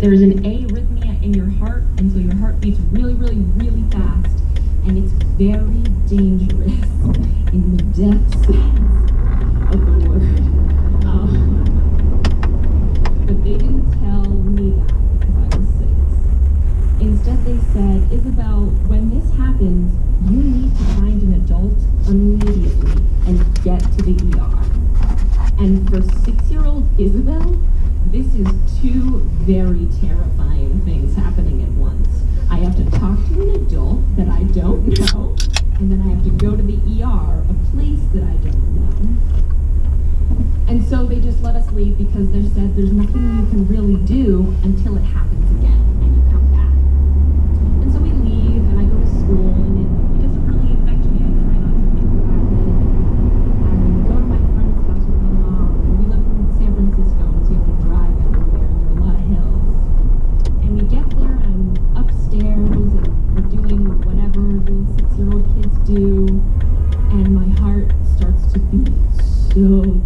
There's an arrhythmia in your heart, and so your heart beats really, really, really fast, and it's very dangerous in the depths of the word. But they didn't tell me that because I was 6. Instead, they said, Isabel, when this happens, you need to find an adult immediately and get to the ER. And for 6-year-old Isabel, this is 2 very terrifying things happening at once. I have to talk to an adult that I don't know, and then I have to go to the ER, a place that I don't know. And so they just let us leave because they said there's nothing you can really do until it happens again and you come back. And so we leave and I go to school and it doesn't really affect me. I try not to think about it. I go to my friend's house with my mom. We live in San Francisco, so you have to drive everywhere and there are a lot of hills. And we get there and I'm upstairs and we're doing whatever little 6-year-old kids do, and my heart starts to beat so quickly.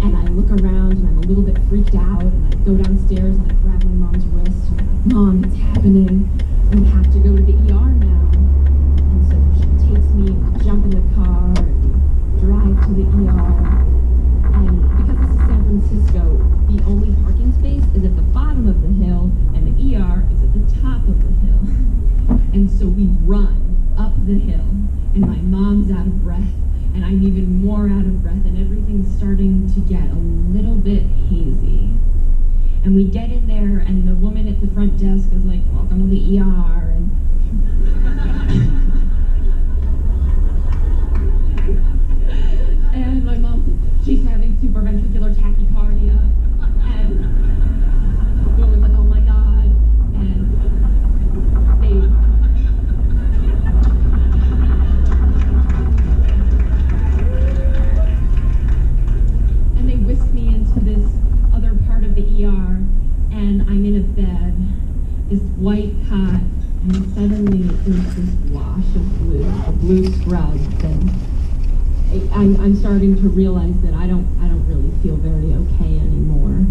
And I look around and I'm a little bit freaked out, and I go downstairs and I grab my mom's wrist and I'm like, Mom, it's happening. We have to go to the ER now. And so she takes me, jump in the car, and we drive to the ER. And because this is San Francisco, the only parking space is at the bottom of the hill and the ER is at the top of the hill. And so we run up the hill and my mom's out of breath and I'm even more out of breath and everything's starting to get a little bit hazy. And we get in there and the woman at the front desk is like, welcome to the ER. And my mom, she's having supraventricular tachycardia. And the woman's like, oh my God. And they whisk me into this other part of the ER, and I'm in a bed, this white cot, and suddenly there's this wash of blue scrubs, and I'm starting to realize that I don't really feel very okay anymore.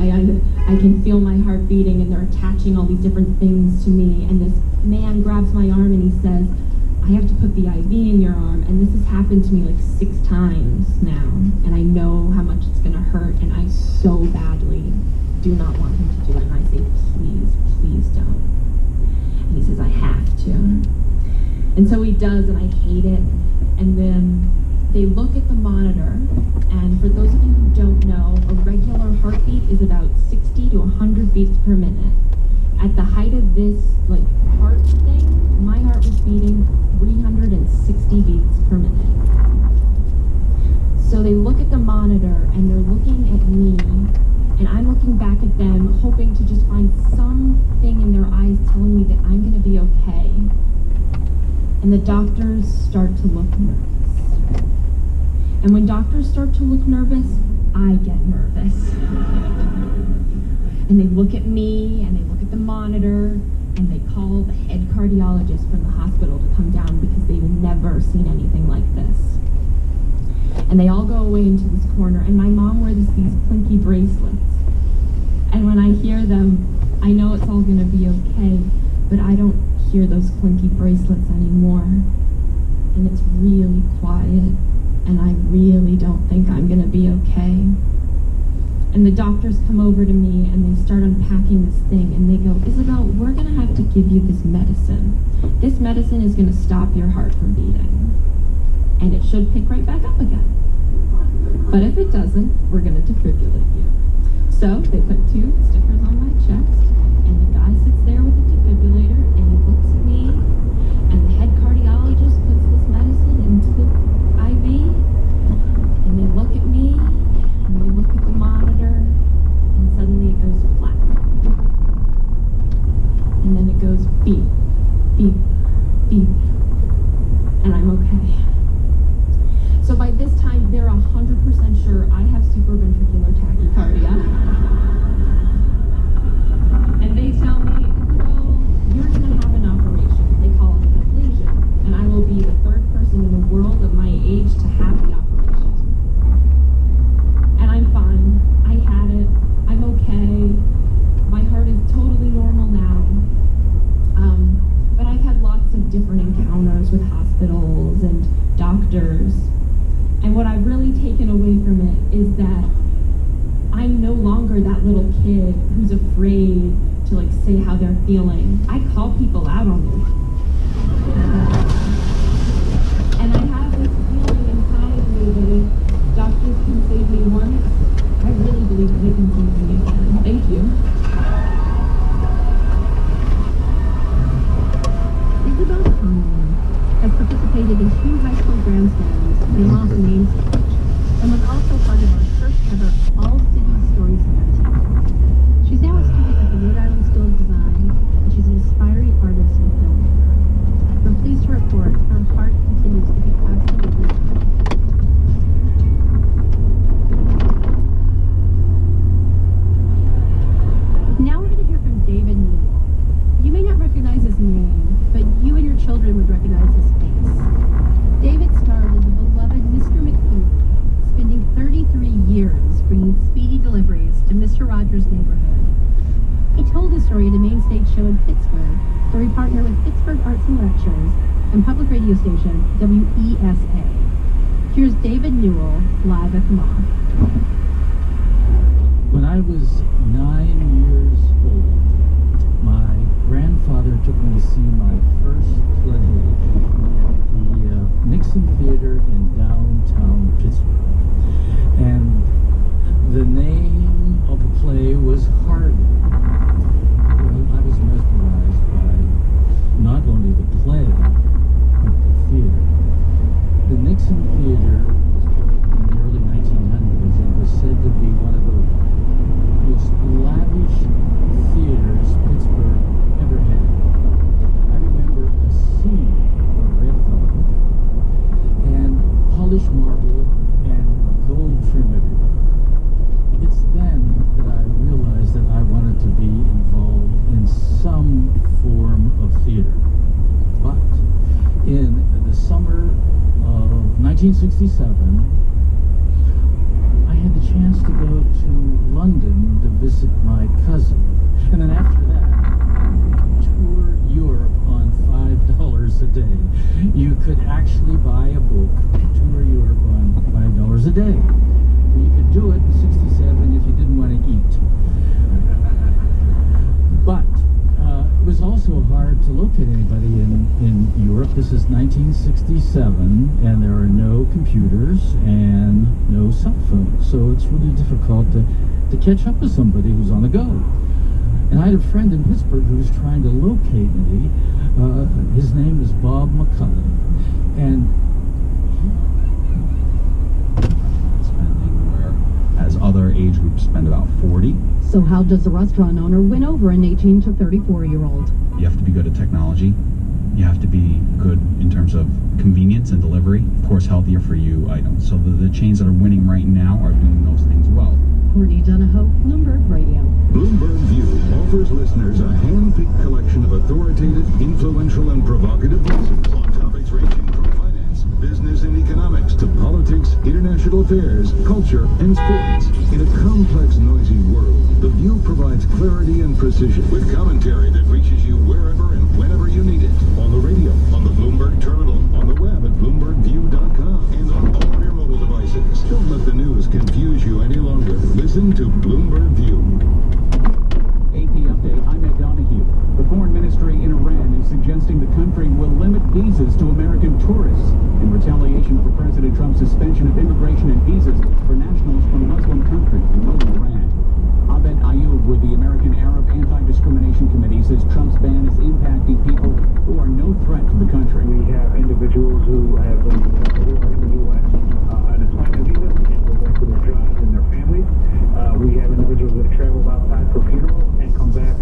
And I can feel my heart beating, and they're attaching all these different things to me, and this man grabs my arm and he says, I have to put the IV in your arm, and this has happened to me like 6 times now, and I know how much it's gonna hurt, and I so badly do not want him to do it, and I say, please, please don't. And he says, I have to. And so he does, and I hate it, and then they look at the monitor, and for those of you who don't know, a regular heartbeat is about 60 to 100 beats per minute. At the height of this heart thing, my heart was beating 360 beats per minute. So they look at the monitor and they're looking at me, and I'm looking back at them, hoping to just find something in their eyes telling me that I'm gonna be okay. And the doctors start to look nervous. And when doctors start to look nervous, I get nervous. And they look at me, and they look at the monitor, and they call the head cardiologist from the hospital to come down because they've never seen anything like this. And they all go away into this corner, and my mom wears these clinky bracelets. And when I hear them, I know it's all gonna be okay, but I don't hear those clinky bracelets anymore. And it's really quiet, and I really don't think I'm gonna be okay. And the doctors come over to me and they start unpacking this thing and they go, Isabel, we're gonna have to give you this medicine. This medicine is gonna stop your heart from beating. And it should pick right back up again. But if it doesn't, we're gonna defibrillate you. So they put 2 stickers on my chest, and the guy sits there with the defibrillator and he looks at me, and the head cardiologist puts this medicine into the IV, and they look at me, and they look at the monitor, and suddenly it goes flat. And then it goes beep, beep, beep, and I'm okay. So by this time, they're 100% sure I have supraventricular tachycardia. And they tell me, well, you're gonna have an operation. They call it an ablation. And I will be the 3rd person in the world of my age to have the operation. And I'm fine. I had it. I'm okay. different encounters with hospitals and doctors. And what I've really taken away from it is that I'm no longer that little kid who's afraid to like say how they're feeling. I call people out on it. And I have this feeling inside me that if doctors can save me once, I really believe that they can save me again. Thank you. Isabel Conley has participated in 2 high school grandstands in Los Angeles and was also part of our first ever all-city story team. She's now a student at the Rhode Island School of Design, and she's an aspiring artist and filmmaker. We're pleased to report her heart continues to be absolutely full. Now we're going to hear from David Newell. You may not recognize his name, but you and your children would recognize his face. David starred in the beloved Mr. McPhee, spending 33 years bringing speedy deliveries to Mr. Rogers' neighborhood. He told his story at a main stage show in Pittsburgh, where he partnered with Pittsburgh Arts and Lectures and public radio station WESA. Here's David Newell live at the mall. When I was 9 years old, my grandfather took me to see my first play at the Nixon Theater in downtown Pittsburgh. And the name of the play was Harvey. Well, I was mesmerized by not only the play, but the theater. The Nixon Theater was built in the early 1900s and was said to be one of the most lavish theaters Pittsburgh ever had. I remember a sea of red velvet and polished marble and gold trim everywhere. It's then that I realized that I wanted to be involved in some form of theater. But in the summer of 1967, I had the chance to go to London to visit my cousin. And then after that, tour Europe on $5 a day. You could actually buy a book, tour Europe on $5 a day. You could do it in 67 if you didn't want to eat. But it was also hard to locate anybody in Europe. This is 1967, and there are no computers and no cell phones. So it's really difficult to catch up with somebody who's on the go. And I had a friend in Pittsburgh who was trying to locate me. His name is Bob McCullough. And as other age groups spend about 40. So how does a restaurant owner win over an 18 to 34-year-old? You have to be good at technology. You have to be good in terms of convenience and delivery. Of course, healthier for you items. So the chains that are winning right now are doing those things well. Courtney Donahoe, Bloomberg Radio. Bloomberg View offers listeners a hand-picked collection of authoritative, influential, and provocative voices on topics ranging from finance, business, and economics to politics, international affairs, culture, and sports. In a complex, noisy world, The View provides clarity and precision with commentary that reaches you wherever and whenever you need it. On the radio, on the Bloomberg terminal, on the web at BloombergView.com, and on all of your mobile devices. Don't let the news confuse you any longer. Listen to Bloomberg View. AP update, I'm Ed Donahue. The foreign ministry in Iran is suggesting the country will limit visas to American tourists in retaliation for President Trump's suspension of immigration and visas for nationals from Muslim countries, including Iran. Abed Ayoub with the American Arab Anti-Discrimination Committee says Trump's ban is impacting people who are no threat to the country. We have individuals who have been in the U.S. On assignment visa and go back to their jobs and their families. We have individuals that travel outside for funerals and come back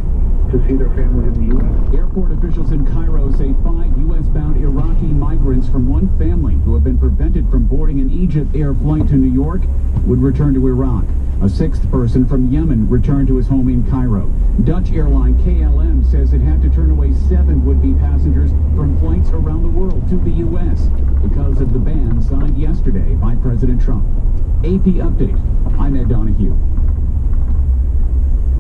to see their families in the U.S. Airport officials in Cairo say 5 U.S.-bound Iraqi migrants from one family who have been prevented from boarding an Egypt Air flight to New York would return to Iraq. A 6th person from Yemen returned to his home in Cairo. Dutch airline KLM says it had to turn away 7 would-be passengers from flights around the world to the U.S. because of the ban signed yesterday by President Trump. AP Update. I'm Ed Donahue.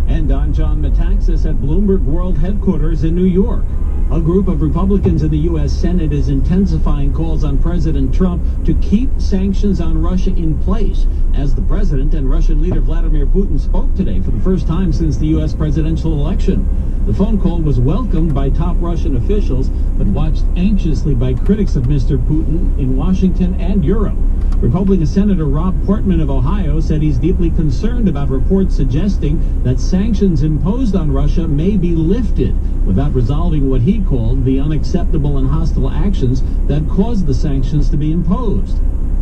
And I'm John Metaxas at Bloomberg World Headquarters in New York. A group of Republicans in the U.S. Senate is intensifying calls on President Trump to keep sanctions on Russia in place as the president and Russian leader Vladimir Putin spoke today for the first time since the U.S. presidential election. The phone call was welcomed by top Russian officials, but watched anxiously by critics of Mr. Putin in Washington and Europe. Republican Senator Rob Portman of Ohio said he's deeply concerned about reports suggesting that sanctions imposed on Russia may be lifted without resolving what he called the unacceptable and hostile actions that caused the sanctions to be imposed.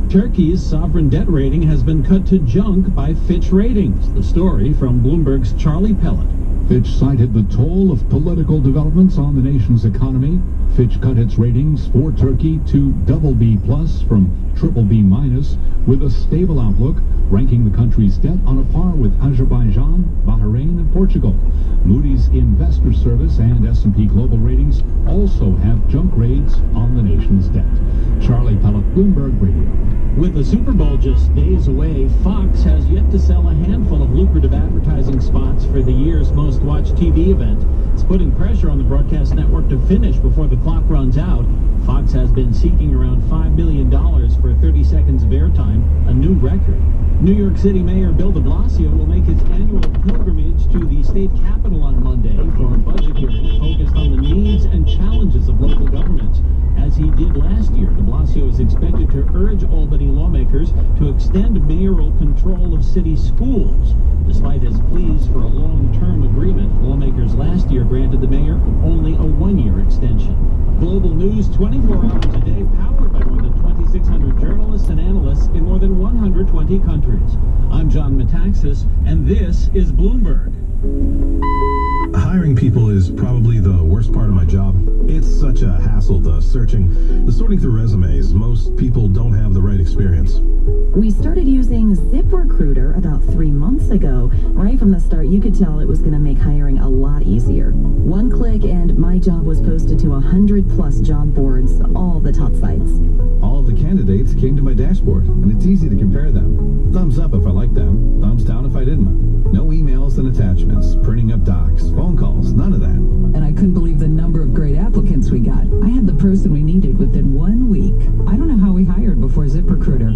Turkey's sovereign debt rating has been cut to junk by Fitch Ratings. The story from Bloomberg's Charlie Pellet. Fitch cited the toll of political developments on the nation's economy. Fitch cut its ratings for Turkey to BB+ from BBB- with a stable outlook, ranking the country's debt on a par with Azerbaijan, Bahrain, and Portugal. Moody's Investor Service and S&P Global Ratings also have junk grades on the nation's debt. Charlie Pellet, Bloomberg Radio. With the Super Bowl just days away, Fox has yet to sell a handful of lucrative advertising spots for the year's most watched TV event. It's putting pressure on the broadcast network to finish before the clock runs out. Fox has been seeking around $5 million for 30 seconds of airtime, a new record. New York City Mayor Bill de Blasio will make his annual pilgrimage to the state capitol on Monday for a budget hearing focused on the needs and challenges of local governments. As he did last year, de Blasio is expected to urge Albany lawmakers to extend mayoral control of city schools. Despite his pleas for a long-term agreement, lawmakers last year granted the mayor only a one-year extension. Global news 24 hours a day, powered by more than 2,600 journalists and analysts in more than 120 countries. I'm John Metaxas, and this is Bloomberg. Hiring people is probably the worst part of my job. It's such a hassle, the sorting through resumes. Most people don't have the right experience. We started using ZipRecruiter about 3 months ago. Right from the start, you could tell it was going to make hiring a lot easier. One click and my job was posted to 100+ job boards, all the top sites. All of the candidates came to my dashboard, and it's easy to compare them. Thumbs up if I liked them, thumbs down if I didn't. No emails and attachments, printing up docs, phone calls, none of that. And I couldn't believe the number of great applicants we got. I had the person we needed within 1 week. I don't know how we hired before ZipRecruiter.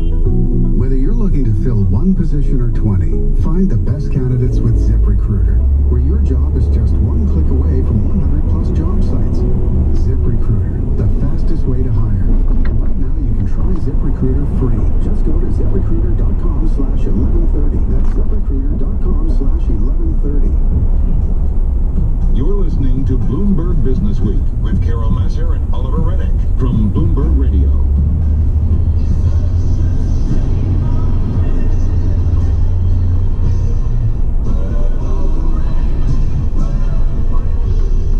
Whether you're looking to fill one position or 20, find the best candidates with ZipRecruiter, where your job is just one click away from 100+ job sites. ZipRecruiter, the fastest way to hire. And right now you can try ZipRecruiter free. Just go to ZipRecruiter.com/1130. That's ZipRecruiter.com/1130. You're listening to Bloomberg Business Week with Carol Masser and Oliver Reddick from Bloomberg Radio.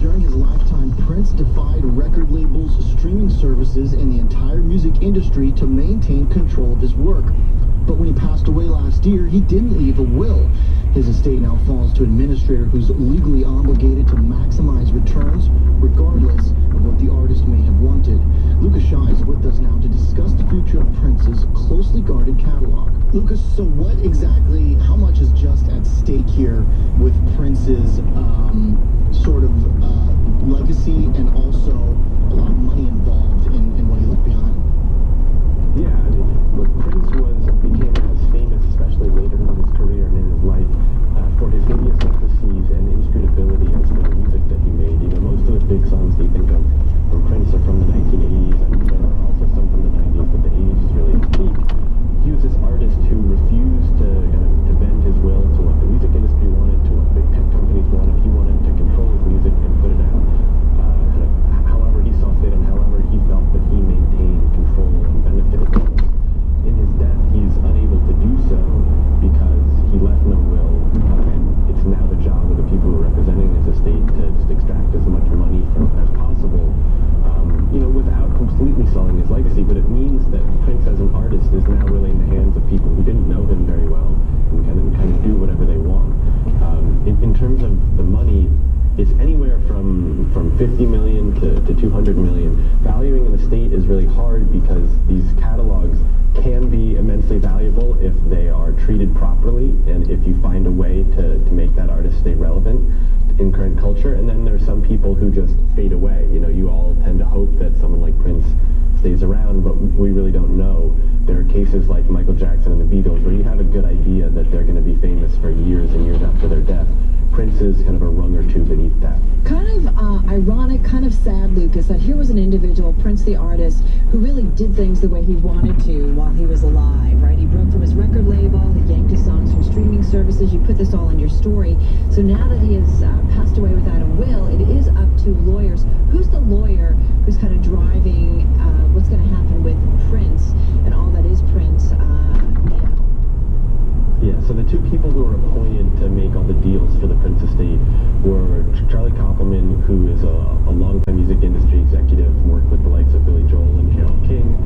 During his lifetime, Prince defied record labels, streaming services, and the entire music industry to maintain control of his work. But when he passed away last year, he didn't leave a will. His estate now falls to an administrator who's legally obligated to maximize returns, regardless of what the artist may have wanted. Lucas Shaw is with us now to discuss the future of Prince's closely guarded catalog. Lucas, so how much is just at stake here with Prince's legacy and also a lot of money involved in what he left behind? Yeah, I mean, look, Prince became as famous, especially later in his career and in his life, for his idiosyncrasies and inscrutability as for the music that he made. You know, most of the big songs that you think of from Prince are from the 1980s, and there are also some from the 90s, but the 80s is really his peak. He was this artist who refused to bend his will to what the music industry wanted, to what big tech companies wanted. He wanted to control his music and put it out however he saw fit and however he felt that he maintained control and benefited from it. In his death, he's unable to do so because he left no will, and it's now the job of the people who are representing his estate to just extract as much money from as possible, without completely selling his legacy. But it means that Prince as an artist is now really in the hands of people who didn't know him very well and kind of do whatever they want. In terms of the money, it's anywhere from 50 million to 200 million. Valuing an estate is really hard because these catalogs can be immensely valuable if they are treated properly, and if you find a way to make that artist stay relevant in current culture. And then there's some people who just fade away. You know, you all tend to hope that someone like Prince stays around, but we really don't know. There are cases like Michael Jackson and the Beatles where you have a good idea that they're going to be famous for years and years after their death. Prince is kind of a rung or two beneath that. Kind of ironic, kind of sad, Lucas, that here was an individual, Prince the artist, who really did things the way he wanted to while he was alive, right? He broke from his record label, he yanked his songs from streaming services. You put this all in your story. So now that he has passed away without a will, it is up to lawyers. Who's the lawyer who's kind of driving what's going to happen with Prince and all that is Prince now? Yeah, so the two people who were appointed to make all the deals for the Prince estate were Charlie Koppelman, who is a longtime music industry executive, worked with the likes of Billy Joel and Carole King,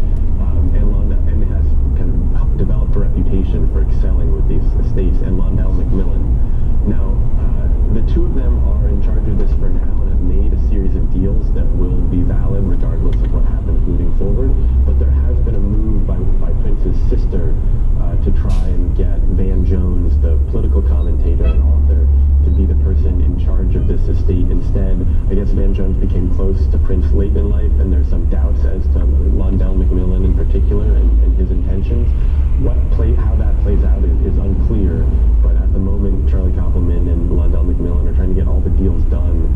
and has kind of developed a reputation for excelling with these estates, and Londell McMillan. Now, the two of them are in charge of this for now and have made a series of deals that will be valid regardless of what happens moving forward. But there has been a move by Prince's sister to try and get Van Jones, the political commentator and author, to be the person in charge of this estate instead. I guess Van Jones became close to Prince late in life, and there's some doubts as to Londell McMillan in particular and his intentions. How that plays out is unclear, but at the moment, Charlie Koppelman and Londell McMillan are trying to get all the deals done,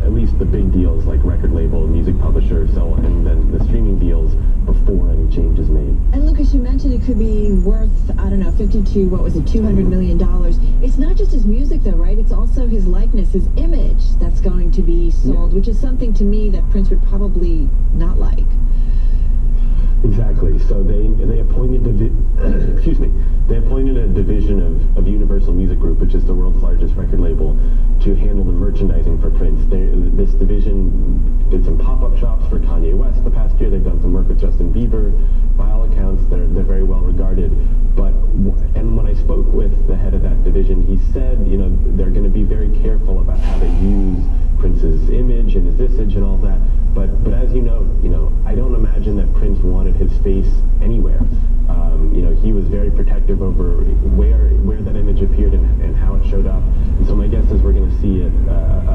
at least the big deals like record label, music publisher, so on, and then the streaming deals before any change is made. And Lucas, you mentioned it could be worth, I don't know, $200 million. It's not just his music though, right? It's also his likeness, his image that's going to be sold, which is something to me that Prince would probably not like. Exactly. So they appointed they appointed a division of Universal Music Group, which is the world's largest record label, to handle the merchandising for Prince. This division did some pop-up shops for Kanye West the past year. They've done some work with Justin Bieber. By all accounts, they're very well regarded. And when I spoke with the head of that division, he said, you know, they're going to be very careful about how they use Prince's image and his visage and all that. But as you know, I don't imagine that Prince wanted his face anywhere. He was very protective over where that image appeared and how it showed up. And so my guess is we're going to see it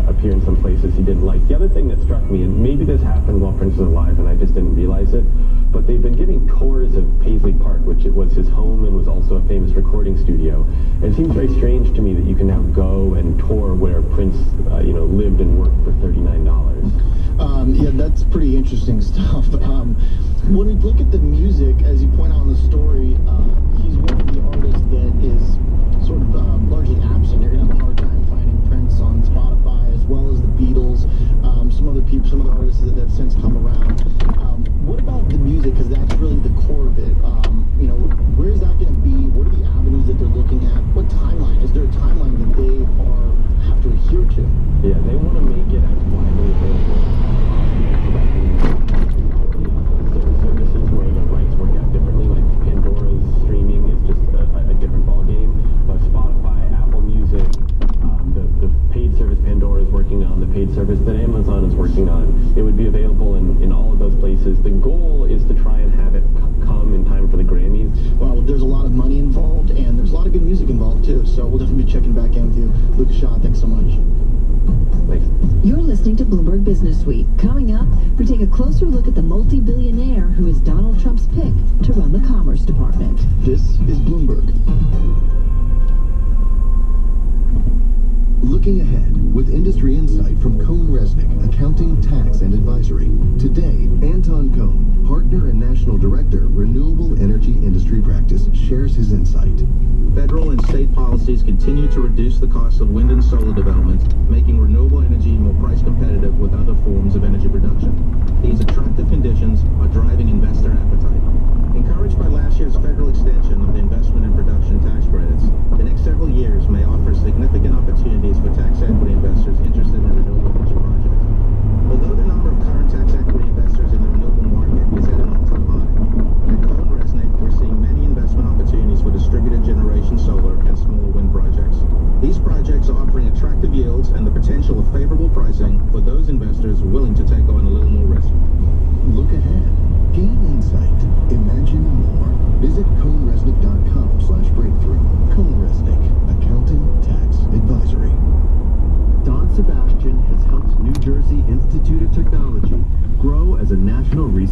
appear in some places he didn't like. The other thing that struck me, and maybe this happened while Prince was alive and I just didn't realize it, but they've been giving tours of Paisley Park, which it was his home and was also a famous recording studio. And it seems very strange to me that you can now go and tour where Prince, lived and worked for $39. Yeah, that's pretty interesting stuff. When we look at the music, as you point out in the story, he's one of the artists that is sort of largely absent. You're going to have a hard time finding Prince on Spotify, as well as the Beatles, some other artists that have since come around. What about the music? Because that's really the core of it. Where is that going to be? What are the avenues that they're looking at? What timeline? Is there a timeline that they have to adhere to? Yeah, they want to make it as widely available. Services where the rights work out differently, like Pandora's streaming is just a different ballgame. But Spotify, Apple Music, the paid service Pandora is working on, the paid service that Amazon is working on, it would be available in all of those places. The goal is to try and have it come in time for the Grammys. Well, there's a lot of money involved, and there's a lot of good music involved too. So we'll definitely be checking back in with you. Lucas Shaw, thanks so much. Thanks. You're listening to Bloomberg Business Week. Coming up, we take a closer look at the multi-billionaire who is Donald Trump's pick to run the Commerce Department. This is Bloomberg. Looking ahead with industry insight from Cohn Resnick, Accounting, Tax, and Advisory. Today, Anton Cohn, Partner and National Director, Renewable Energy Industry Practice, shares his insight. Federal and state policies continue to reduce the cost of wind and solar development, making renewable energy more price competitive with other forms of energy production. These attractive conditions are driving investor appetite. Encouraged by last year's federal extension of the investment and production tax credits, the next several years may offer significant opportunities for tax equity investors interested in renewable energy projects. Although the number of current tax equity investors in the renewable market is at an all-time high, at Cohn Resnick, we're seeing many investment opportunities for distributed generation solar and smaller wind projects. These projects are offering attractive yields and the potential of favorable pricing for those investors willing to take on a little more risk. Look ahead. Gain insight. Imagine more. Visit CohnResnick.com/break.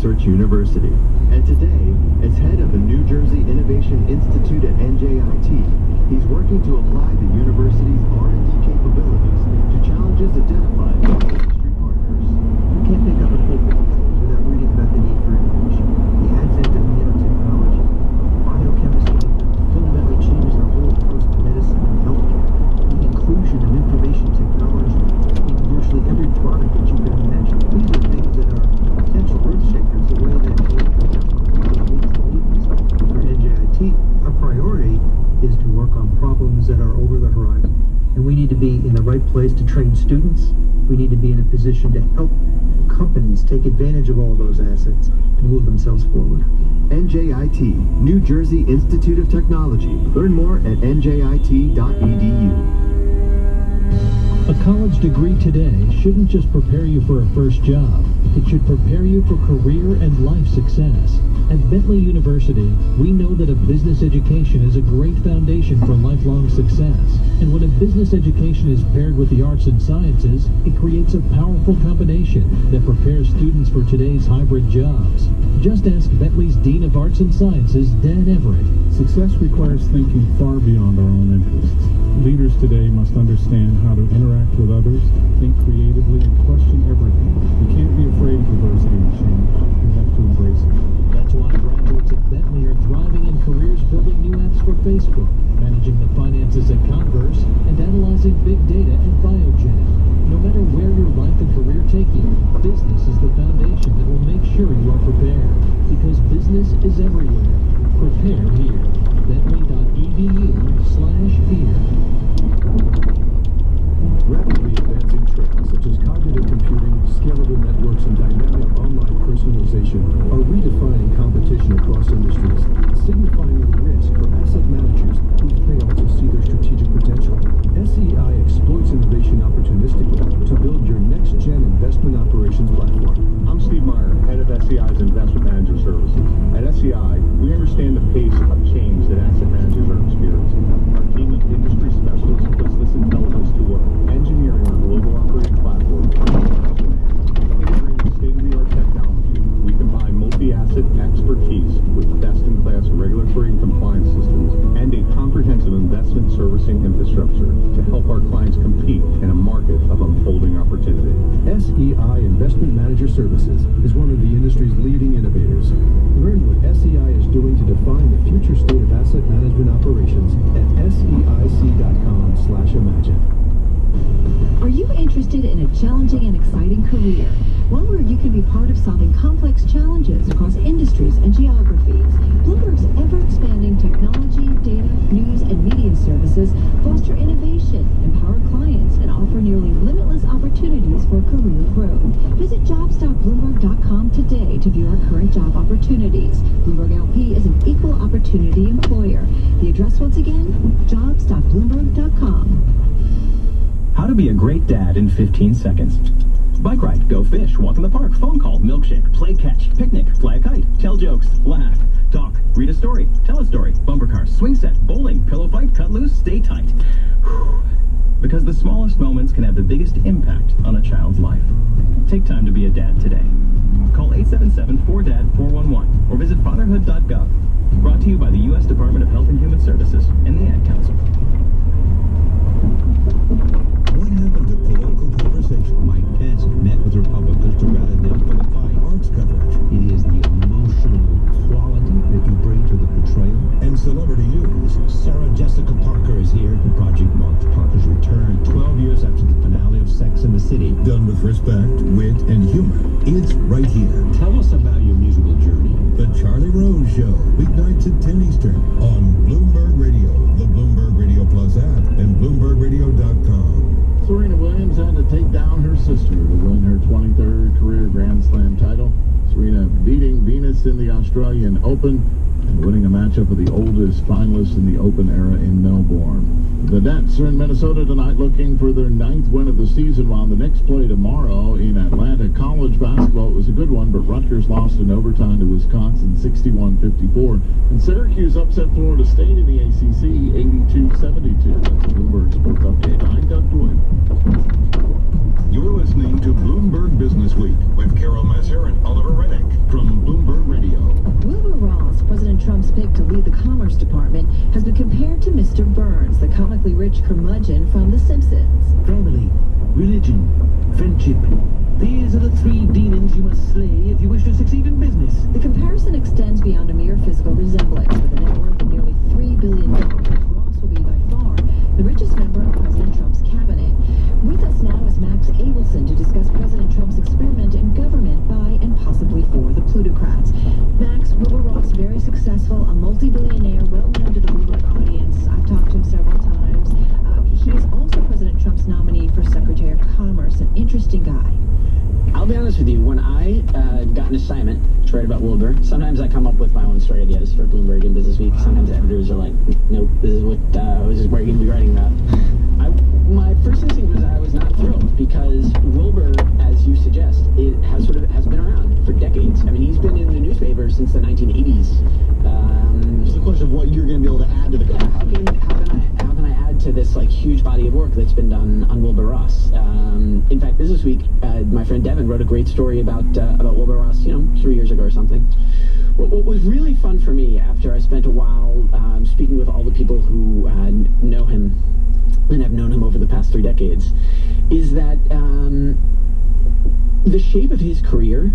Research University. And today, as head of the New Jersey Innovation Institute at NJIT, he's working to apply the university's R&D capabilities to challenges identified by industry partners. You can't pick up a book these days without reading about the need for innovation. The advent of nanotechnology, biochemistry fundamentally changes our whole approach to medicine and healthcare. The inclusion of information technology in virtually every product that you can imagine. These are things that are potential earth shakers the way that they for NJIT, our priority is to work on problems that are over the horizon. And we need to be in the right place to train students. We need to be in a position to help companies take advantage of all those assets to move themselves forward. NJIT, New Jersey Institute of Technology. Learn more at njit.edu. A college degree today shouldn't just prepare you for a first job. It should prepare you for career and life success. At Bentley University, we know that a business education is a great foundation for lifelong success. And when a business education is paired with the arts and sciences, it creates a powerful combination that prepares students for today's hybrid jobs. Just ask Bentley's Dean of Arts and Sciences, Dan Everett. Success requires thinking far beyond our own interests. Leaders today must understand how to interact with others, think creatively, and question everything. We can't be afraid of diversity and change. We have to embrace it. That's why graduates at Bentley are thriving in careers building new apps for Facebook, managing the finances at Converse, and analyzing big data at Biogen. No matter where your life and career take you, business is the foundation that will make sure you are prepared. Because business is everywhere. Prepare here. Bentley.edu/here. Rapidly advancing trends such as cognitive computing, scalable networks, and dynamic online personalization are redefining competition across industries, signifying a risk for asset managers who fail to see their strategic potential. SEI exploits innovation opportunistically to build your next-gen investment operations platform. I'm Steve Meyer, head of SEI's Investment Manager Services. At SEI, we understand the pace of change that asset managers are experiencing. Our team of industry specialists puts this intelligence to work, engineering our global operating platform. Integrating state-of-the-art technology, we combine multi-asset expertise with best-in-class regulatory and compliance systems and a comprehensive investment servicing infrastructure to help our clients compete in a market of unfolding opportunity. SEI Investment Manager Services is one of the industry's leading innovators. Learn what SEI is doing to define the future state of asset management operations at seic.com/imagine. Are you interested in a challenging and exciting career? One where you can be part of solving complex challenges across industries and geographies. Bloomberg's ever-expanding technology, data, news, and media services foster innovation, empower clients, and offer nearly limitless opportunities for career growth. Visit jobs.bloomberg.com today to view our current job opportunities. Bloomberg LP is an equal opportunity employer. The address once again, jobs.bloomberg.com. How to be a great dad in 15 seconds. Bike ride, go fish, walk in the park, phone call, milkshake, play catch, picnic, fly a kite, tell jokes, laugh, talk, read a story, tell a story, bumper cars, swing set, bowling, pillow fight, cut loose, stay tight. Because the smallest moments can have the biggest impact on a child's life. Take time to be a dad today. Call 877-4DAD-411 or visit fatherhood.gov. Brought to you by the U.S. Department of Health and Human Services and the Ad Council. What happened to political conversation? Mike Pence met with Republicans to rally them for the fight. Arts coverage. It is the emotional quality that you bring to the portrayal. And celebrity news. Sarah Jessica Parker is here. The project marks Parker's return 12 years after the finale of Sex and the City. Done with respect, wit, and humor. It's right here. Tell us about your musical journey. The Charlie Rose Show. Weeknights at 10 Eastern on Bloomberg Radio, the Bloomberg Radio Plus app, and BloombergRadio.com. Serena Williams had to take down her sister to win her 23rd career Grand Slam title. Serena beating Venus in the Australian Open and winning a matchup with the oldest finalist in the Open era in Melbourne. The Nets are in Minnesota tonight looking for their 9th win of the season, while the Knicks play tomorrow in Atlanta. College basketball, it was a good one, but Rutgers lost in overtime to Wisconsin 61-54. And Syracuse upset Florida State in the ACC 82-72. That's a Bloomberg Sports Update. I'm Doug Boyd. You're listening to Bloomberg Business Week with Carol Messer and Oliver Reddick from Bloomberg Radio. Wilbur Ross, President Trump's pick to lead the Commerce Department, has been compared to Mr. Burns, the comically rich curmudgeon from The Simpsons. Family, religion, friendship. These are the three demons you must slay if you wish to succeed in business. The comparison extends beyond a mere physical resemblance. With a net worth of nearly $3 billion, Ross will be by far the richest member of President Trump's cabinet. With us now is Max Abelson to discuss President Trump's experiment in government by and possibly for the plutocrats. Max, Wilbur Ross, very successful, a multi-billionaire, well-known to the Bloomberg audience. I've talked to him several times. He is also President Trump's nominee for Secretary of Commerce, an interesting guy. I'll be honest with you, when I got an assignment to write about Wilbur, sometimes I come up with my own story ideas for Bloomberg and Business Week. Sometimes editors are like, nope, this is what this is what you're going to be writing about. My first instinct was I was not thrilled because Wilbur, as you suggest, has been around for decades. I mean, he's been in the newspaper since the 1980s. It's the question of what you're going to be able to add to the how can I add to this huge body of work that's been done on Wilbur Ross? In fact, Business Week, my friend Devin wrote a great story about Wilbur Ross, 3 years ago or something. What was really fun for me after I spent a while speaking with all the people who know him and have known him over the past 3 decades is that the shape of his career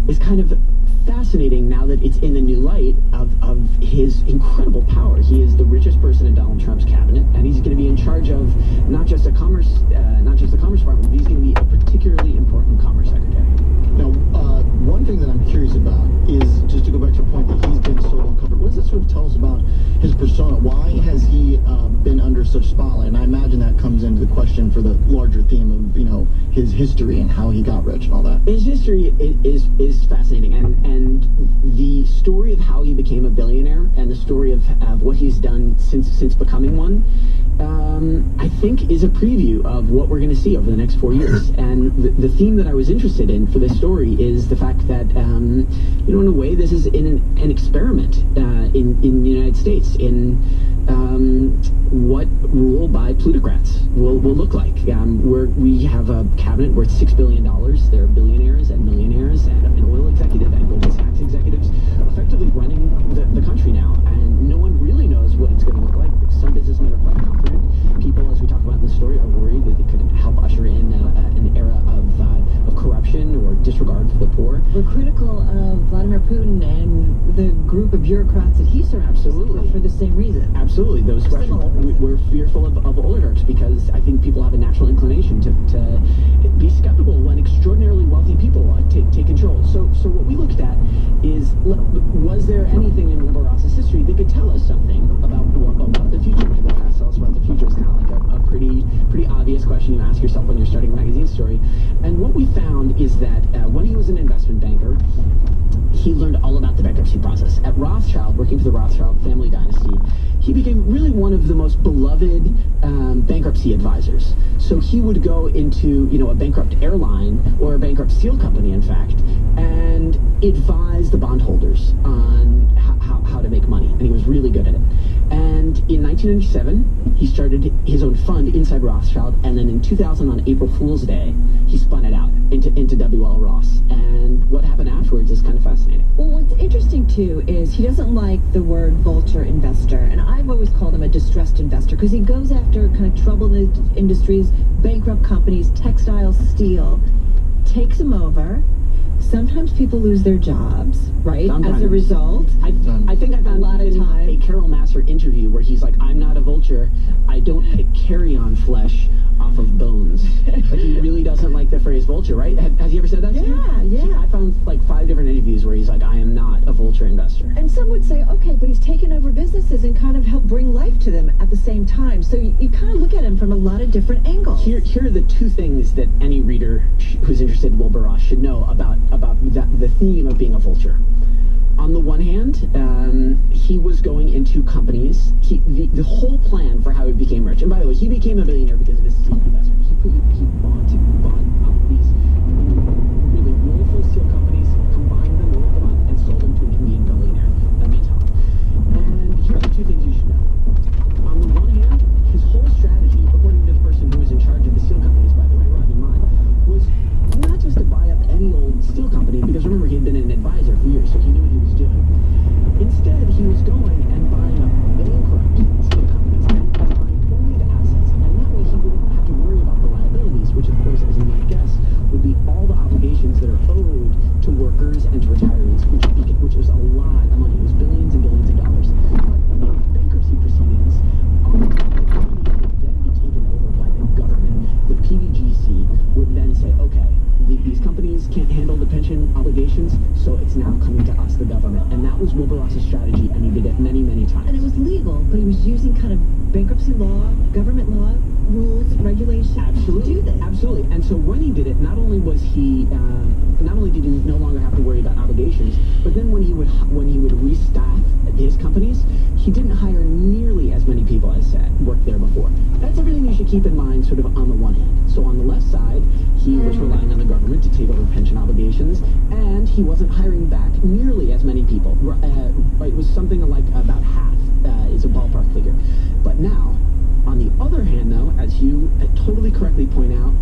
is kind of fascinating now that it's in the new light of his incredible power. He is the richest person in Donald Trump's cabinet, and he's going to be in charge of not just the Commerce Department, but he's going to be a particularly important Commerce Secretary. Now, one thing that I'm curious about is, just to go back to your point that he's been so well covered, what does that sort of tell us about his persona? Why has he been under such spotlight? And I imagine that comes into the question for the larger theme of, his history and how he got rich and all that. His history is fascinating, and the story of how he became a billionaire and the story of what he's done since becoming one, I think is a preview of what we're going to see over the next 4 years. And the theme that I was interested in for this story is the fact that, in a way, this is an experiment in the United States in what rule by plutocrats will look like. We have a cabinet worth $6 billion. There are billionaires and millionaires and an oil executive and Goldman Sachs executives effectively running the country now. And no one really knows what it's going to look like. Some businessmen are quite confident. People, as we talk about in the story, are worried that it could help usher in an era of corruption or disregard for the poor. We're critical of Vladimir Putin and the group of bureaucrats that he surrounds. Absolutely. For the same reason. Absolutely. Those Russian, we're fearful of oligarchs because I think people have a natural inclination to be skeptical when extraordinarily wealthy people take control. So what we looked at is, was there anything in Wilbur Ross's history that could tell us something about the future? Could the past tell us about the future? It's kind of like a pretty obvious question you ask yourself when you're starting a magazine story. And what we found is that when he was an investment banker, he learned all about the bankruptcy process. At Rothschild, working for the Rothschild family dynasty, he became really one of the most beloved bankruptcy advisors. So he would go into, a bankrupt airline or a bankrupt steel company, in fact, and advise the bondholders on how to make money. And he was really good at it. And in 1997, he started his own fund inside Rothschild. And then in 2000, on April Fool's Day, he spun it out into W.L. Ross. And what happened afterwards is kind of fascinating. Well, what's interesting, too, is he doesn't like the word vulture investor. And I've always called him a distressed investor because he goes after kind of troubled industries, bankrupt companies, textiles, steel, takes them over. Sometimes people lose their jobs, right? Sometimes. As a result. I think I found a lot of time a Carol Masser interview where he's like, "I'm not a vulture. I don't pick carry-on flesh off of bones." He really doesn't like the phrase vulture, right? Has he ever said that to you? Yeah. I found 5 different interviews where he's like, "I am not a vulture investor." And some would say, okay, but he's taken over businesses and kind of helped bring life to them at the same time. So you kind of look at him from a lot of different angles. Here are the 2 things that any reader who's interested in Wilbur Ross should know about the theme of being a vulture. On the one hand, he was going into companies. The whole plan for how he became rich, and by the way, he became a billionaire because of his steel investment. He bought up these really willful steel companies, combined them, rolled them up, and sold them to an Indian billionaire, Midtown. And here are the 2 things you should know. On the one hand, his whole strategy, according to the person who was in charge of the steel companies, by the way, Rodney Munn, coming to us, the government. And that was Wilbur Ross's strategy, and he did it many, many times. And it was legal, but he was using kind of bankruptcy law, government law, rules, regulations to do this. Absolutely. And so when he did it, not only was he, not only did he no longer have to worry about obligations, but then when he would restaff his companies, he didn't hire nearly as many people as worked there before. That's everything you should keep in mind, sort of on the one hand. So on the left side, he was relying on the government to take over pension obligations, and he wasn't hiring back nearly as many people. It was something like about half is a ballpark figure. But now, on the other hand, though, as you totally correctly point out,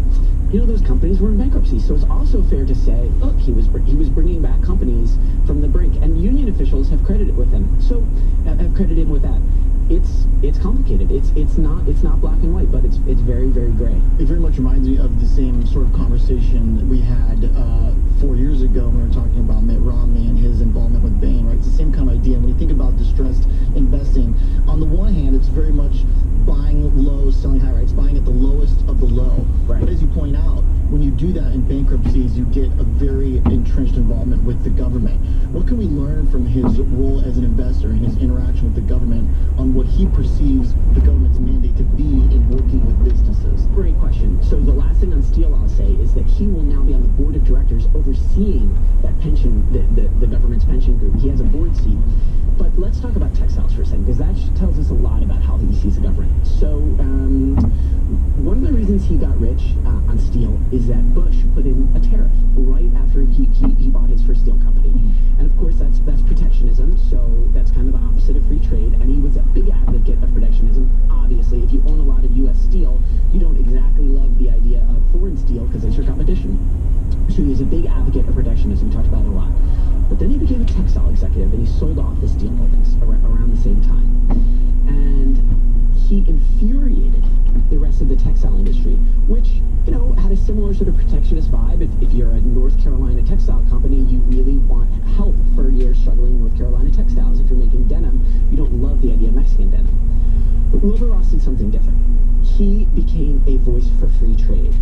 those companies were in bankruptcy. So it's also fair to say, look, he was bringing back companies from the brink, and union officials have credited with him. So have credited him with that. It's complicated. It's not black and white, but it's very, very gray. It very much reminds me of the same sort of conversation we had 4 years ago when we were talking about Mitt Romney and his involvement with Bain, right? It's the same kind of idea. When you think about distressed investing, on the one hand, it's very much buying low, selling high, right? It's buying at the lowest of the low. Right. But as you point out, when you do that in bankruptcies, you get a very entrenched involvement with the government. What can we learn from his role as an investor and his interaction with the government on what he perceives the government's mandate to be in working with businesses? Great question. So the last thing on Steele I'll say is that he will now be on the board of directors overseeing that pension, the government's pension group. He has a board seat. But let's talk about textiles for a second, because that tells us a lot about how he sees the government. So one of the reasons he got rich on steel is that Bush put in a tariff right after he bought his first steel company. And of course that's protectionism, so that's kind of the opposite of free trade, and he was a big advocate of protectionism. Obviously, if you own a lot of U.S. steel, you don't exactly love the idea of foreign steel because it's your competition. So he was a big advocate of protectionism. We talked about it a lot. But then he became a textile executive, and he sold off his steel holdings around the same time. And he infuriated the rest of the textile industry, which, had a similar sort of protectionist vibe. If you're a North Carolina textile company, you really want help for your struggling North Carolina textiles. If you're making denim, you don't love the idea of Mexican denim. But Wilbur Ross did something different. He became a voice for free trade,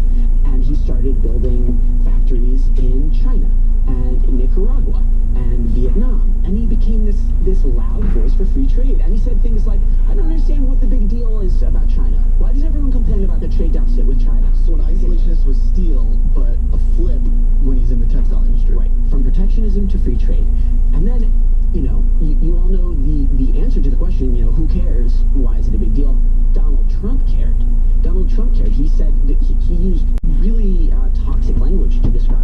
and he started building factories in China and in Nicaragua and Vietnam, and he became this loud voice for free trade. And he said things like, I don't understand what the big deal is about China. Why does everyone complain about the trade deficit with China? So an isolationist with steel, but a flip when he's in the textile industry. Right, from protectionism to free trade. And then, you all know the answer to the question, who cares? Why is it a big deal? Donald Trump cared. Donald Trump cared. He said that he used really toxic language to describe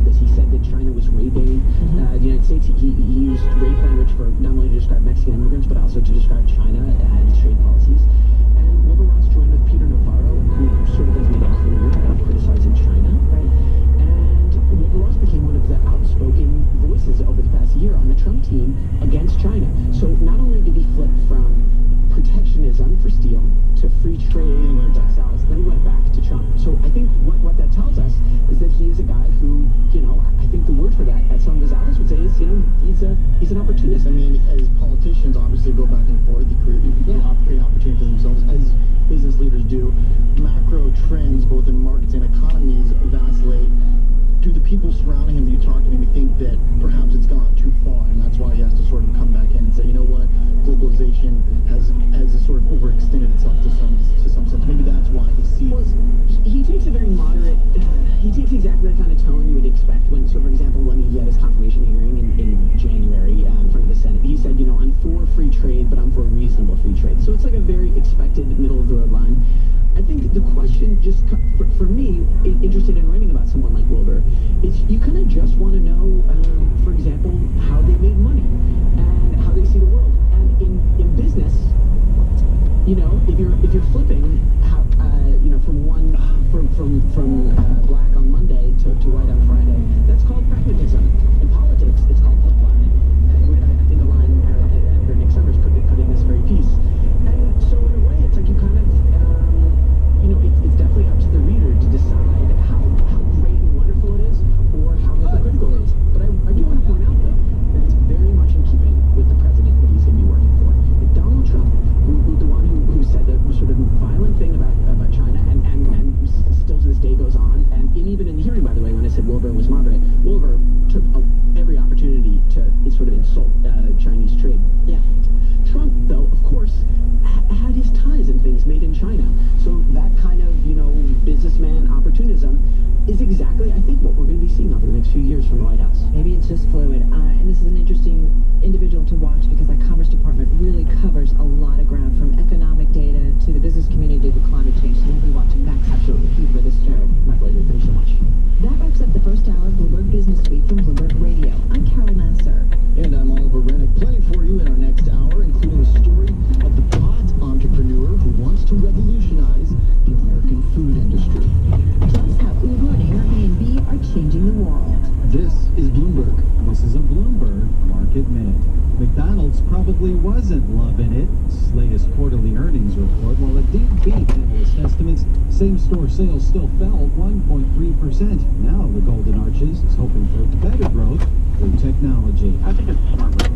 this. He said that China was raping the United States. He used rape language for not only to describe Mexican immigrants, but also to describe China and its trade policies. And Wilbur Ross joined with Peter Navarro, who sort of has made a career out of criticizing China. And Wilbur Ross became one of the outspoken voices over the past year on the Trump team against China. So not only did he flip from protectionism for steel to free trade for textiles, then he went back to Trump. So I think what that tells us is that he is a guy who, I think the word for that, as some Gonzalez would say, is, he's an opportunist. I mean, as politicians obviously go back and forth, they create opportunity for themselves, as business leaders do. Macro trends, both in markets and economies, vacillate. Do the people surrounding him that you talk to maybe think that perhaps it's gone too far, and that's why he has to sort of come back in and say, you know what, globalization has sort of overextended itself to some sense. Maybe that's why he sees. Well, he takes a very moderate. He takes exactly the kind of tone you would expect when. So, for example, when he had his confirmation hearing in January in front of the Senate, he said, I'm for free trade, but I'm for reasonable free trade. So it's like a very expected middle of the road line. I think the question, just for me, interested in writing about someone like Wilbur, is you kind of just want to know, for example, how they made money and how they see the world. And in business, if you're flipping how from black on Monday to white on Friday, that's called pragmatism. In politics, it's called flip-flopping. I think a line editor Nick Summers put in this very piece. And so in a way, it's like you kind of it's definitely up to the reader to decide how great and wonderful it is, or how hypocritical it is. But I do want to point out, though, that it's very much in keeping with the president that he's going to be working for. If Donald Trump, the one who said the sort of violent thing about China, and still to this day China. So that kind of, businessman opportunism is exactly, I think, what we're going to be seeing over the next few years from the White House. Maybe it's just fluid. And this is an interesting individual to watch because that Commerce Department really covers a lot of ground, from economic data to the business community to climate change. So we'll be watching that. Absolutely. Thank you for this show. My pleasure. Thanks so much. That wraps up the first hour of Bloomberg Business Week from Bloomberg Radio. I'm Carol Masser. And I'm Oliver Rennick. Plenty for you in our next hour, including a story of the pot entrepreneur who wants to revolutionize the American food industry. Plus, how Uber and Airbnb are changing the world. This is Bloomberg. This is a Bloomberg Market Minute. McDonald's probably wasn't loving its latest quarterly earnings report. While it did beat analyst estimates, same-store sales still fell 1.3%. Now the Golden Arches is hoping for better growth through technology. I think it's a smart move.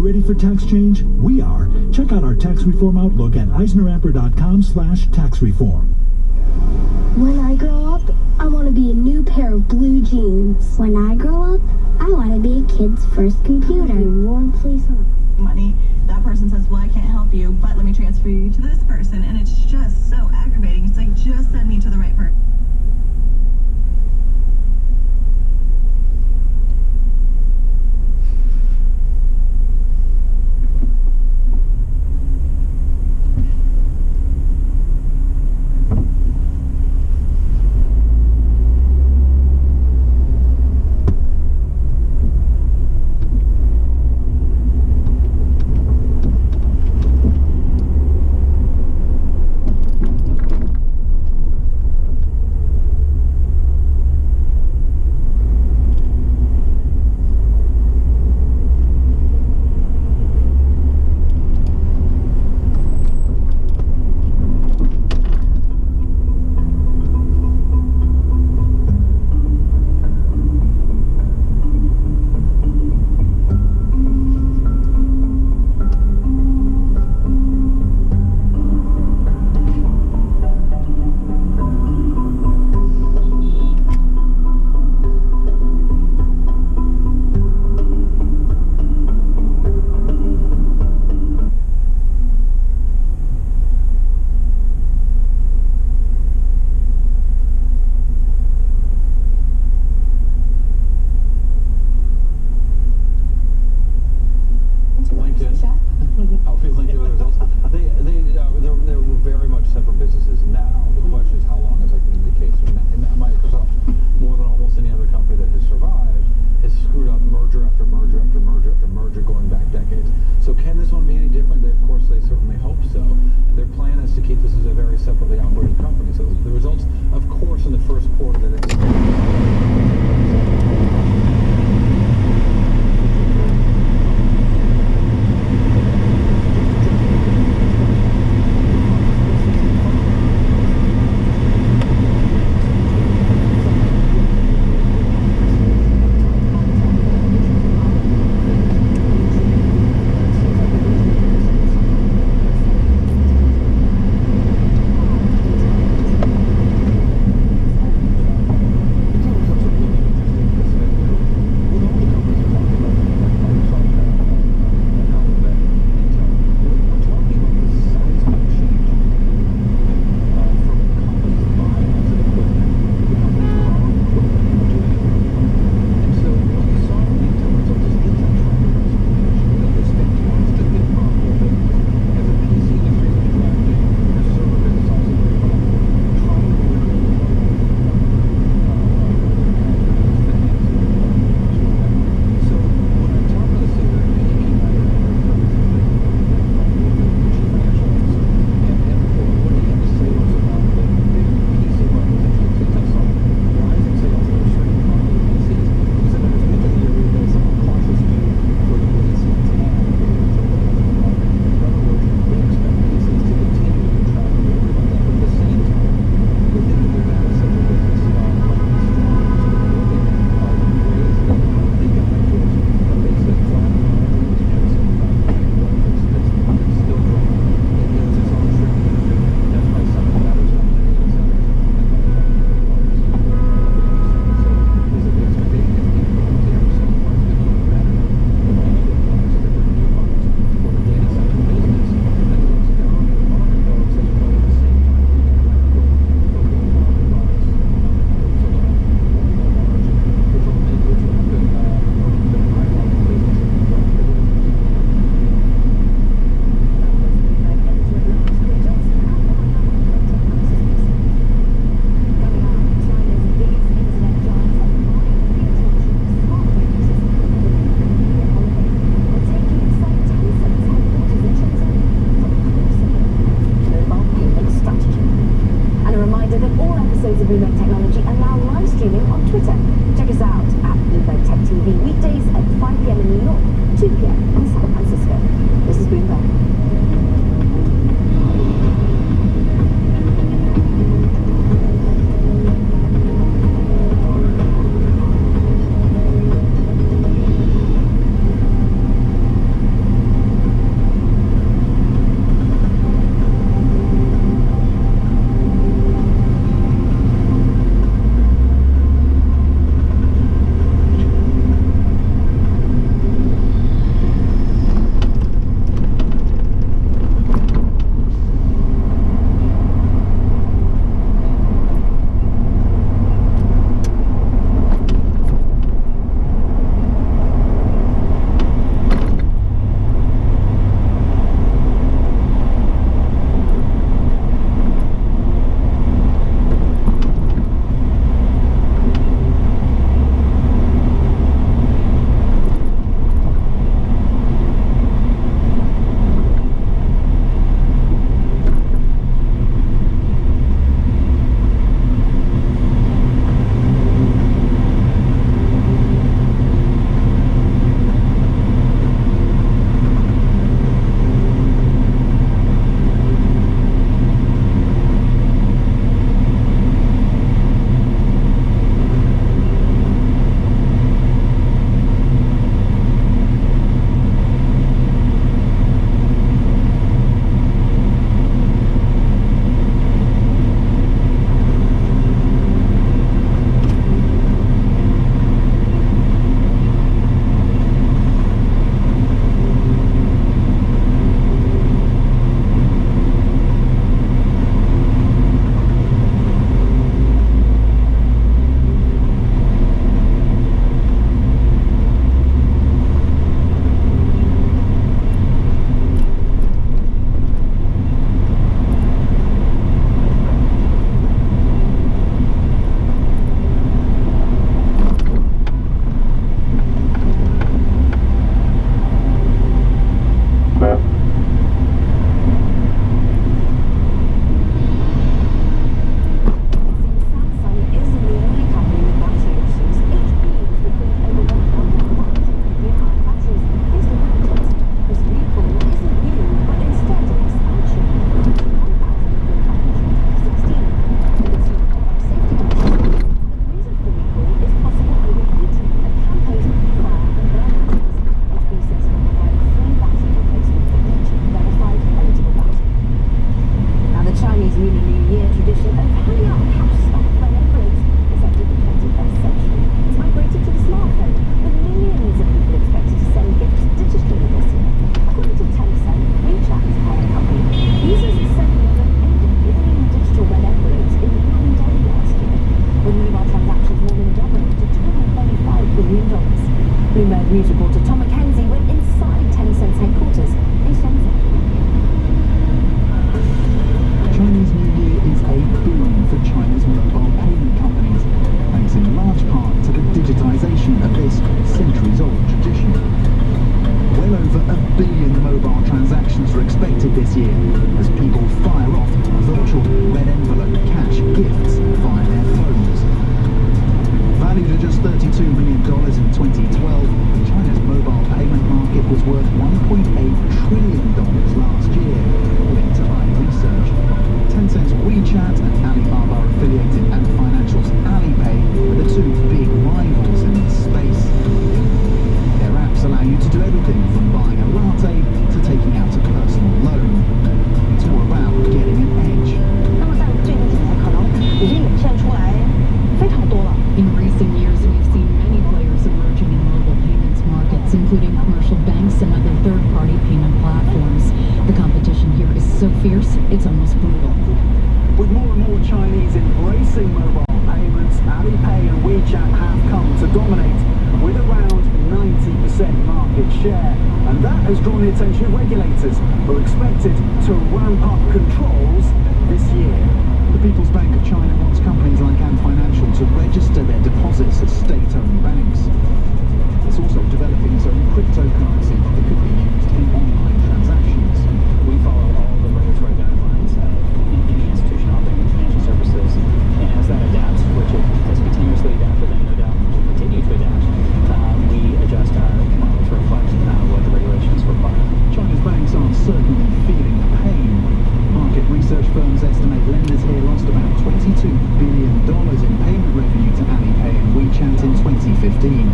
ready for tax change? We are. Check out our tax reform outlook at eisnerapper.com/taxreform. When I grow up, I want to be a new pair of blue jeans. When I grow up, I want to be a kid's first computer. Warm place on money. That person says, well, I can't help you, but let me transfer you to this person. And it's just so aggravating. It's like, just send me to the right person. mobile transactions more than doubled to $235 billion. Bloomberg News reporter Tom Mackenzie went inside Tencent's headquarters in Shenzhen. Chinese New Year is a boom for China's mobile payment companies, thanks in large part to the digitization of this centuries-old tradition. Well over 1 billion mobile transactions are expected this year as people fire off virtual red envelope cash gifts via their phones. Valued at just $32 million in 2012, China's mobile payment market was worth $1.8 trillion last year, according to research. Tencent's WeChat and Alibaba-affiliated Ant Financial's Alipay are the two big rivals in this space. Their apps allow you to do everything from buying a latte to taking out a personal loan. It's all about getting an edge. In recent years, we've seen many players emerging in mobile payments markets, including commercial banks and other third-party payment platforms. The competition here is so fierce, it's almost brutal. With more and more Chinese embracing mobile payments, Alipay and WeChat have come to dominate with around 90% market share. And that has drawn the attention of regulators, who are expected to ramp up controls this year. The People's Bank of China wants companies like Ant Financial to register their deposits as state-owned banks. It's also developing its own cryptocurrency that could be used in online transactions. We follow all the regulatory guidelines of any institution offering financial services, and as that adapts, which it has continuously adapted and no doubt will continue to adapt, we adjust our model to reflect what the regulations require. China's banks aren't certainly feeling the pain. Market research firms estimate lenders here lost about $22 billion in payment revenue to Alipay and WeChat in 2015.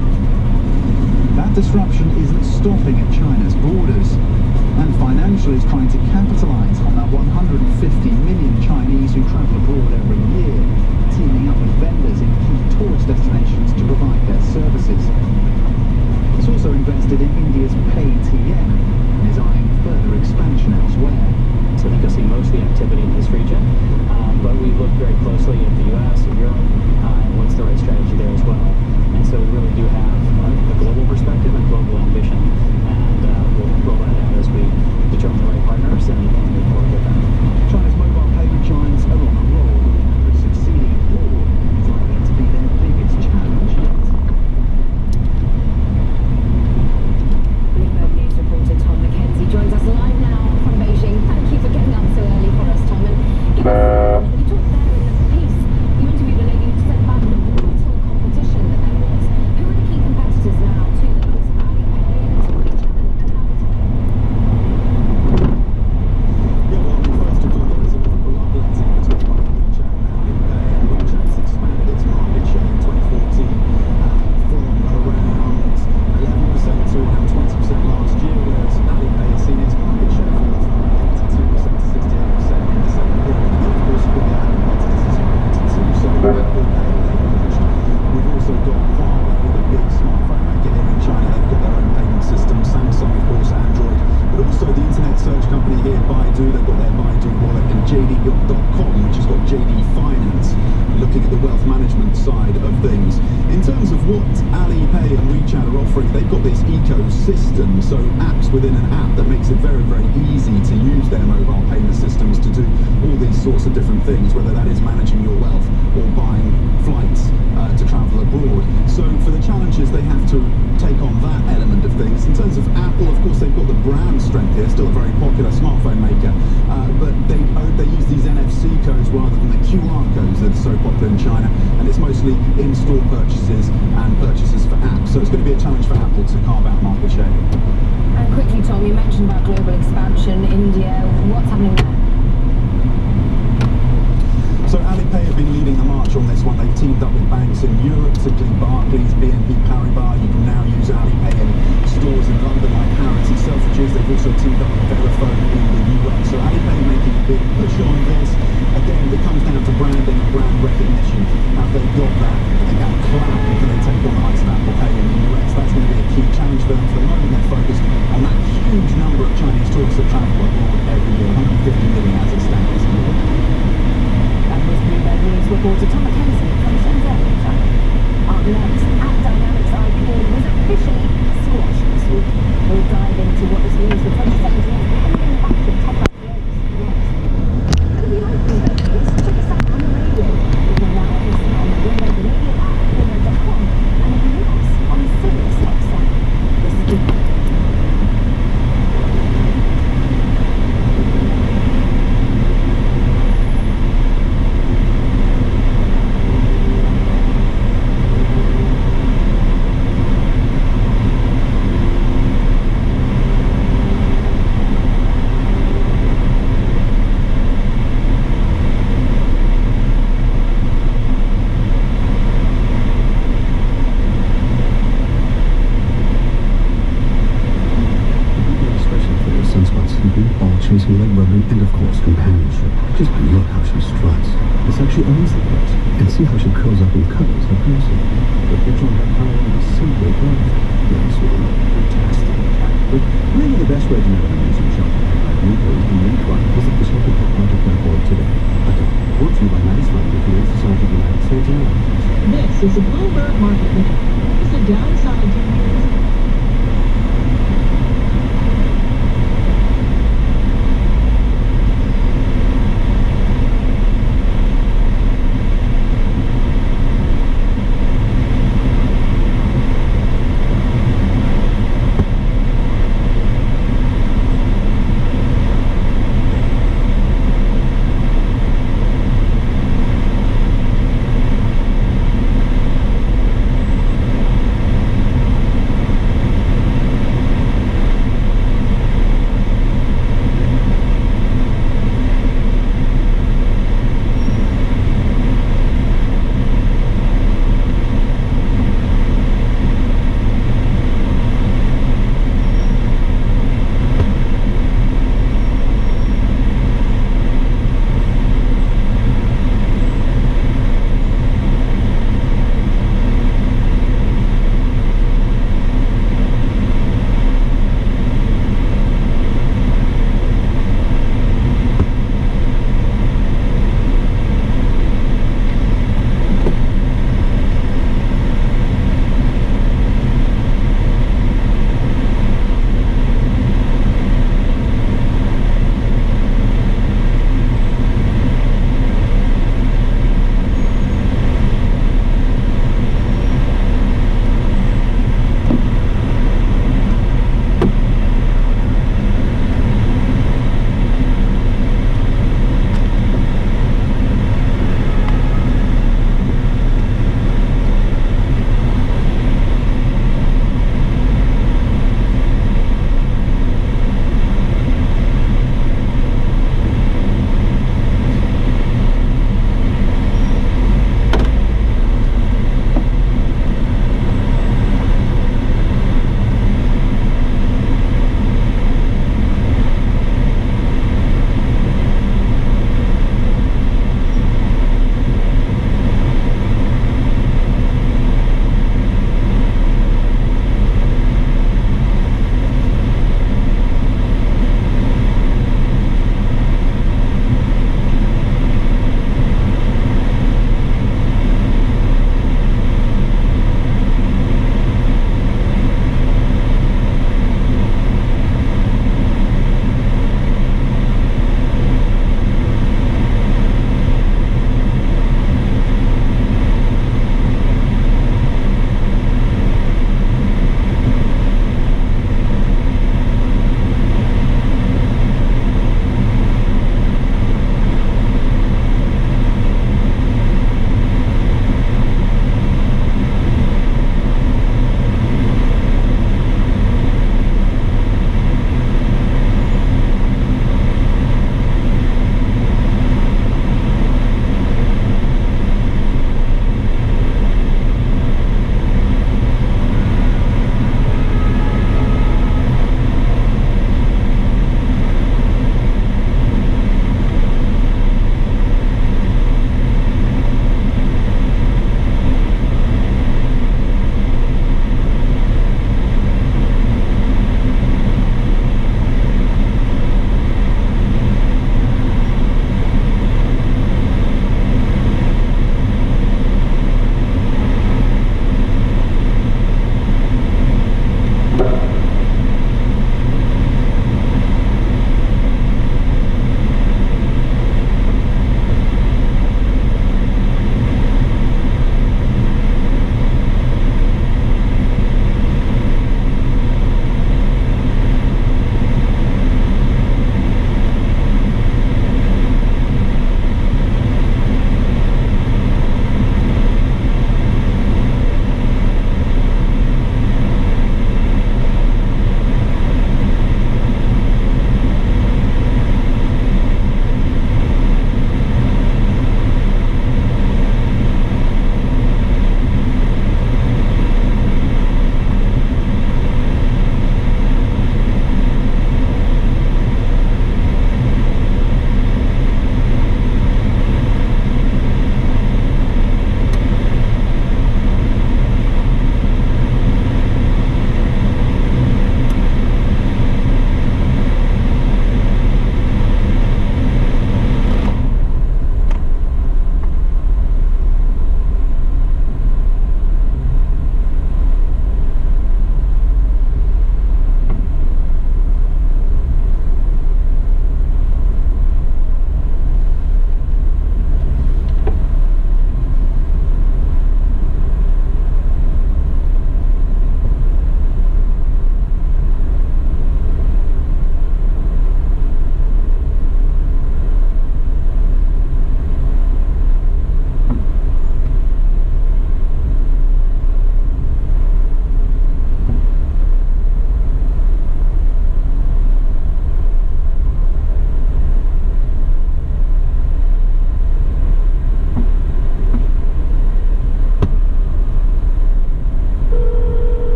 That disruption isn't stopping at China's borders. Ant Financial is trying to capitalize on that 150 million Chinese who travel abroad every year, teaming up with vendors in key tourist destinations to provide their services. It's also invested in India's PayTM and is eyeing further expansion elsewhere. So I think you'll see most of the activity in this region, but we look very closely at the U.S. and Europe and what's the right strategy there as well. And so we really do have a global perspective and global ambition, and we'll roll that out as we determine the right partners and move forward with that. China's mobile payment giants are on a roll, but succeeding abroad is likely to be their biggest challenge yet. Bloomberg News reporter Tom Mackenzie joins us live now from Beijing. Thank you for getting up so early for us, Tom. And you talked there in the piece, you interviewed a lady who said about the brutal competition that there was. Who are the key competitors now to those Alipay and WeChat, and how is it? Yeah, well, first of all, there is a bloodletting between WeChat and Alipay. WeChat's expanded its market share in 2014 from around 11% to around 20% last year, whereas Alipay has seen its market share fall from 82% to 68% in the same period. And of course, you've got the other competitors as well too. So we've also got Huawei, the big smartphone maker here in China. They've got their own payment system. Samsung, of course, Android, but also the internet search company here, Baidu. They've got their Baidu wallet, and JD.com, which has got JD Finance, looking at the wealth management side of things. In terms of what Alipay and WeChat are offering, they've got this ecosystem, so apps within an app that makes it very, very easy to use their mobile payment systems to do all these sorts of different things, whether that is managing your wealth or buying flights to travel abroad. So for the challenges, they have to take on that element of things. In terms of Apple, of course, they've got the brand strength here, still a very popular smartphone maker, but they use these NFC codes rather than the QR codes that are so popular in China, and it's mostly in-store purchases and purchases for apps. So it's going to be a challenge for Apple to carve out market share. And quickly, Tom, you mentioned about global expansion, India. What's happening there? So Alipay have been leading the march on this one. They've teamed up with banks in Europe, particularly Barclays, BNP Paribas. You can now use Alipay in stores in London like Harrods and Selfridges. They've also teamed up with Vodafone in the US. So Alipay making a big push on this. Again, it comes down to branding and brand recognition. Have they got that? And that clout, and can they take on the likes of Apple Pay in the US? That's going to be a key challenge for them. For the moment, they're focused on that huge number of Chinese tourists that travel abroad every year, 150 million as it stands. That was Bloomberg News reporter Tom Mackenzie from Shenzhen. companionship. Just look how she struts. It's like she owns the place. And see how she curls up and cuddles her person. The picture on her collar is simply perfect. Yes, sweetie. Fantastic. But really the best way to know an amazing shopping bag like Nico's and Require, visit the shoppingproject.org today. Brought to you by Maddie's Fund, the Humane Society of the United States and Ireland. This is a Bloomberg Market Minute. Is the downside to years?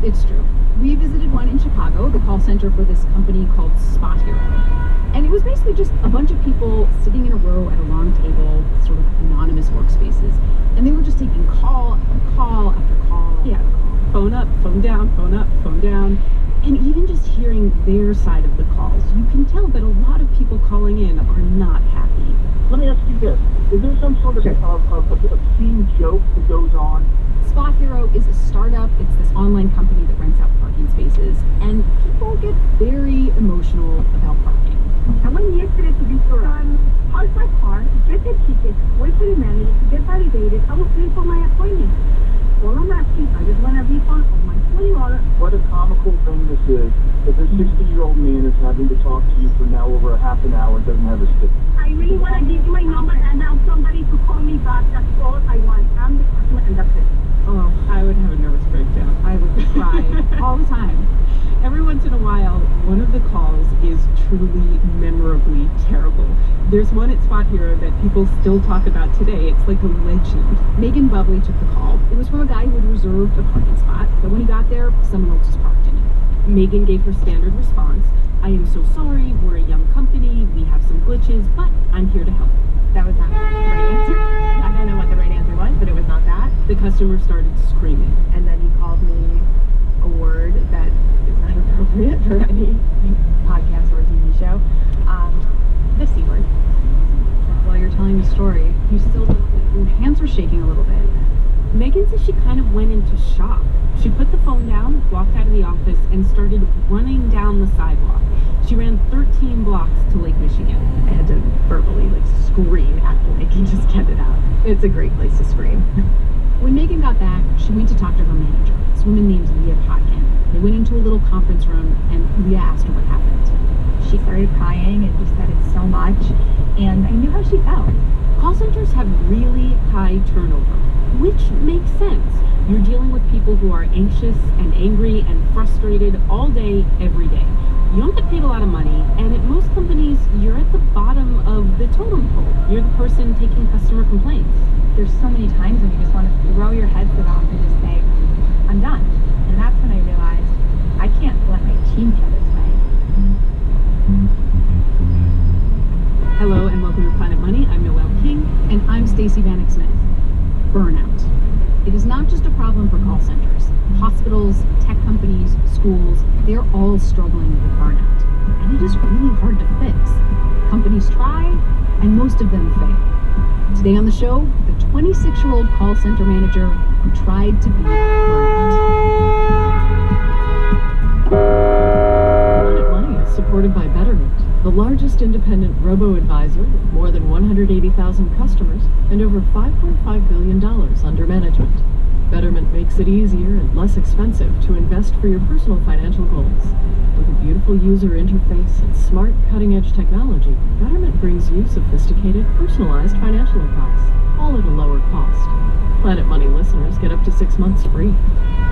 It's true. We visited one in Chicago, the call center for this company called Spot Hero. And it was basically just a bunch of people sitting in a row at a long table, sort of anonymous workspaces. And they were just taking call after call after call after call. Phone up, phone down, phone up, phone down. And even just hearing their side of the calls, you can tell that a lot of people calling in are not happy. Let me ask you this. Is there some sort of obscene joke that goes on? Spot Hero is a startup. It's this online company that rents out parking spaces. And people get very emotional about parking. I went yesterday to be sure. Parked my car, get the ticket, wait for the manager to get validated. I was late for my appointment. All I'm asking, I just want a refund of my $20. What a comical thing this is. That this 60-year-old man is having to talk to you for now over a half an hour and doesn't have a stick. I really want to give you my number and have somebody to call me back. That's all I want. I'm the customer and that's it. Oh, I would have a nervous breakdown. I would cry all the time. Every once in a while, one of the calls is truly memorably terrible. There's one at Spot Hero that people still talk about today. It's like a legend. Megan Bubley took the call. It was from a guy who had reserved a parking spot, but when he got there, someone else was parked in it. Megan gave her standard response. I am so sorry, we're a young company, we have some glitches, but I'm here to help. That was not the right answer. I don't know what the right answer was, but it was not that. The customer started screaming. And then he called me a word that is not appropriate for any podcast or TV show. The C word. While you're telling the story, you still look like your hands were shaking a little bit. Megan says she kind of went into shock. She put the phone down, walked out of the office, and started running down the sidewalk. She ran 13 blocks to Lake Michigan. I had to verbally scream at the lake and just get it out. It's a great place to scream. When Megan got back, she went to talk to her manager, this woman named Leah Potkin. They went into a little conference room, and Leah asked her what happened. She started crying and just said it so much, and I knew how she felt. Call centers have really high turnover, which makes sense. You're dealing with people who are anxious and angry and frustrated all day, every day. You don't get paid a lot of money, and at most companies, you're at the bottom of the totem pole. You're the person taking customer complaints. There's so many times when you just want to throw your headset off and just say, I'm done. And that's when I realized I can't let my team feel this way. Hello and welcome to Planet Money. I'm Noelle King. And I'm Stacey Vanek Smith. Burnout. It is not just a problem for call centers. Hospitals, tech companies, schools, they're all struggling with burnout. And it is really hard to fix. Companies try, and most of them fail. Today on the show, the 26-year-old call center manager who tried to beat burnout. Planet Money is supported by Betterment, the largest independent robo-advisor with more than 180,000 customers and over $5.5 billion under management. Betterment makes it easier and less expensive to invest for your personal financial goals. With a beautiful user interface and smart, cutting-edge technology, Betterment brings you sophisticated, personalized financial advice, all at a lower cost. Planet Money listeners get up to 6 months free.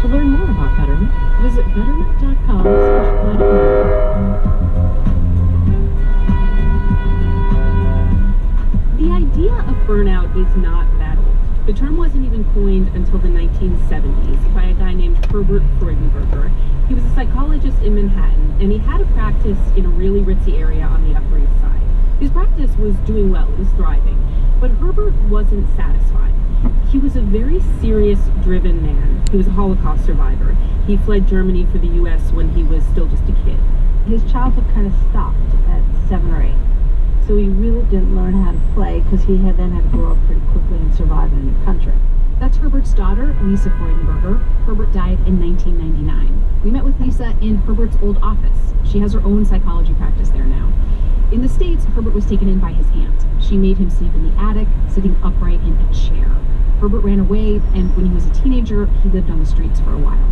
To learn more about Betterment, visit betterment.com/planetmoney. The idea of burnout is not that old. The term wasn't even coined until the 1970s by a guy named Herbert Freudenberger. He was a psychologist in Manhattan, and he had a practice in a really ritzy area on the Upper East Side. His practice was doing well, it was thriving, but Herbert wasn't satisfied. He was a very serious, driven man. He was a Holocaust survivor. He fled Germany for the U.S. when he was still just a kid. His childhood kind of stopped at 7 or 8. So he really didn't learn how to play because he had to grow up pretty quickly and survive in a new country. That's Herbert's daughter, Lisa Freudenberger. Herbert died in 1999. We met with Lisa in Herbert's old office. She has her own psychology practice there now. In the States, Herbert was taken in by his aunt. She made him sleep in the attic, sitting upright in a chair. Herbert ran away, and when he was a teenager, he lived on the streets for a while.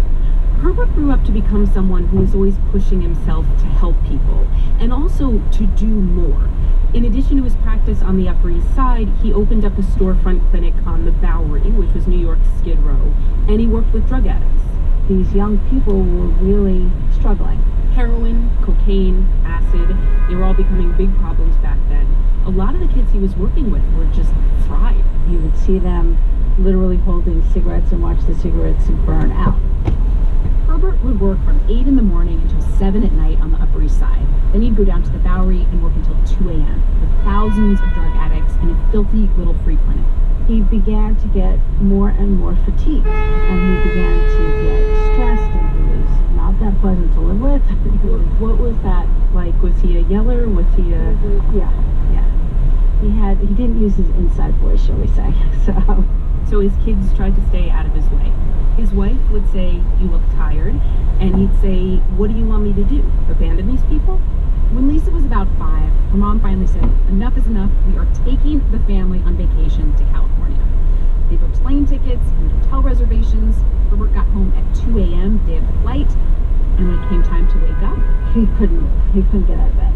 Herbert grew up to become someone who was always pushing himself to help people, and also to do more. In addition to his practice on the Upper East Side, he opened up a storefront clinic on the Bowery, which was New York's Skid Row, and he worked with drug addicts. These young people were really struggling. Heroin, cocaine, acid, they were all becoming big problems back then. A lot of the kids he was working with were just fried. You would see them literally holding cigarettes and watch the cigarettes burn out. Herbert would work from 8 in the morning until 7 at night on the Upper East Side. Then he'd go down to the Bowery and work until 2 a.m. with thousands of drug addicts in a filthy little free clinic. He began to get more and more fatigued, and he began to get stressed, and he was not that pleasant to live with. What was that like? Was he a yeller? Was he a... Yeah. He didn't use his inside voice, shall we say. So his kids tried to stay out of his way. His wife would say, "You look tired," and he'd say, "What do you want me to do? Abandon these people?" When Lisa was about 5, her mom finally said, "Enough is enough. We are taking the family on vacation to California." They booked plane tickets and hotel reservations. Herbert got home at 2 a.m. day of the flight, and when it came time to wake up, he couldn't get out of bed.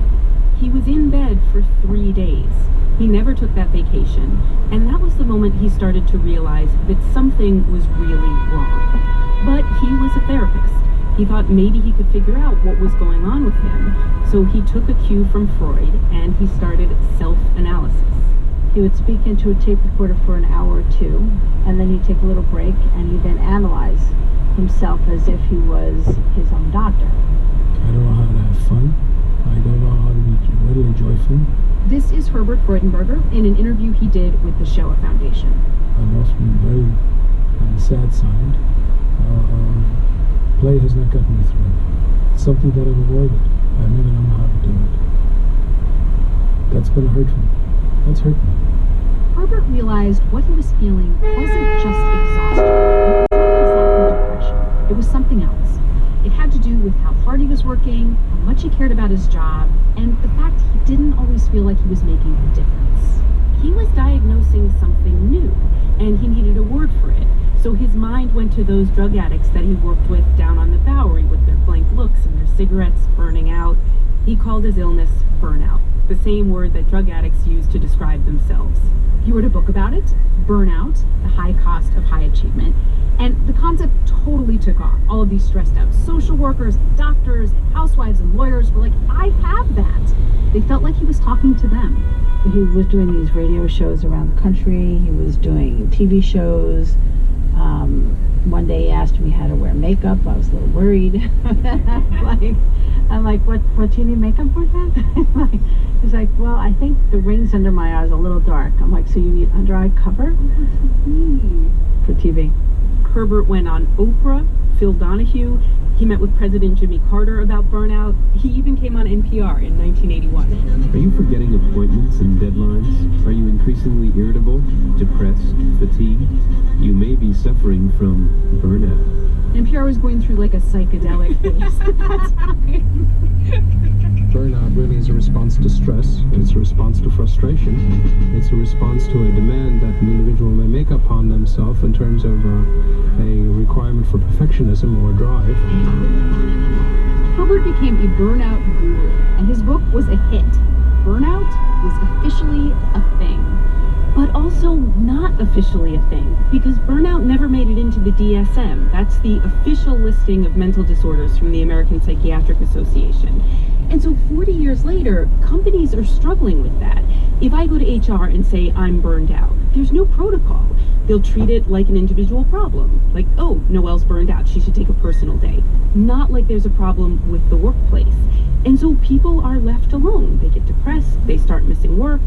He was in bed for 3 days. He never took that vacation, and that was the moment he started to realize that something was really wrong. But he was a therapist. He thought maybe he could figure out what was going on with him, so he took a cue from Freud and he started self-analysis. He would speak into a tape recorder for an hour or two, and then he'd take a little break, and he'd then analyze himself as if he was his own doctor. I don't know how to have fun. I don't know how to be readily joyful. This is Herbert Freudenberger in an interview he did with the Shoah Foundation. I'm often very on the sad side. Play has not gotten me through. It's something that I've avoided. I never know how to do it. That's been hurtful. That's hurt me. Herbert realized what he was feeling wasn't just exhaustion. It wasn't exactly depression. It was something else. It had to do with how hard he was working, how much he cared about his job, and the fact he didn't always feel like he was making a difference. He was diagnosing something new, and he needed a word for it. So his mind went to those drug addicts that he worked with down on the Bowery with their blank looks and their cigarettes burning out. He called his illness burnout, the same word that drug addicts use to describe themselves. He wrote a book about it, Burnout, The High Cost of High Achievement, and the concept totally took off. All of these stressed out social workers, doctors, housewives, and lawyers were like, I have that. They felt like he was talking to them. He was doing these radio shows around the country. He was doing TV shows. One day he asked me how to wear makeup. I was a little worried. I'm like, what do you need makeup for that? He's like, well, I think the rings under my eyes are a little dark. I'm like, so you need under eye cover? For TV. Herbert went on Oprah, Phil Donahue. He met with President Jimmy Carter about burnout. He even came on NPR in 1981. Are you forgetting appointments and deadlines? Are you increasingly irritable, depressed, fatigued? You may be suffering from burnout. NPR was going through like a psychedelic phase at that time. Burnout really is a response to stress. It's a response to frustration. It's a response to a demand that an individual may make upon themselves in terms of a requirement for perfectionism or drive. Herbert became a burnout guru, and his book was a hit. Burnout was officially a thing. But also not officially a thing, because burnout never made it into the DSM. That's the official listing of mental disorders from the American Psychiatric Association. And so 40 years later, companies are struggling with that. If I go to HR and say I'm burned out, there's no protocol. They'll treat it like an individual problem. Like, oh, Noelle's burned out, she should take a personal day. Not like there's a problem with the workplace. And so people are left alone. They get depressed, they start missing work.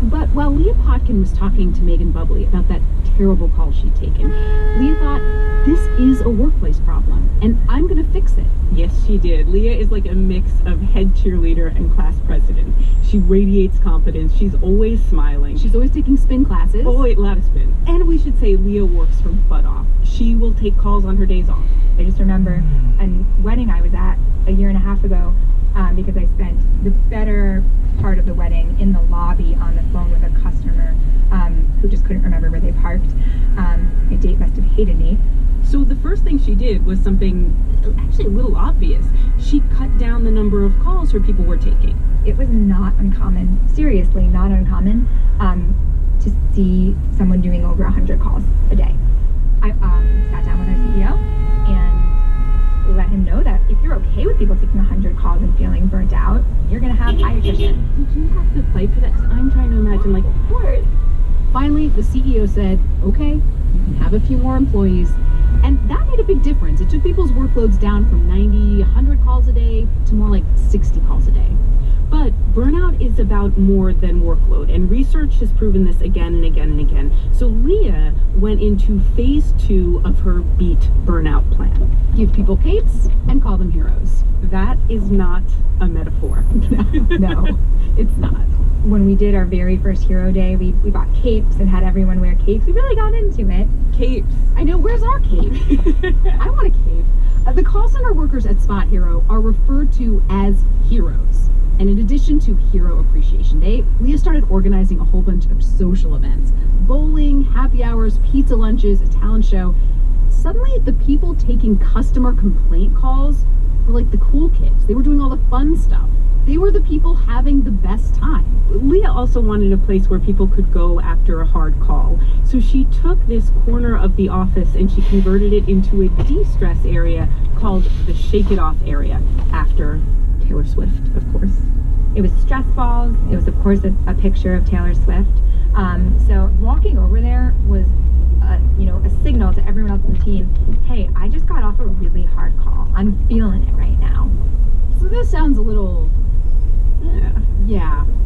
But while Leah Potkin was talking to Megan Bubbly about that terrible call she'd taken, Leah thought, this is a workplace problem, and I'm going to fix it. Yes, she did. Leah is like a mix of head cheerleader and class president. She radiates confidence. She's always smiling. She's always taking spin classes. Oh, wait, a lot of spin. And we should say Leah works her butt off. She will take calls on her days off. I just remember a wedding I was at a year and a half ago, because I spent the better part of the wedding in the lobby on the phone with a customer who just couldn't remember where they parked. My date must have hated me. So the first thing she did was something actually a little obvious. She cut down the number of calls her people were taking. It was not uncommon, seriously not uncommon, to see someone doing over 100 calls a day. I sat down with our CEO and let him know that if you're okay with people taking 100 calls and feeling burnt out, you're going to have high attrition. Did you have to fight for that? 'Cause I'm trying to imagine, like, of course. Finally, the CEO said, okay, and have a few more employees. And that made a big difference. It took people's workloads down from 90, 100 calls a day to more like 60 calls a day. But burnout is about more than workload, and research has proven this again and again and again. So Leah went into phase 2 of her Beat Burnout plan. Give people capes and call them heroes. That is not a metaphor. No, it's not. When we did our very first Hero Day, we bought capes and had everyone wear capes. We really got into it. Capes. I know, where's our cape? I want a cape. The call center workers at Spot Hero are referred to as heroes. And in addition to Hero Appreciation Day, Leah started organizing a whole bunch of social events. Bowling, happy hours, pizza lunches, a talent show. Suddenly, the people taking customer complaint calls were like the cool kids. They were doing all the fun stuff. They were the people having the best time. Leah also wanted a place where people could go after a hard call. So she took this corner of the office and she converted it into a de-stress area called the Shake It Off area, after Taylor Swift, of course. It was stress balls. It was, of course, a picture of Taylor Swift. So walking over there was, a signal to everyone else on the team, hey, I just got off a really hard call. I'm feeling it right now. So this sounds a little,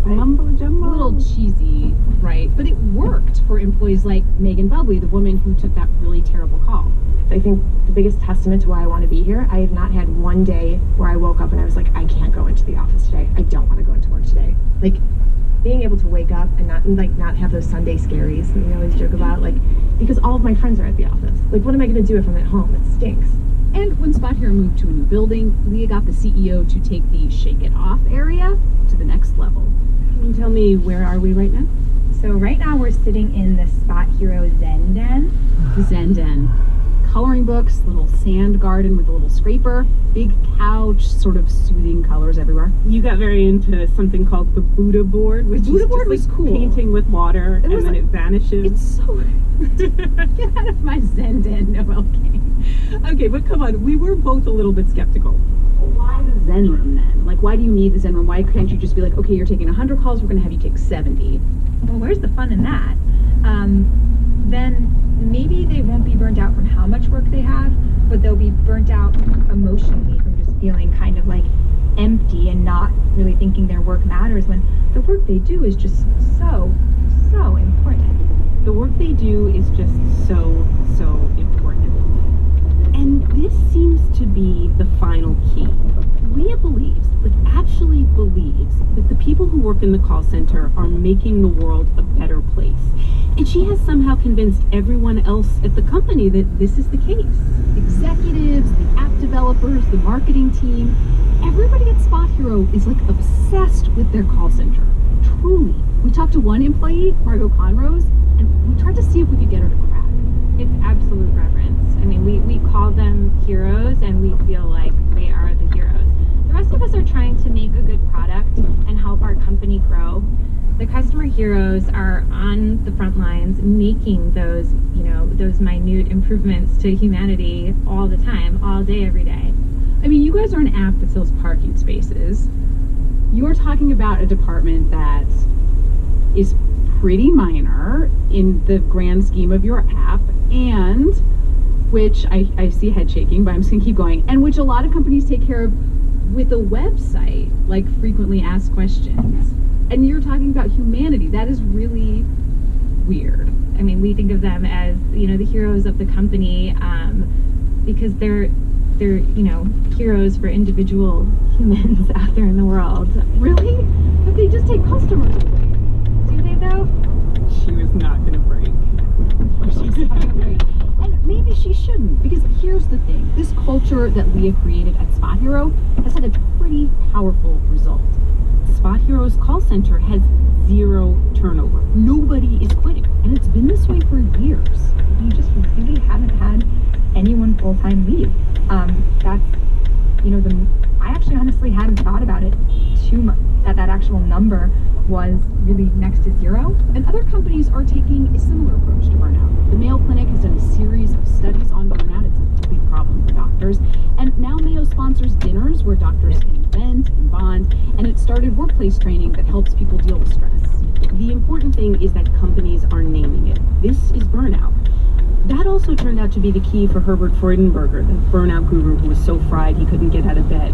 mumbo jumbo, a little cheesy, right? But it worked for employees like Megan Bubley, the woman who took that really terrible call. I think the biggest testament to why I want to be here, I have not had one day where I woke up and I was like, I can't go into the office today. I don't want to go into work today. Like, being able to wake up and not have those Sunday scaries that we always joke about, like, because all of my friends are at the office. Like, what am I going to do if I'm at home? It stinks. And when Spot Hero moved to a new building, Leah got the CEO to take the Shake It Off area to the next level. Can you tell me, where are we right now? So right now we're sitting in the Spot Hero Zen Den. The Zen Den. Coloring books, little sand garden with a little scraper, big couch, sort of soothing colors everywhere. You got very into something called the Buddha board, which Buddha is board just was like cool. Painting with water, and then it vanishes. It's so... Get out of my Zen Den, Noelle King. Okay, but come on, we were both a little bit skeptical. Why the Zen room then? Like, why do you need the Zen room? Why can't you just be like, okay, you're taking 100 calls, we're going to have you take 70? Well, where's the fun in that? Then maybe they won't be burnt out from how much work they have, but they'll be burnt out emotionally from just feeling kind of like empty and not really thinking their work matters when the work they do is just so important. The work they do is just so important. And this seems to be the final key. Leah actually believes that the people who work in the call center are making the world a better place. And she has somehow convinced everyone else at the company that this is the case. Executives, the app developers, the marketing team, everybody at Spot Hero is like obsessed with their call center. Truly. We talked to one employee, Margot Conrose, and we tried to see if we could get her to crack. It's absolute reverence. I mean, we call them heroes and we feel like they are the heroes. The rest of us are trying to make a good product and help our company grow. The customer heroes are on the front lines making those minute improvements to humanity all the time, all day, every day. I mean, you guys are an app that sells parking spaces. You are talking about a department that is pretty minor in the grand scheme of your app, and which I see head shaking, but I'm just gonna keep going, and which a lot of companies take care of with a website, like frequently asked questions. And you're talking about humanity. That is really weird. I mean, we think of them as, the heroes of the company, because they're heroes for individual humans out there in the world. Really? But they just take customers away. Do they though? She was not gonna break. She's not gonna break. And maybe she shouldn't, because here's the thing. This culture that Leah created at Spot Hero has had a pretty powerful result. Spot Hero's call center has 0 turnover. Nobody is quitting, and it's been this way for years. We just really haven't had anyone full-time leave. That's, I actually honestly hadn't thought about it too much, that actual number was really next to 0. And other companies are taking a similar approach to burnout. The Mayo Clinic has done a series of studies on burnout. It's a big problem for doctors. And now Mayo sponsors dinners where doctors can vent and bond, and it started workplace training that helps people deal with stress. The important thing is that companies are naming it. This is burnout. That also turned out to be the key for Herbert Freudenberger, the burnout guru who was so fried he couldn't get out of bed.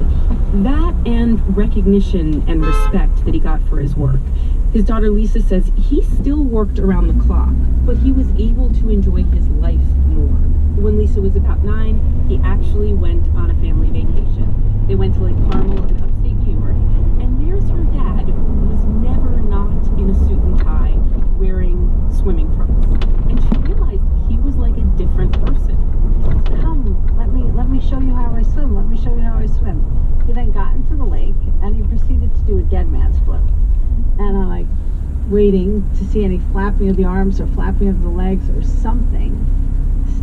That and recognition and respect that he got for his work. His daughter Lisa says he still worked around the clock, but he was able to enjoy his life more. When Lisa was about 9, he actually went on a family vacation. They went to Lake Carmel in upstate New York, and there's her dad, who was never not in a suit and tie, wearing swimming trunks. And she realized he was like a different person. Come, let me show you how I swim. Let me show you how I swim. He then got into the lake and he proceeded to do a dead man's flip. And I'm like waiting to see any flapping of the arms or flapping of the legs or something.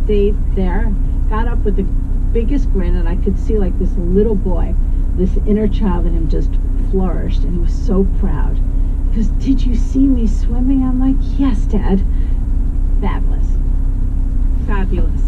Stayed there, got up with the biggest grin, and I could see like this little boy, this inner child in him just flourished, and he was so proud. Because, did you see me swimming? I'm like, yes, Dad. Fabulous. Fabulous.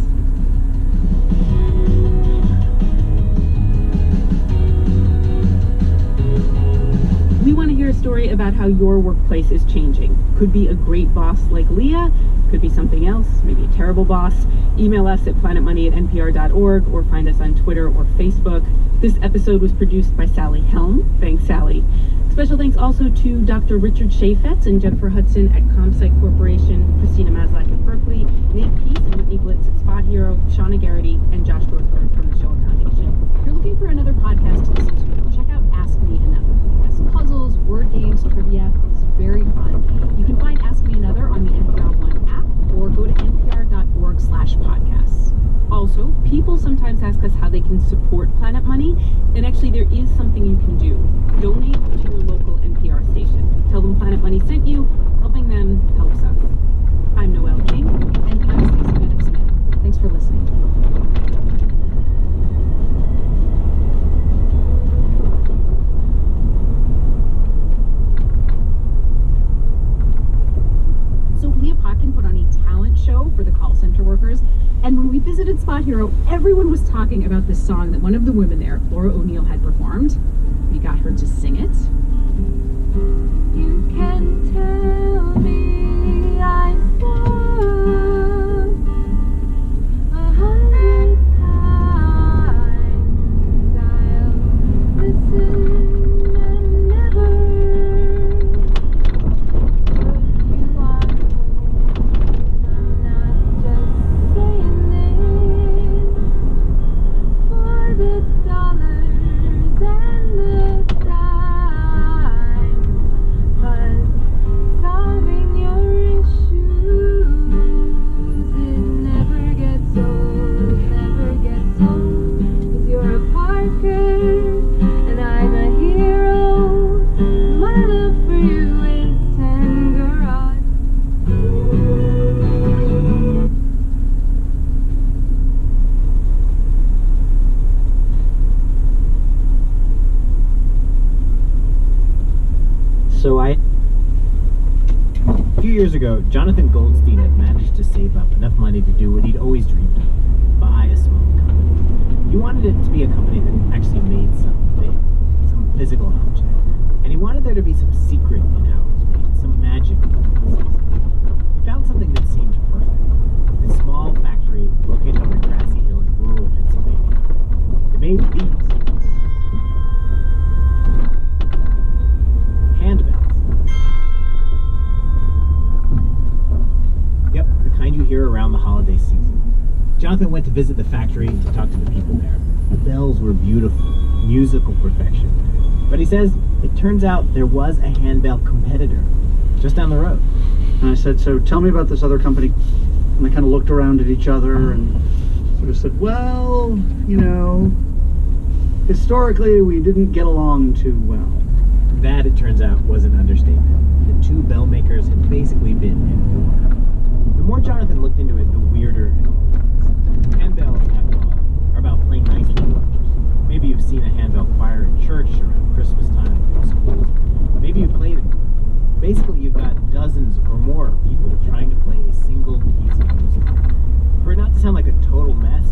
We want to hear a story about how your workplace is changing. Could be a great boss like Leah, could be something else, maybe a terrible boss. Email us at planetmoney@npr.org or find us on Twitter or Facebook. This episode was produced by Sally Helm. Thanks, Sally. Special thanks also to Dr. Richard Chaffetz and Jennifer Hudson at ComSci Corporation, Christina Maslach at Berkeley, Nate Peace and Whitney Blitz at Spot Hero, Shauna Garrity, and Josh Grossberg from the Shoah Foundation. If you're looking for another podcast to listen to, check out Ask Me Another. It has puzzles, word games, trivia. It's very fun. You can find Ask Me Another on the NPR One app or go to npr.org/podcasts. Also, people sometimes ask us how they can support Planet Money, and actually there is something you can do. Donate to your local NPR station. Tell them Planet Money sent you. Helping them helps us. I'm Noelle King. And I'm Stacey Vanek Smith. Thanks for listening. So Leah Potkin put on a talent show for the call center workers, and when we visited Spot Hero, everyone was talking about this song that one of the women there, Laura O'Neill, had performed. We got her to sing it. You can tell me I saw 100 times I'll listen and never put you on hold. I'm not just saying this for the dollars and the dimes, but solving your issues, it never gets old, never gets old. 'Cause you're a Parker and I'm a hero. My love for you is Tangerine. So a few years ago, Jonathan Goldstein had managed to save up enough money to do what he'd always dreamed of, buy a small company. He wanted it to be a company that actually made something, some physical object. And he wanted there to be some secret in how it was made, some magic. He found something that seemed perfect. This small factory located on a grassy hill in rural Pennsylvania. It made these. Handbells. Yep, the kind you hear around the holiday season. Jonathan went to visit the factory to talk to the people there. The bells were beautiful, musical perfection. But he says it turns out there was a handbell competitor just down the road. And I said, so tell me about this other company. And they kind of looked around at each other and sort of said, well, you know, historically we didn't get along too well. That, it turns out, was an understatement. The two bell makers had basically been at war. The more Jonathan looked into it, the weirder it all was. Handbells, after all, are about playing nicely with others. Maybe you've seen a handbell choir in church around Christmas time or schools. Maybe you played it. Basically, you've got dozens or more people trying to play a single piece of music. For it not to sound like a total mess,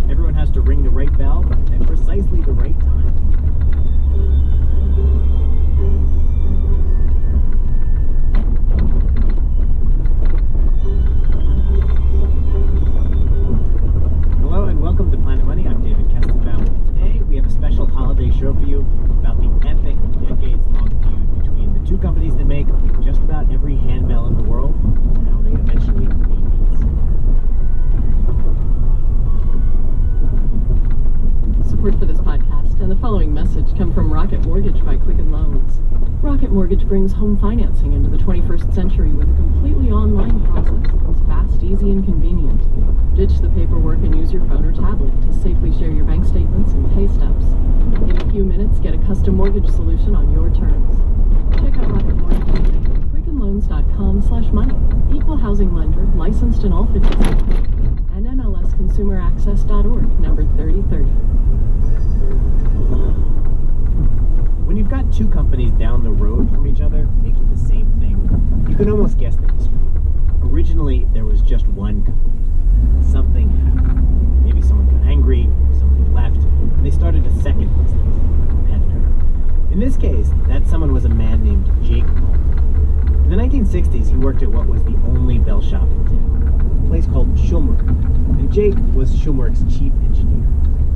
everyone has to ring the right bell at precisely the right time. all-day show for you about the epic, decades-long feud between the two companies that make just about every handbell in the world and how they eventually beat Beats. Support for this podcast and the following message come from Rocket Mortgage by Quicken Loans. Rocket Mortgage brings home financing into the 21st century with a completely online process that's fast, easy, and convenient. Ditch the paperwork and use your phone or tablet to safely share your bank statements and pay stubs. In a few minutes, get a custom mortgage solution on your terms. Check out Rocket Mortgage today. QuickenLoans.com/money. Equal housing lender, licensed in all 50 states. And MLSConsumerAccess.org, number 3030. When you've got two companies down the road from each other making the same thing, you can almost guess the history. Originally, there was just one company. Something happened. Maybe someone got angry, someone left, and they started a second business, a competitor. In this case, that someone was a man named Jake Malta. In the 1960s, he worked at what was the only bell shop in town, a place called Schulmerich, and Jake was Schulmerich's chief engineer.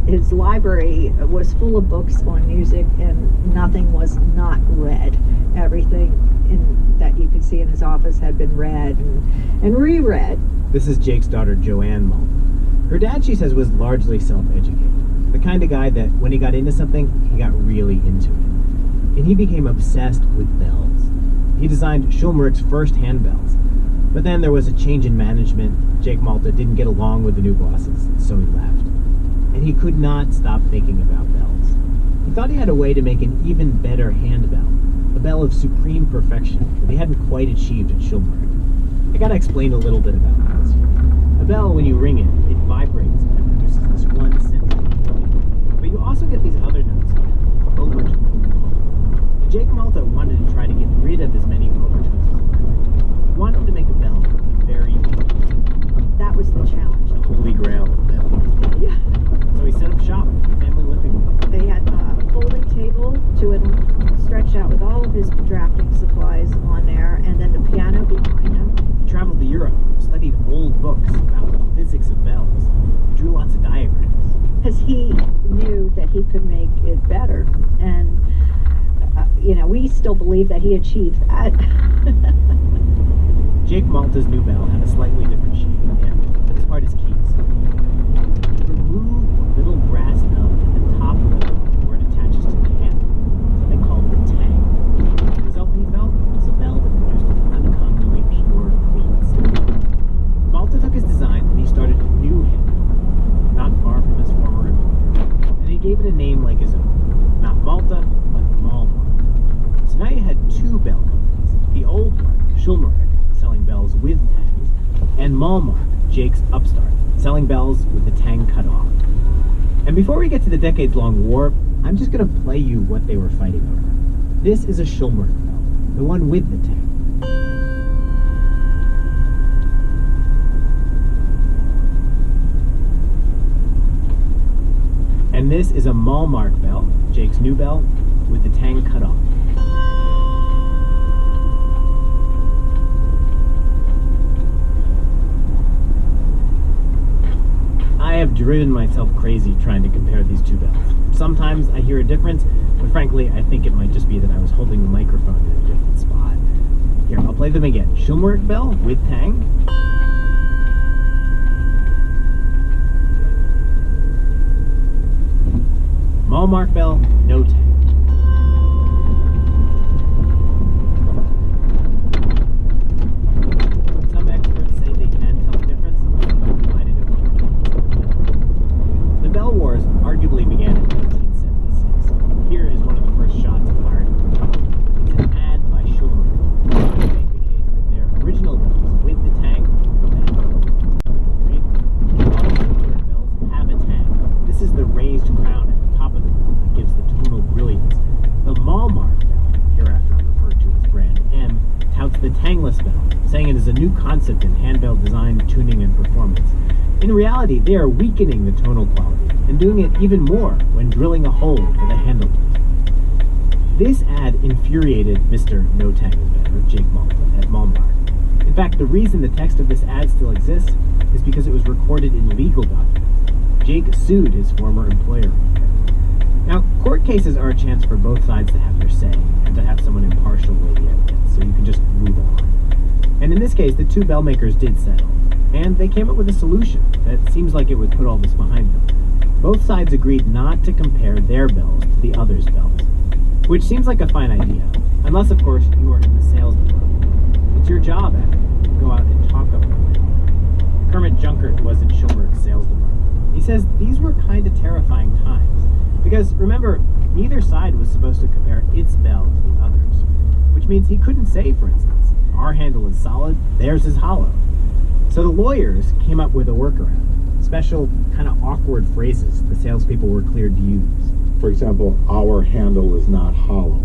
His library was full of books on music, and nothing was not read. Everything that you could see in his office had been read and reread. This is Jake's daughter, Joanne Malta. Her dad, she says, was largely self-educated. The kind of guy that when he got into something, he got really into it. And he became obsessed with bells. He designed Schulmerich's first handbells. But then there was a change in management. Jake Malta didn't get along with the new bosses, so he left. And he could not stop thinking about bells. He thought he had a way to make an even better handbell, a bell of supreme perfection that he hadn't quite achieved at Schulmerich. I gotta explain a little bit about bells here. A bell, when you ring it, it vibrates and produces this one central note. But you also get these other notes here, overtones. Jake Malta wanted to try to get rid of as many overtones as he could. He wanted to make a bell with very unique. That was the challenge. The holy grail of bells. Yeah. So he set up shop in the family living room. They had a folding table to it, stretched out with all of his drafting supplies on there, and then the piano behind him. He traveled to Europe, studied old books about the physics of bells, drew lots of diagrams. Because he knew that he could make it better, and we still believe that he achieved that. Jake Malta's new bell had a slightly different shape, and this part is key. Remove the little brass nub at the top of the bell where it attaches to the handle, something called the tang. The result he felt was a bell that produced an uncommonly pure, clean sound. Malta took his design and he started a new handbell, not far from his former employer, and he gave it a name like his own. Not Malta, but Malmark. So now you had two bell companies, the old one, Schulmerich, selling bells with tangs, and Malmark, Jake's upstart, selling bells with the tang cut off. And before we get to the decades-long war, I'm just going to play you what they were fighting over. This is a Schulmerich bell, the one with the tang. And this is a Malmark bell, Jake's new bell, with the tang cut off. I have driven myself crazy trying to compare these two bells. Sometimes I hear a difference, but frankly, I think it might just be that I was holding the microphone in a different spot. Here, I'll play them again. Schulmerich bell with tang. Malmark bell, no tang. Some experts say they can tell the difference, but I'm divided over what they can. The bell wars arguably began in 1976. Here is one of the first shots fired. It's an ad by Schulmerich. They make the case that their original bells with the tang were bad. Read? All Schulmerich bells have a tang. This is the raised crown at the top of the bell that gives the tonal brilliance. The Malmark bell, hereafter referred to as brand M, touts the tangless bell, saying it is a new concept in handbell design, tuning, and performance. In reality, they are weakening the tonal quality and doing it even more when drilling a hole for the handle. This ad infuriated Mr. No Tang is Better, Jake Malta, at Malmark. In fact, the reason the text of this ad still exists is because it was recorded in legal documents. Jake sued his former employer. Now, court cases are a chance for both sides to have their say and to have someone impartial weigh the evidence, so you can just move on. And in this case, the two bell makers did settle, and they came up with a solution that seems like it would put all this behind them. Both sides agreed not to compare their bells to the other's bells, which seems like a fine idea, unless, of course, you are in the sales department. It's your job, Evan, to go out and talk about it. Kermit Junkert was in Schulmeric's sales department. He says these were kind of terrifying times, because, remember, neither side was supposed to compare its bell to the others, which means he couldn't say, for instance, our handle is solid, theirs is hollow. So the lawyers came up with a workaround, special kind of awkward phrases the salespeople were cleared to use. For example, our handle is not hollow.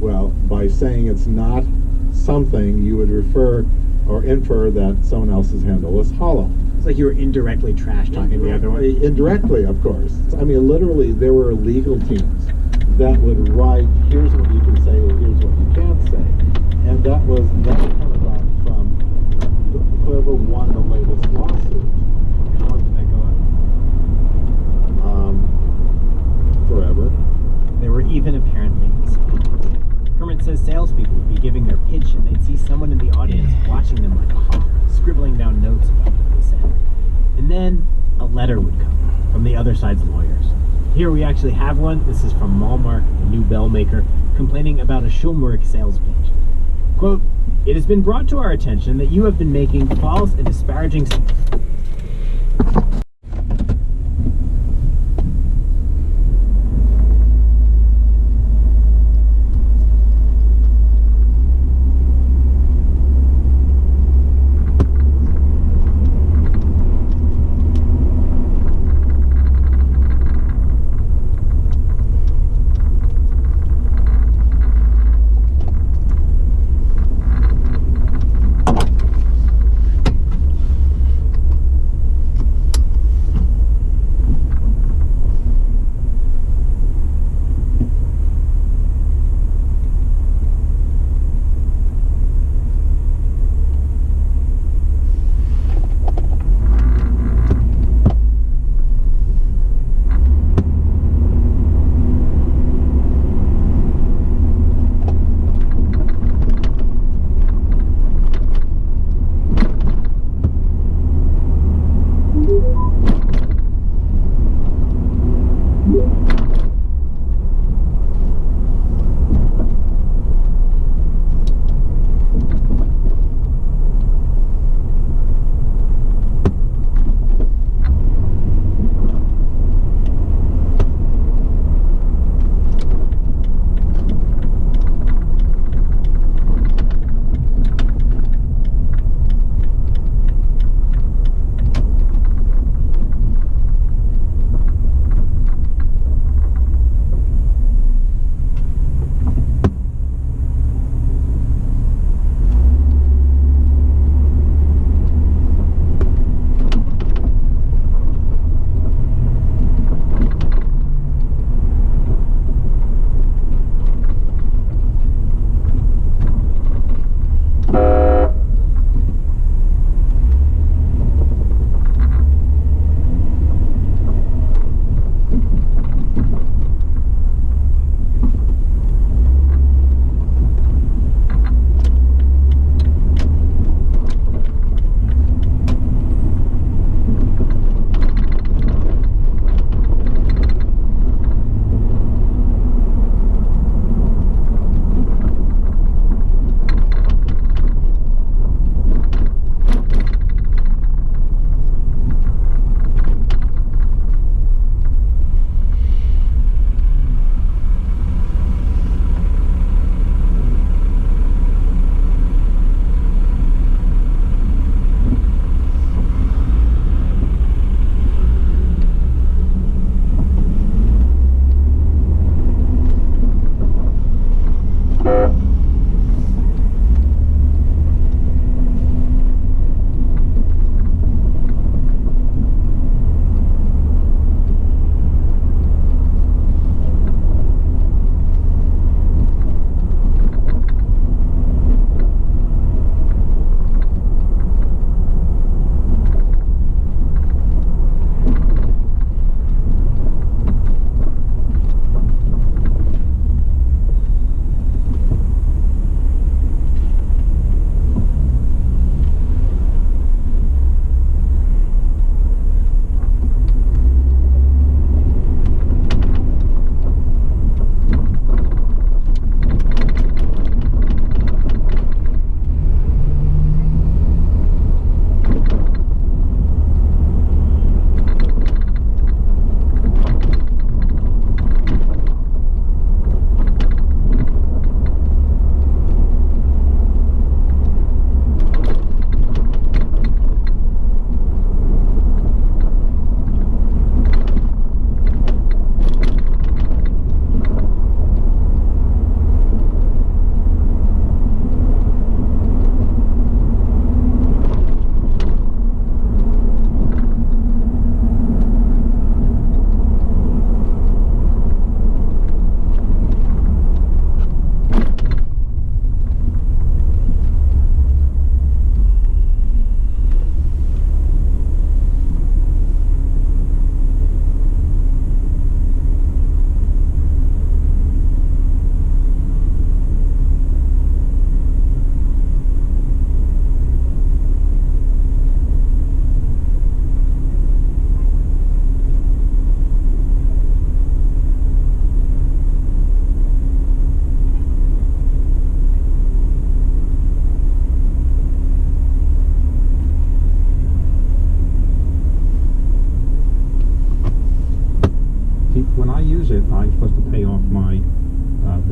Well, by saying it's not something, you would refer or infer that someone else's handle is hollow. It's like you were indirectly trash-talking the other one. Indirectly, of course. I mean, literally, there were legal teams that would write, here's what you can say, or here's what you can't say. And that was come about from whoever won the latest lawsuit. How long did that go on? Forever. There were even apparently scandals. Kermit says salespeople would be giving their pitch and they'd see someone in the audience watching them like a hawk, scribbling down notes about what they said. And then a letter would come from the other side's lawyers. Here we actually have one. This is from Malmark, the new bell maker, complaining about a Schulmerich sales pitch. Quote, "It has been brought to our attention that you have been making false and disparaging..."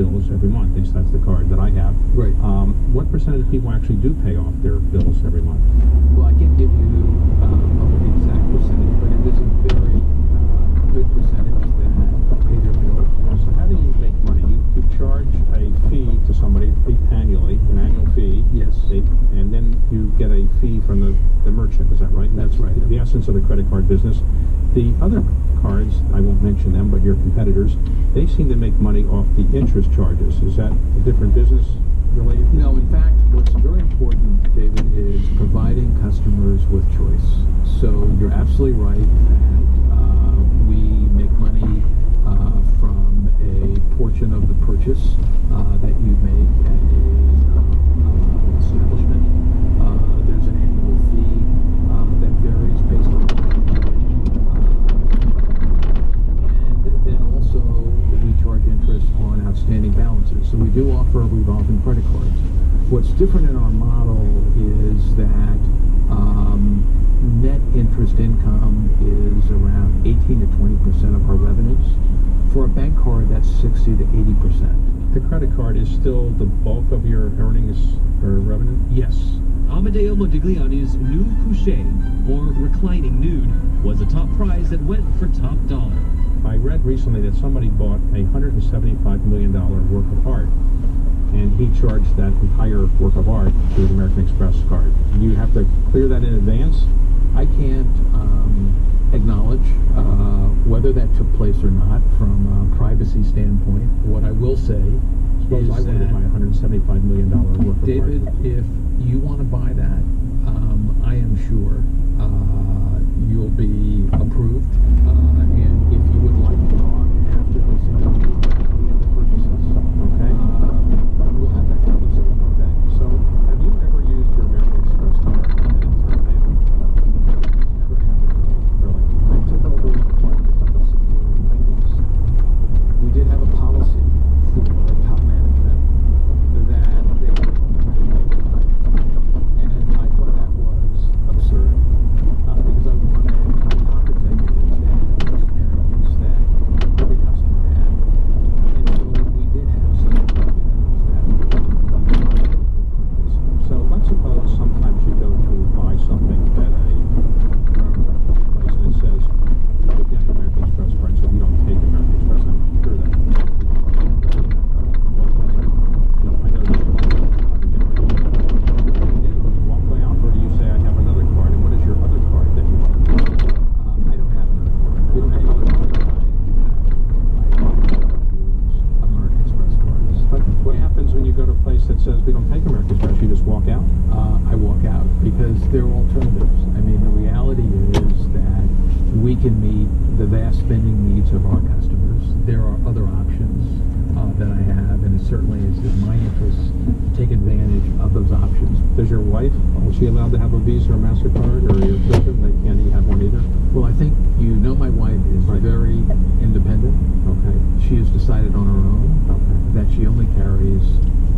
bills every month. At least that's the card that I have. Right. What percentage of people actually do pay off their bills every month? Well, I can't give you the exact percentage, but it is a very good percentage that pay their bill. So how do you make money? You charge a fee to somebody annually, an annual fee. Yes. And then you get a fee from the merchant. Is that right? That's right. The essence of the credit card business. The other cards, I won't mention them, but your competitors, they seem to make money off the interest charges. Is that a different business related? No, in fact, what's very important, David, is providing customers with choice. So you're absolutely right that we make money from a portion of the purchase that you make at a establishment. There's an annual fee that varies based on and then also we charge interest on outstanding balances. So we do offer revolving credit cards. What's different in our model is that net interest income is around 18 to 20% of our revenues. For a bank card, that's 60 to 80%. The credit card is still the bulk of your earnings or revenue? Yes. Amedeo Modigliani's Nude Couché, or reclining nude, was a top prize that went for top dollar. I read recently that somebody bought a $175 million work of art, and he charged that entire work of art to the American Express card. Do you have to clear that in advance? I can't acknowledge whether that took place or not from a privacy standpoint. What I will say Suppose is I wanted to buy a $175 million work of David, art. if you want to buy that, I am sure you'll be approved. And if you would like to talk after this interview about any of the purchases, okay, we'll have that conversation. Okay. So, have you ever used your American Express card at a time payment? Never happened. Really? I took over the card business in the early 90s. We did have a policy for top management that they could and I thought that was absurd because I wanted my top executives to have the experience that every customer had. And so we did have some executives that were So let's suppose sometimes you go to buy something at a place and it says, put down your American Express card, so we don't take American Express. I'm sure that. I know you walk way out, or do you say I have another card? And what is your other card that you want to use? I don't have another card. We don't have another card. I use American Express cards. But what happens when you go to a place that says we don't take American Express? You just walk out? I walk out because there are alternatives. I mean, the reality is that we can meet the vast spending needs of our customers. There are other options that I have, and it certainly is in my interest to take advantage of those options. Does your wife, is she allowed to have a Visa or MasterCard, or your children, they can't have one either? Well, I think you know my wife is very independent. Okay. She has decided on her own that she only carries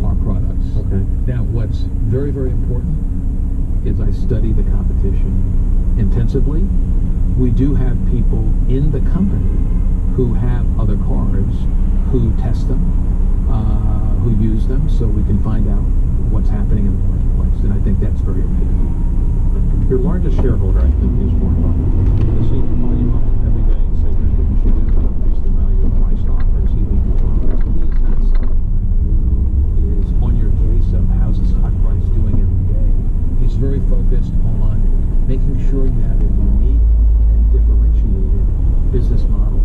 our products. Okay. Now, what's very, very important is I study the competition intensively. We do have people in the company who have other cards, who test them, who use them, so we can find out what's happening in the marketplace. And I think that's very important. Your largest shareholder, I think, is Warren Buffett. Does he call you up every day and say, here's what you should do to increase the value of my stock, or does he leave you alone? He is not someone who is on your case of how's the stock price doing every day. He's very focused on making sure you have a unique and differentiated business model.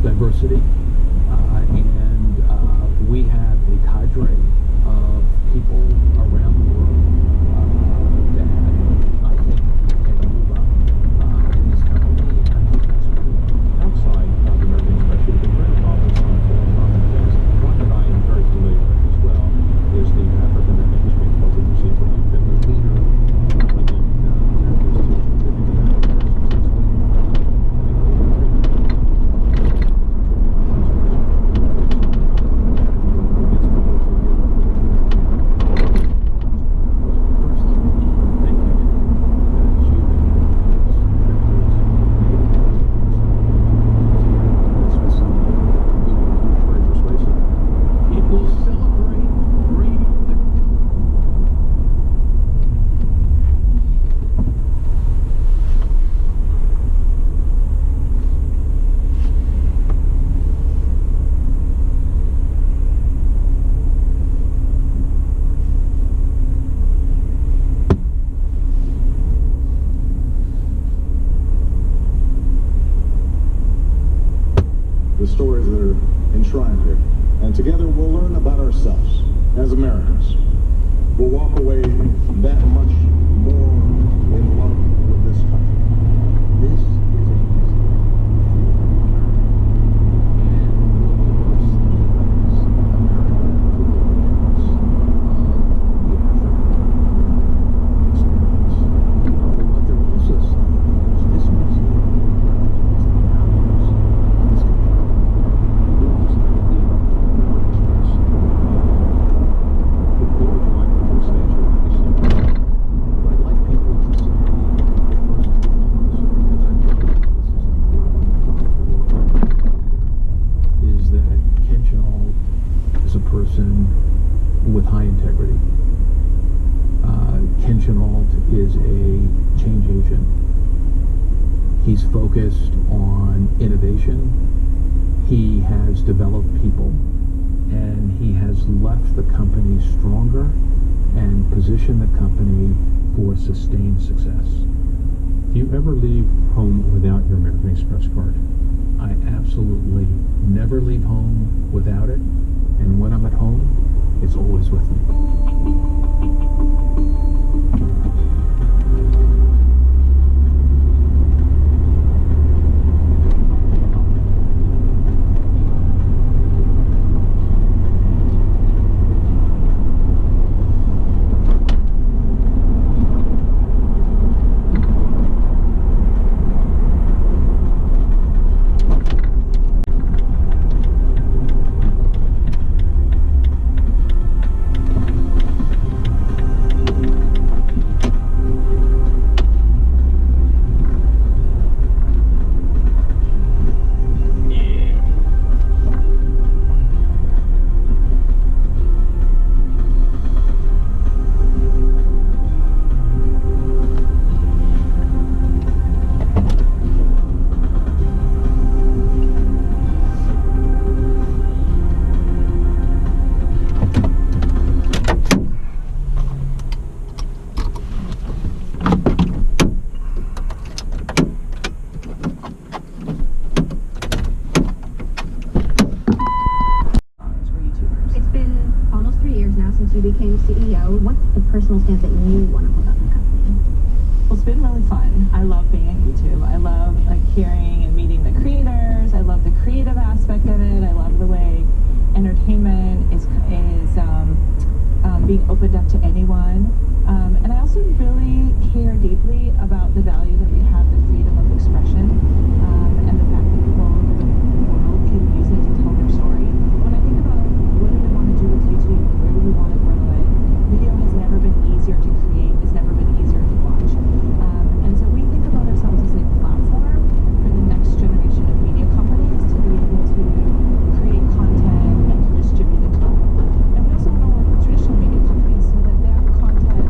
diversity, and we have a cadre of people around the world that I think can move up in this company. I think that's outside of American Express. We've been very involved in some philanthropic things. One that I am very familiar with as well is the African American History and Culture Museum, where you've been the leader within America's to contribute to that successfully. The stories that are enshrined here. And together we'll learn about ourselves as Americans. We'll walk away that much more in love with this country. This is a museum with high integrity. Ken Chenault is a change agent. He's focused on innovation. He has developed people, and he has left the company stronger and positioned the company for sustained success. Do you ever leave home without your American Express card? I absolutely never leave home without it, and when I'm at home, it's always with me. CEO, what's the personal stance that you want to hold up in the company? Well, it's been really fun. I love being at YouTube. I love hearing and meeting the creators. I love the creative aspect of it. I love the way entertainment is being opened up to anyone. And I also really care deeply about the value that we have the freedom of expression and the fact that people over the world can use it to tell their story. When I think about what do we want to do with YouTube, where do we want to grow it, video has never been easier to create, it's never been easier to watch. And so we think about ourselves as a platform for the next generation of media companies to be able to create content and to distribute it to them. And we also want to work with traditional media companies so that their content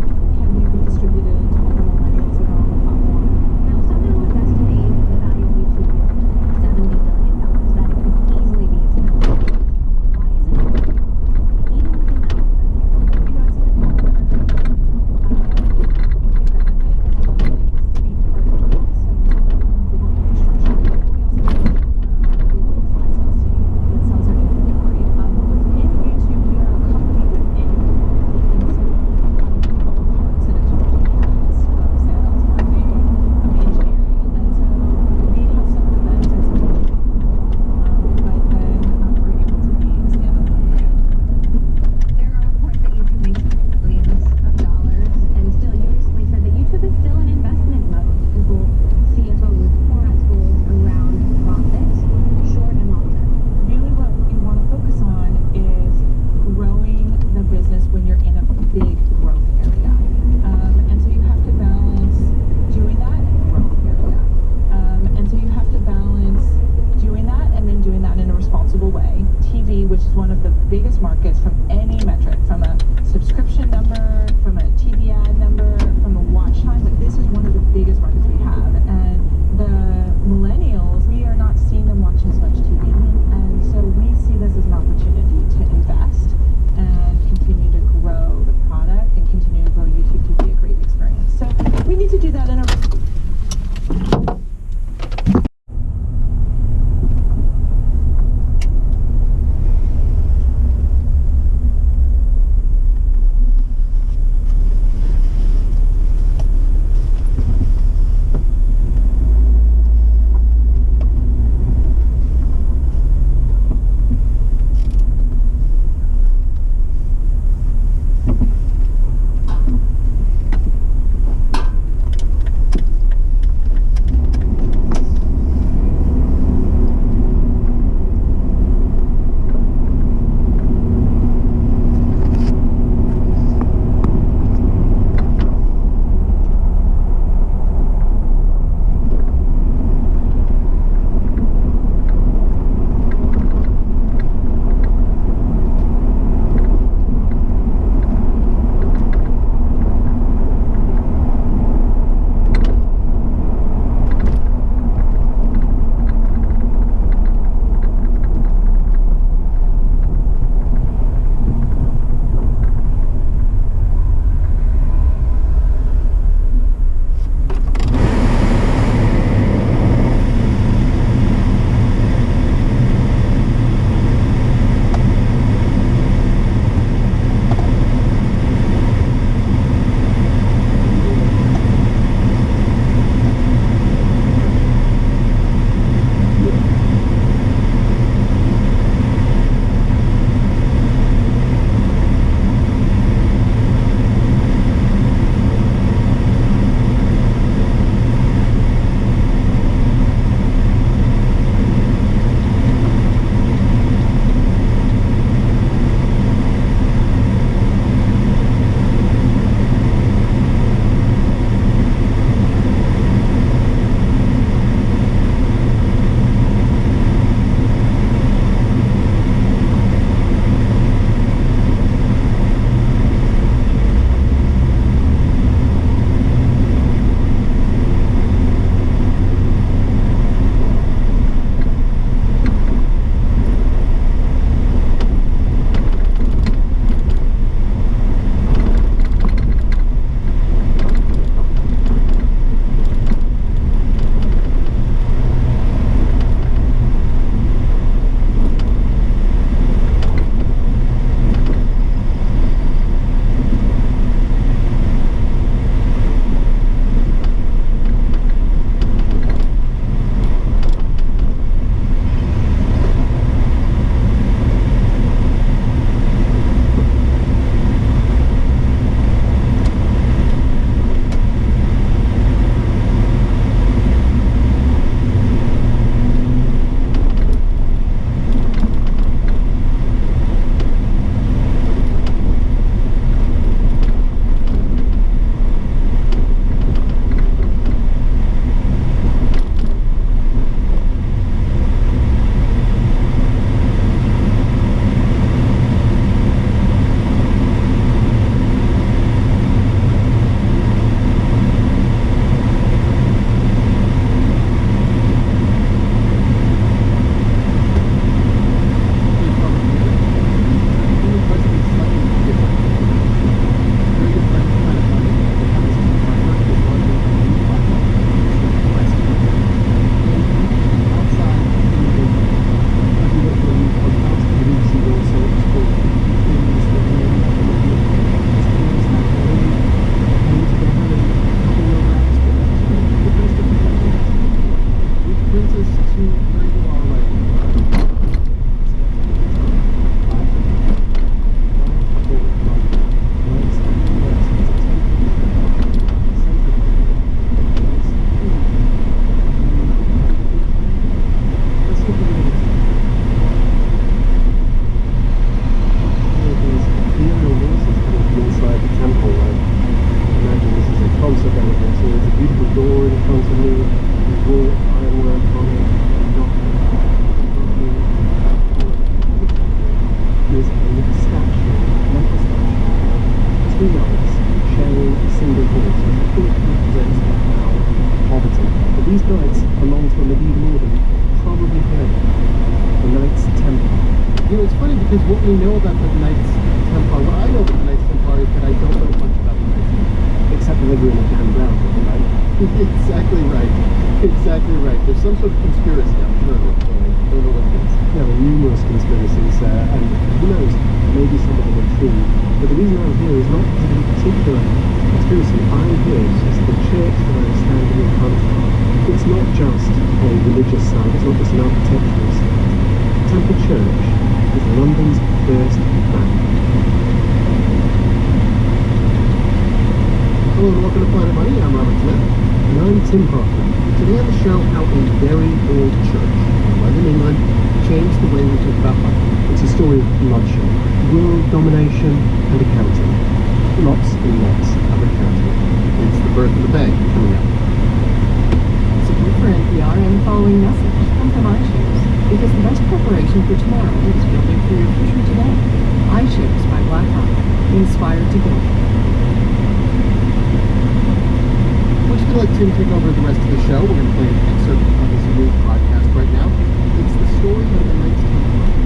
we know about the Knights Templar. What I know about the Knights Templar is that I don't know much about the Knights Templar. Except that you're in a Dan Brown, right? Exactly right. Exactly right. There's some sort of conspiracy, I'm sure of it. I don't know what it is. There are numerous conspiracies, and who knows, maybe some of them are true. But the reason I'm here is not because of any particular conspiracy. I'm here because the church that I'm standing in front of, it's not just a religious site, it's not just an architectural site. Temple Church is London's first bank. Hello and welcome to Planet Money. I'm Robert Smith. And I'm Tim Parker. Today on the show, how a very old church in London, England, changed the way we talk about money. It's a story of bloodshed, world domination, and accounting. Lots and lots of accounting. It's the birth of the bank coming up. Support for NPR and the following message come from iShares, because the best preparation for tomorrow is building for your future today. iShares by BlackRock. Inspired to go. Would you like Tim to take over the rest of the show? We're going to play an excerpt of his new podcast right now. It's the story of the Knights Templar.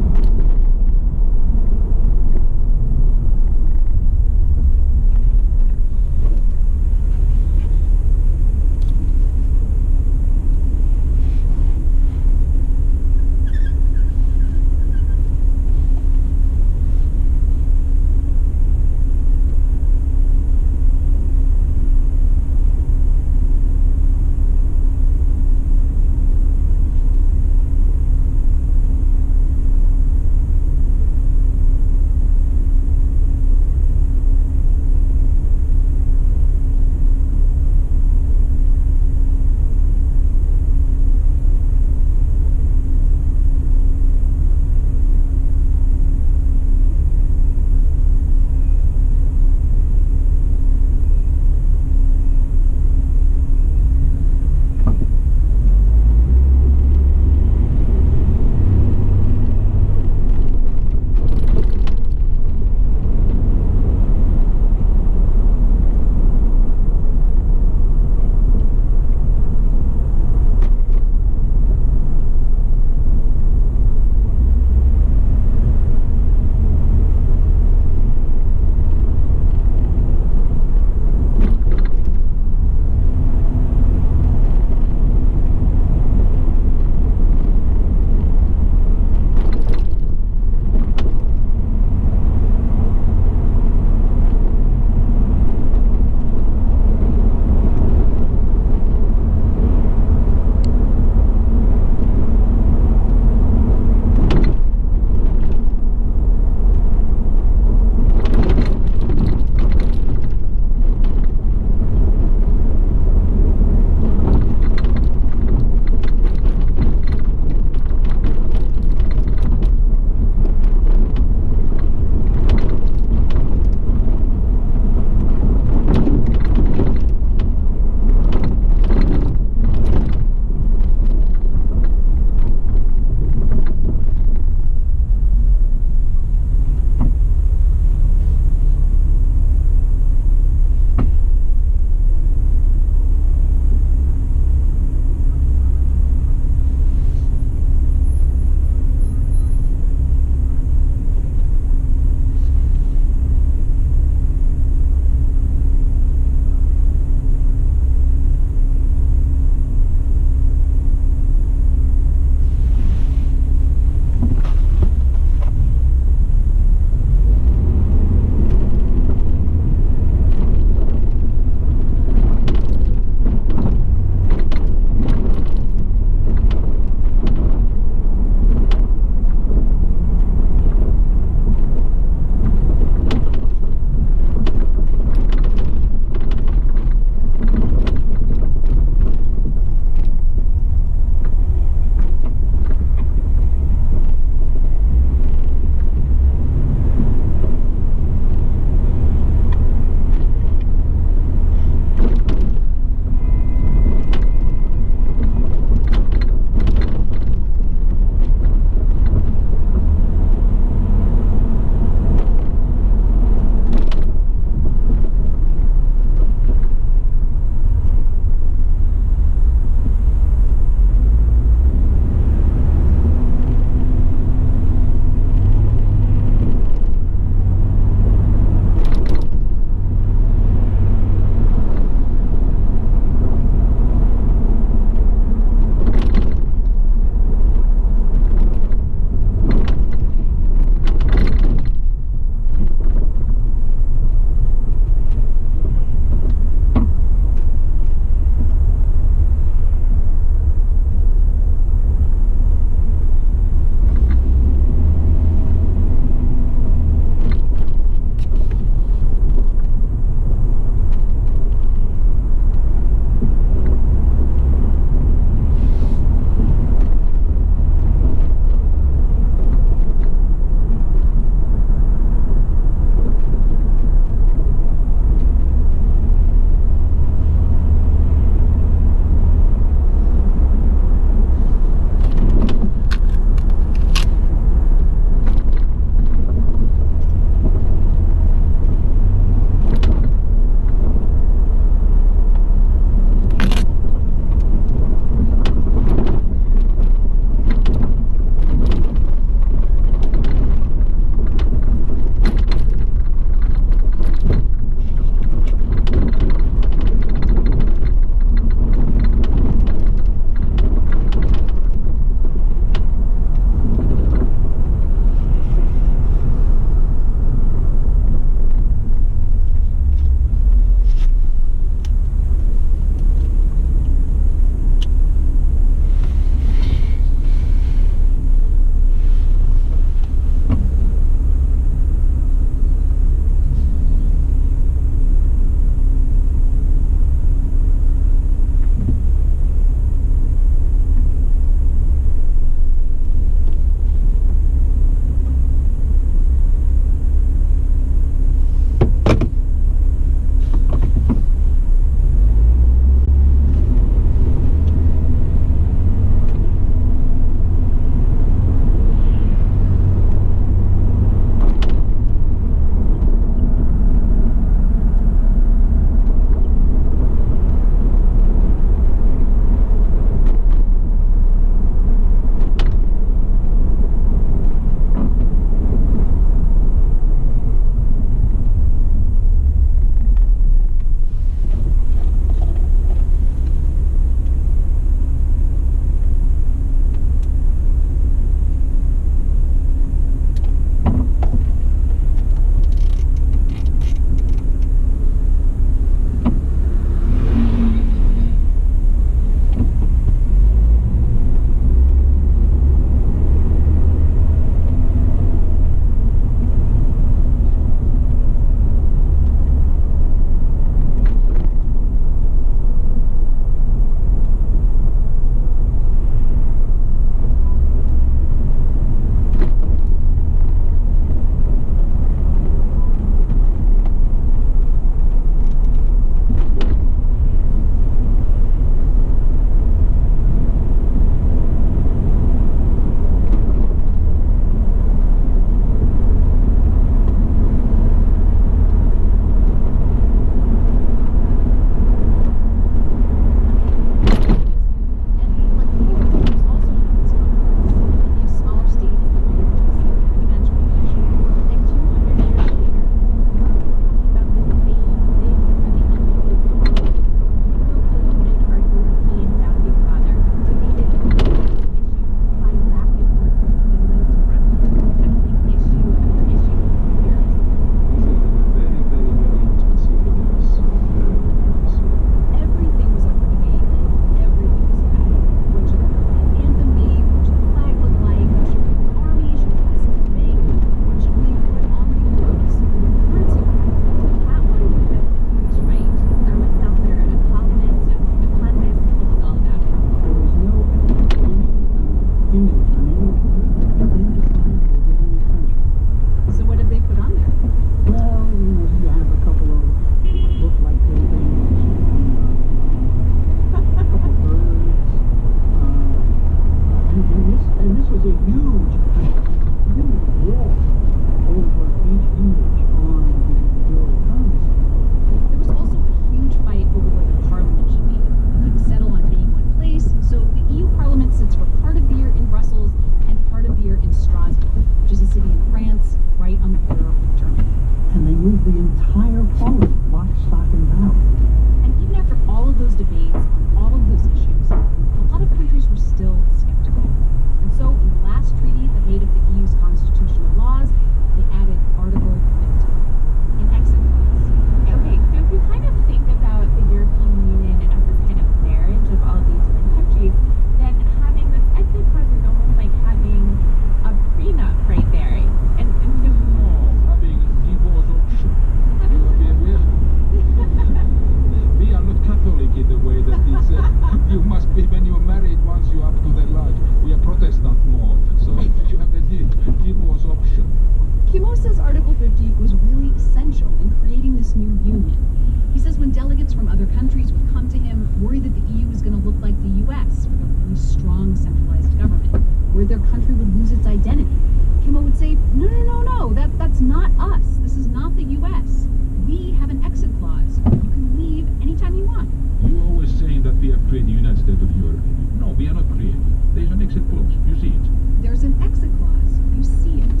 countries would come to him worried that the EU was going to look like the US with a really strong centralized government, where their country would lose its identity. Kimmel would say, no, that's not us. This is not the US. We have an exit clause. You can leave anytime you want. You are always saying that we have created the United States of Europe. No, we are not creating. There's an exit clause. You see it. There's an exit clause. You see it.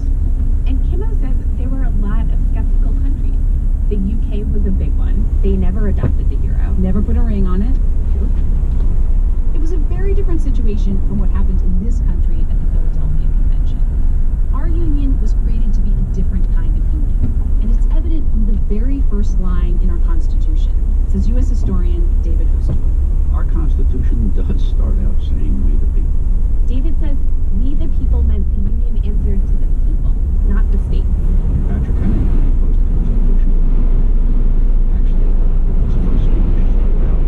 And Kimmel says there were a lot of skeptical countries. The UK was a big one. They never adopted the euro. Never put a ring on it. It was a very different situation from what happened in this country at the Philadelphia Convention. Our union was created to be a different kind of union, and it's evident from the very first line in our Constitution, says U.S. historian David Hooster. Our Constitution does start out saying we the people. David says we the people meant the union answered to the people, not the state. Patrick Henry proposed the Constitution. Actually, his first speech started out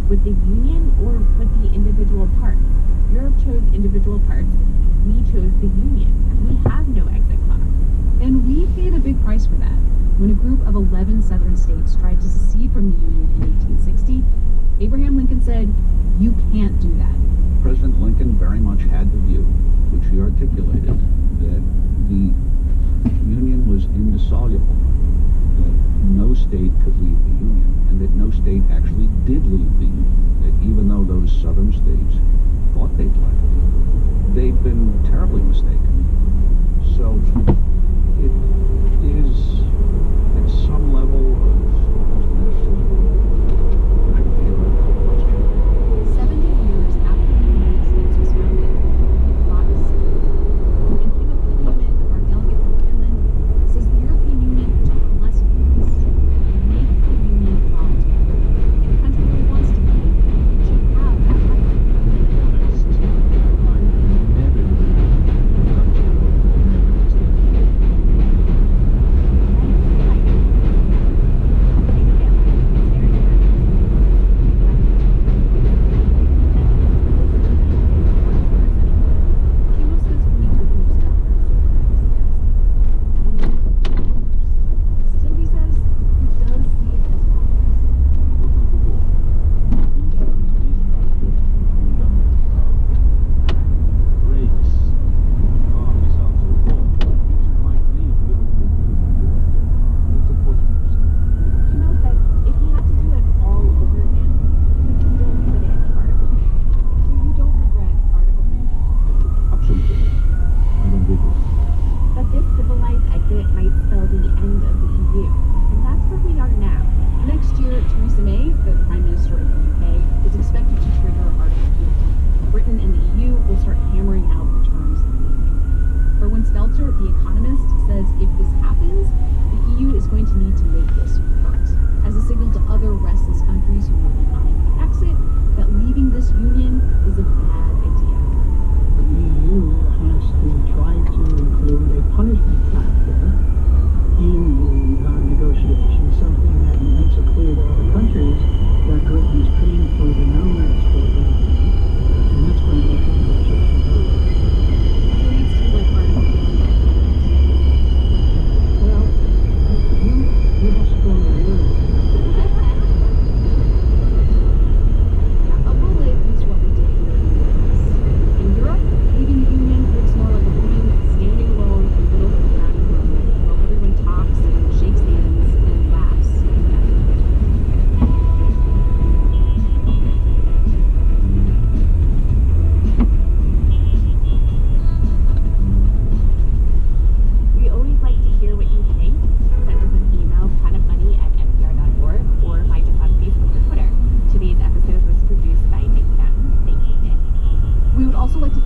with the union or with the individual parts. Europe chose individual parts. We chose the union. We have no exit clause. And we paid a big price for that. When a group of 11 southern states tried to secede from the union in 1860, Abraham Lincoln said, "You can't do that." President Lincoln very much had the view, which he articulated, that the union was indissoluble, that no state could leave the union, and that no state actually did leave the union, that even though those southern states thought they'd left, they'd been terribly mistaken. So it is at some level of almost metaphysical, kind of theoretical question. 70 years after the United States was founded, the clock is ticking. And Kenneth Newman, our delegate from Finland, says the European Union took lessons. Make the union voluntary. If a country really wants to be, it should have that right.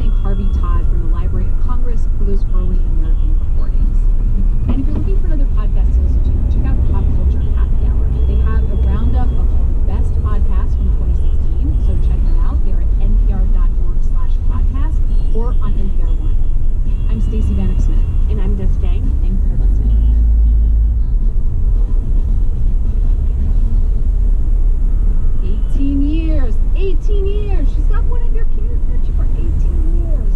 thank Harvey Todd from the Library of Congress for those early American recordings. And if you're looking for another podcast to listen to, check out Pop Culture Happy Hour. They have a roundup of all the best podcasts from 2016, so check them out. They're at npr.org/podcast or on NPR One. I'm Stacey Vanek Smith. And I'm Jess Jang. Thanks for listening. 18 years! 18 years! She's got one of your kids, got you for 18 years.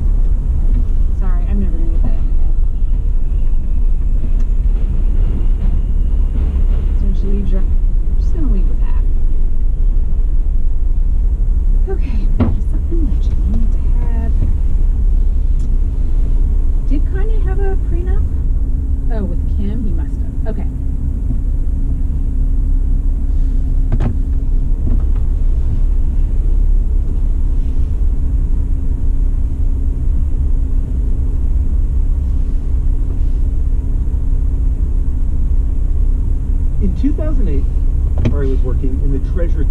Sorry, I'm never gonna get that in my head. So when she leaves, I'm just gonna leave with that. Okay, something that you need to have. Did Kanye have a prenup? Oh, with Kim? He must have. Okay. In 2008, Ari was working in the Treasury.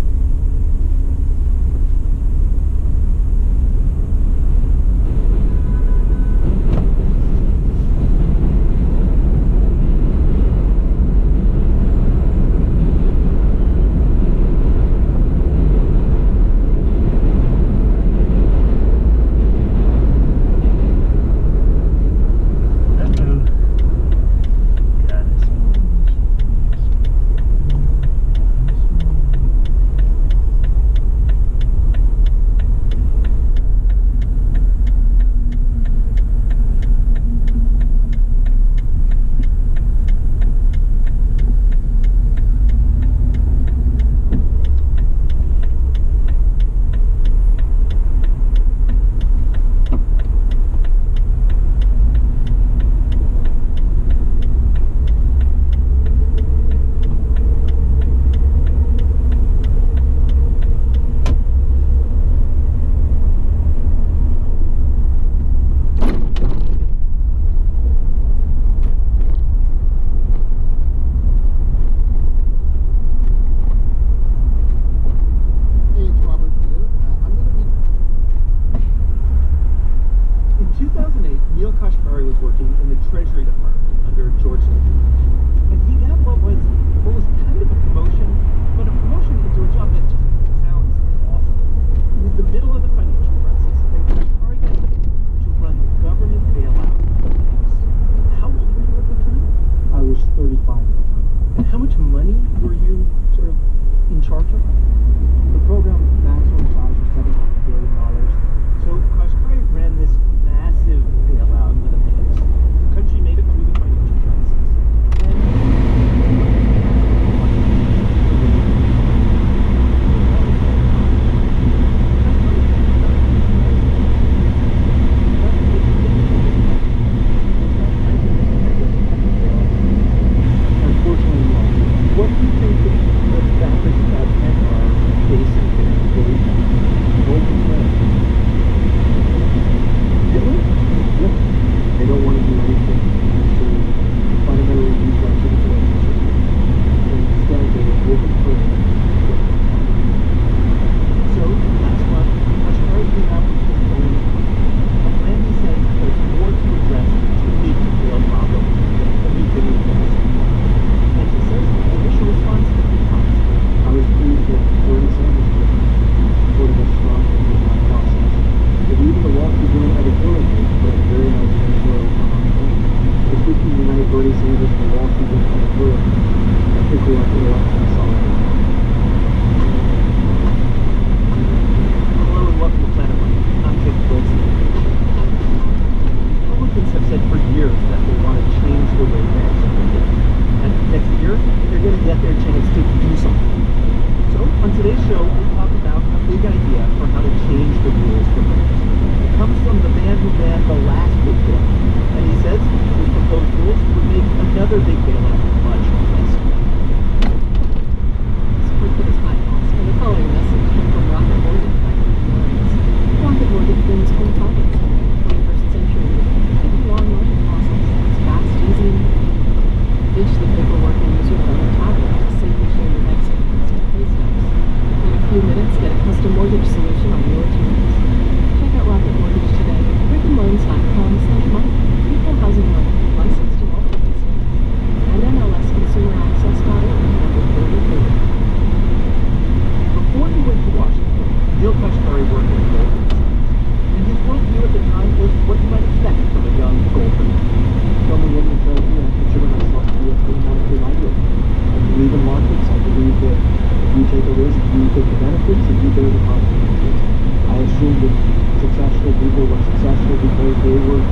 they were,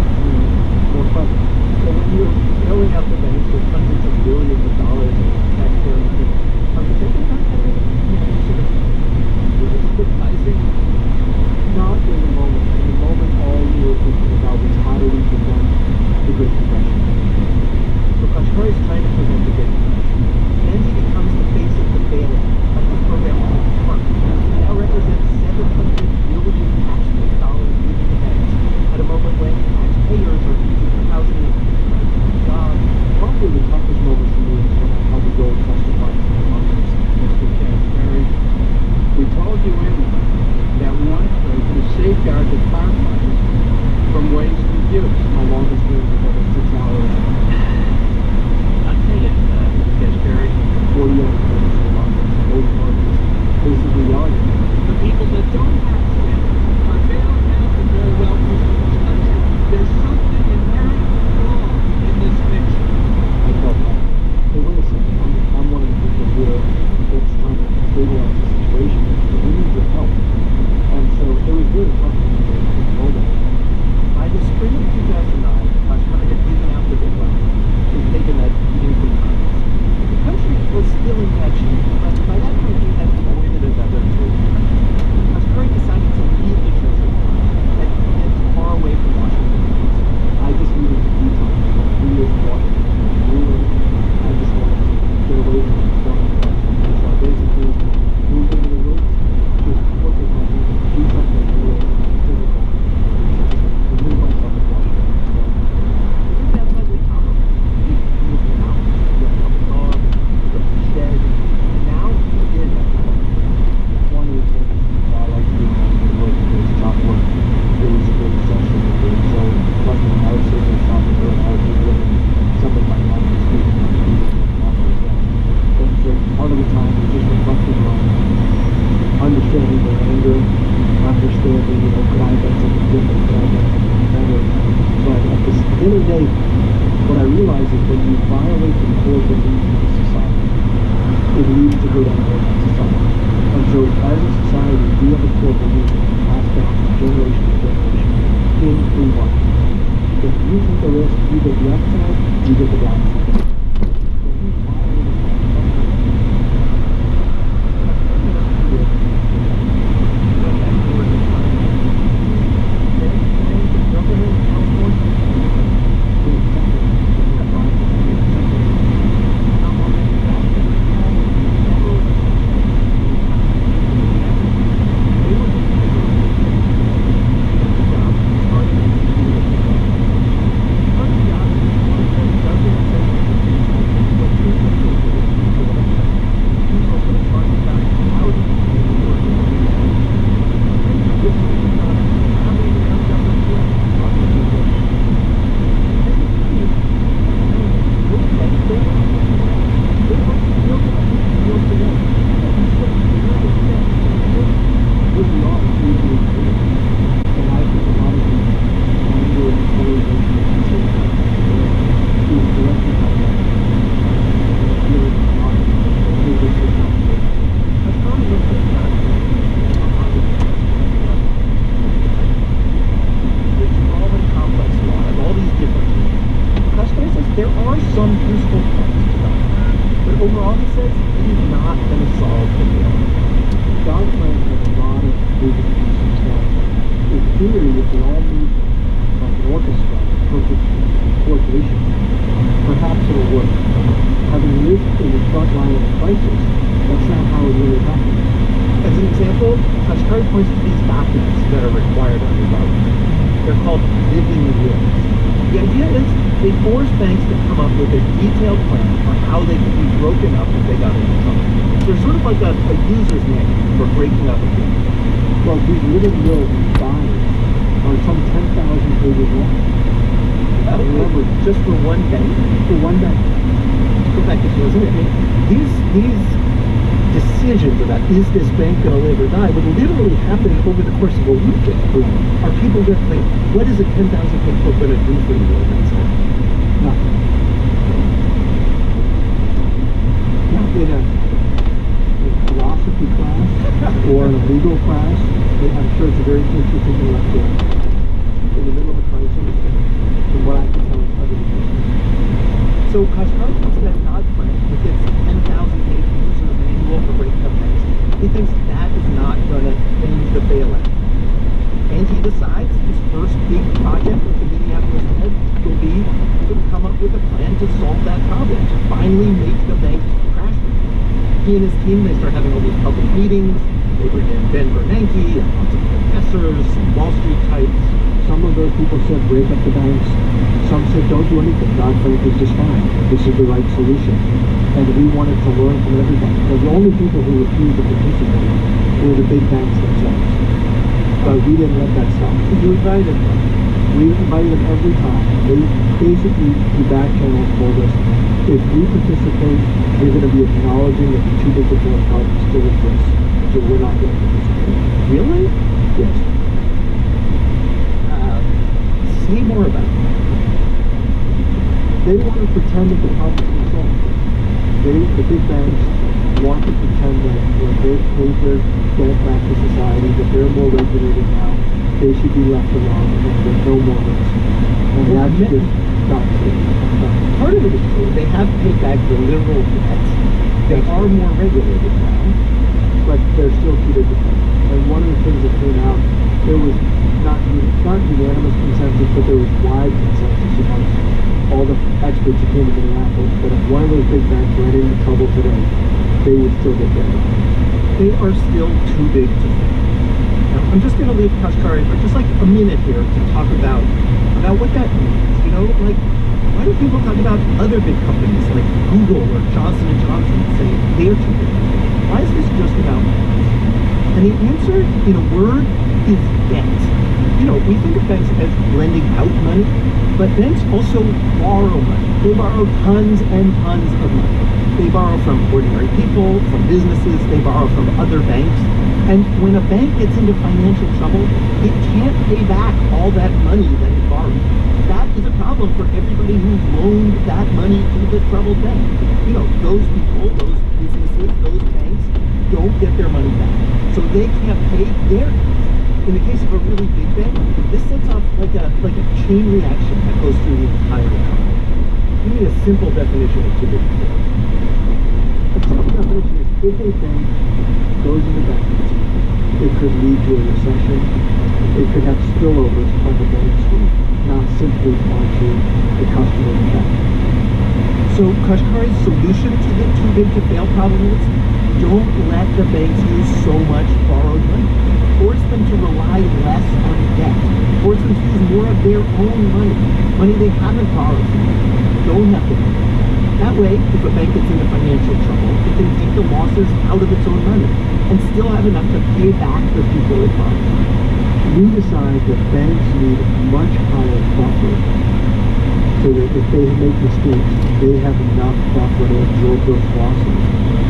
more clever. So when you're bailing out the banks with hundreds of billions of dollars in taxpayer money, are you thinking about that? Sort of advertising? Not in the moment. In the moment, all you were thinking about was how do we prevent the Great Depression. So Kashkari is trying to prevent the Great Depression. And he becomes the face of the bailout of the program on the park. It now represents $700 billion taxpayer dollars leaving the banks at a moment when taxpayers are losing their housing, jobs. Probably the toughest moment for me is when I had to go testify to the Congress. Mr. Kashkari, we told you in that we wanted to safeguard the firefighters from waste and abuse. My longest hearing was over 6 hours. I'll tell you, Mr. Kashkari, 40 hours in Congress, both parties basically yelling at me. The people that don't have strength are bailing out the more wealthy in this country. There's something inherently wrong in this picture. I felt that. Hey, wait a second. I'm one of the people here that's trying to stabilize the situation. We need your help. And so it was really tough for me to know that. By the spring of 2009, Kashkari had given out the bailout. He'd taken that beating from Congress. The country was still in bad shape, but by that point he had avoided another trade. Kashkari decided to leave the Treasury and get far away from Washington. I just needed to do something. 3 years in Washington, I just wanted to get away from it. So I basically moved into the woods, just work with my hands, do something real physical, and move myself to Washington. Moved outside the tower. He moved the house, he got a dog, he got a shed. Now he did that. One of the things I like to do in the woods is chop wood. It was a good session. So custom houses and chopping wood houses and something like that on the street. And so part of the time is just reflecting on understanding their anger, understanding, could I have done something different, could I have done something better. But at the end of the day, what I realize is when you violate the core beliefs of the society, it leads to hurt on that society. And so as a society, we have a core belief that we pass down from generation to generation in free market. If you take a risk, you get the upside, you get the downside. Just for one bank? For one bank. Go back to these decisions about is this bank going to live or die would literally happen over the course of a weekend. Are people going to think, what is a 10,000 foot book going to do for you when that's happening? Nothing. Not in a philosophy class or in a legal class. I'm sure it's a very interesting intellectual in the middle of a crisis. finally make the bank crash. He and his team, they start having all these public meetings. They bring in Ben Bernanke and lots of professors, Wall Street types. Some of those people said break up the banks. Some said don't do anything. Dodd-Frank is just fine. This is the right solution. And we wanted to learn from everybody. But the only people who refused to participate were the big banks themselves. But we didn't let that stop. You invited them. We invited them every time. They basically, the back channels told us, if we participate, we're going to be acknowledging that the too big to fail problem still exists. So we're not going to participate. Really? Yes. Say more about it. They want to pretend that the problem is controlled. The big banks want to pretend that when they've paid their debt back to society, that they're more regulated now, they should be left alone and there's no more risk. And that's just not true. Part of it is true. They have paid back the literal debt. They are more regulated now, but they're still too big to fail. And one of the things that came out, there was not unanimous consensus, but there was wide consensus amongst all the experts who came to Minneapolis that if one of those big banks ran into trouble today, they would still get there. They are still too big to fail. Now, I'm just going to leave Kashkari for just like a minute here to talk about what that means. You know, like, why do people talk about other big companies like Google or Johnson & Johnson and say they're too big? Why is this just about banks? And the answer, in a word, is debt. You know, we think of banks as lending out money, but banks also borrow money. They borrow tons and tons of money. They borrow from ordinary people, from businesses, they borrow from other banks. And when a bank gets into financial trouble, it can't pay back all that money that it borrowed. That is a problem for everybody who loaned that money to the troubled bank. You know, those people, those businesses, those banks don't get their money back. So they can't pay their debts. In the case of a really big bank, this sets off like a chain reaction that goes through the entire economy. You need a simple definition of too big to fail. A simple definition is if a bank goes into bankruptcy, it could lead to a recession. It could have spillovers onto Main Street, not simply onto the customer of the bank. So Kashkari's solution to the too big to fail problem is don't let the banks use so much borrowed money. Force them to rely less on debt. Force them to use more of their own money they haven't borrowed, don't have to pay. That way, if a bank gets into financial trouble, it can take the losses out of its own money and still have enough to pay back the people it borrowed. We decide that banks need much higher buffer so that if they make mistakes, they have enough buffer to absorb those losses.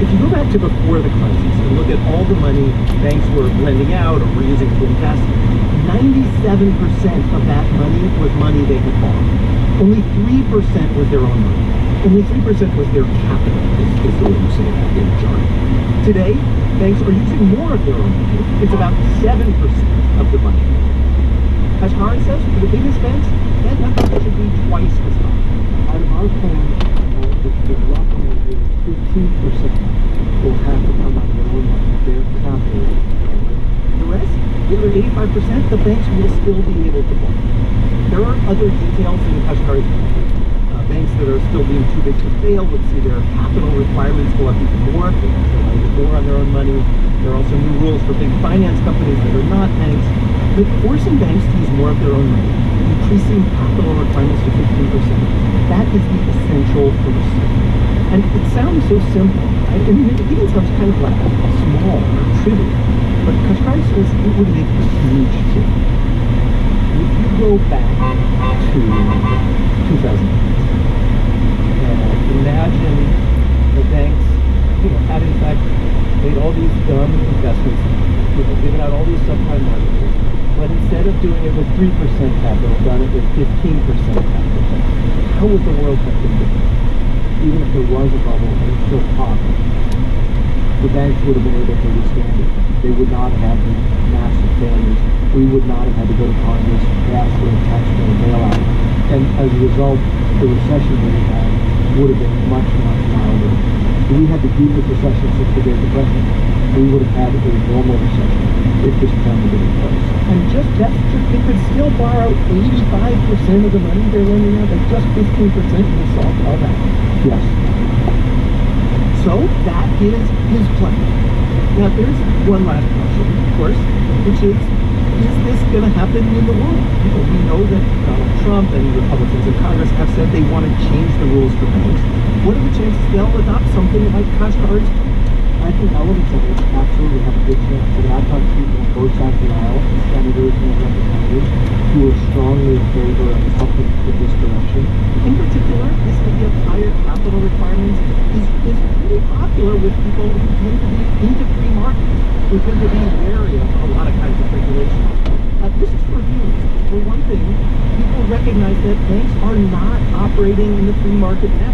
If you go back to before the crisis and look at all the money banks were lending out or were using to invest, 97% of that money was money they had borrowed. Only 3% was their own money. Only 3% was their capital, is the way you say that in jargon. Today, banks are using more of their own money. It's about 7% of the money. Kashkari says for the biggest banks, that number should be twice as high. Out of our plan, the rough plan is 15% will have to come out of their own money, their capital. The rest, the other 85%, the banks will still be able to borrow. There are other details in Kashkari's plan. Banks that are still being too big to fail would see their capital requirements go up even more. They have to rely more on their own money. There are also new rules for big finance companies that are not banks. But forcing banks to use more of their own money, increasing capital requirements to 15%, that is the essential first step. And it sounds so simple. Right? I mean, it even sounds kind of like small or trivial. But Kashkari says it would make a huge change. If you go back to 2008, imagine the banks, had in fact made all these dumb investments, given out all these subprime mortgages, but instead of doing it with 3% capital, done it with 15% capital. How would the world have been different? Even if there was a bubble and it still popped, the banks would have been able to withstand it. They would not have had these massive failures. We would not have had to go to Congress, ask for a taxpayer bailout. And as a result, the recession that we had would have been much, much milder. If we had the deepest recession since the Great Depression, we would have had a normal recession if this plan had been in place. And they could still borrow 85% of the money they're lending out, but just 15% will solve all that. Yes. So that is his plan. Now there's one last question, of course, which is this going to happen in the world? We know that Donald Trump and Republicans in Congress have said they want to change the rules for banks. What are the chances they'll adopt something like Kashkari's plan? I think elements of it absolutely have a good chance. And I've talked to people on both sides of the aisle, senators and representatives, who are strongly in favor of something in this direction. In particular, this idea of higher capital requirements is pretty popular with people who tend to be into free markets, who tend to be wary of a lot of kinds of regulation. This is for views. For one thing, people recognize that banks are not operating in the free market now.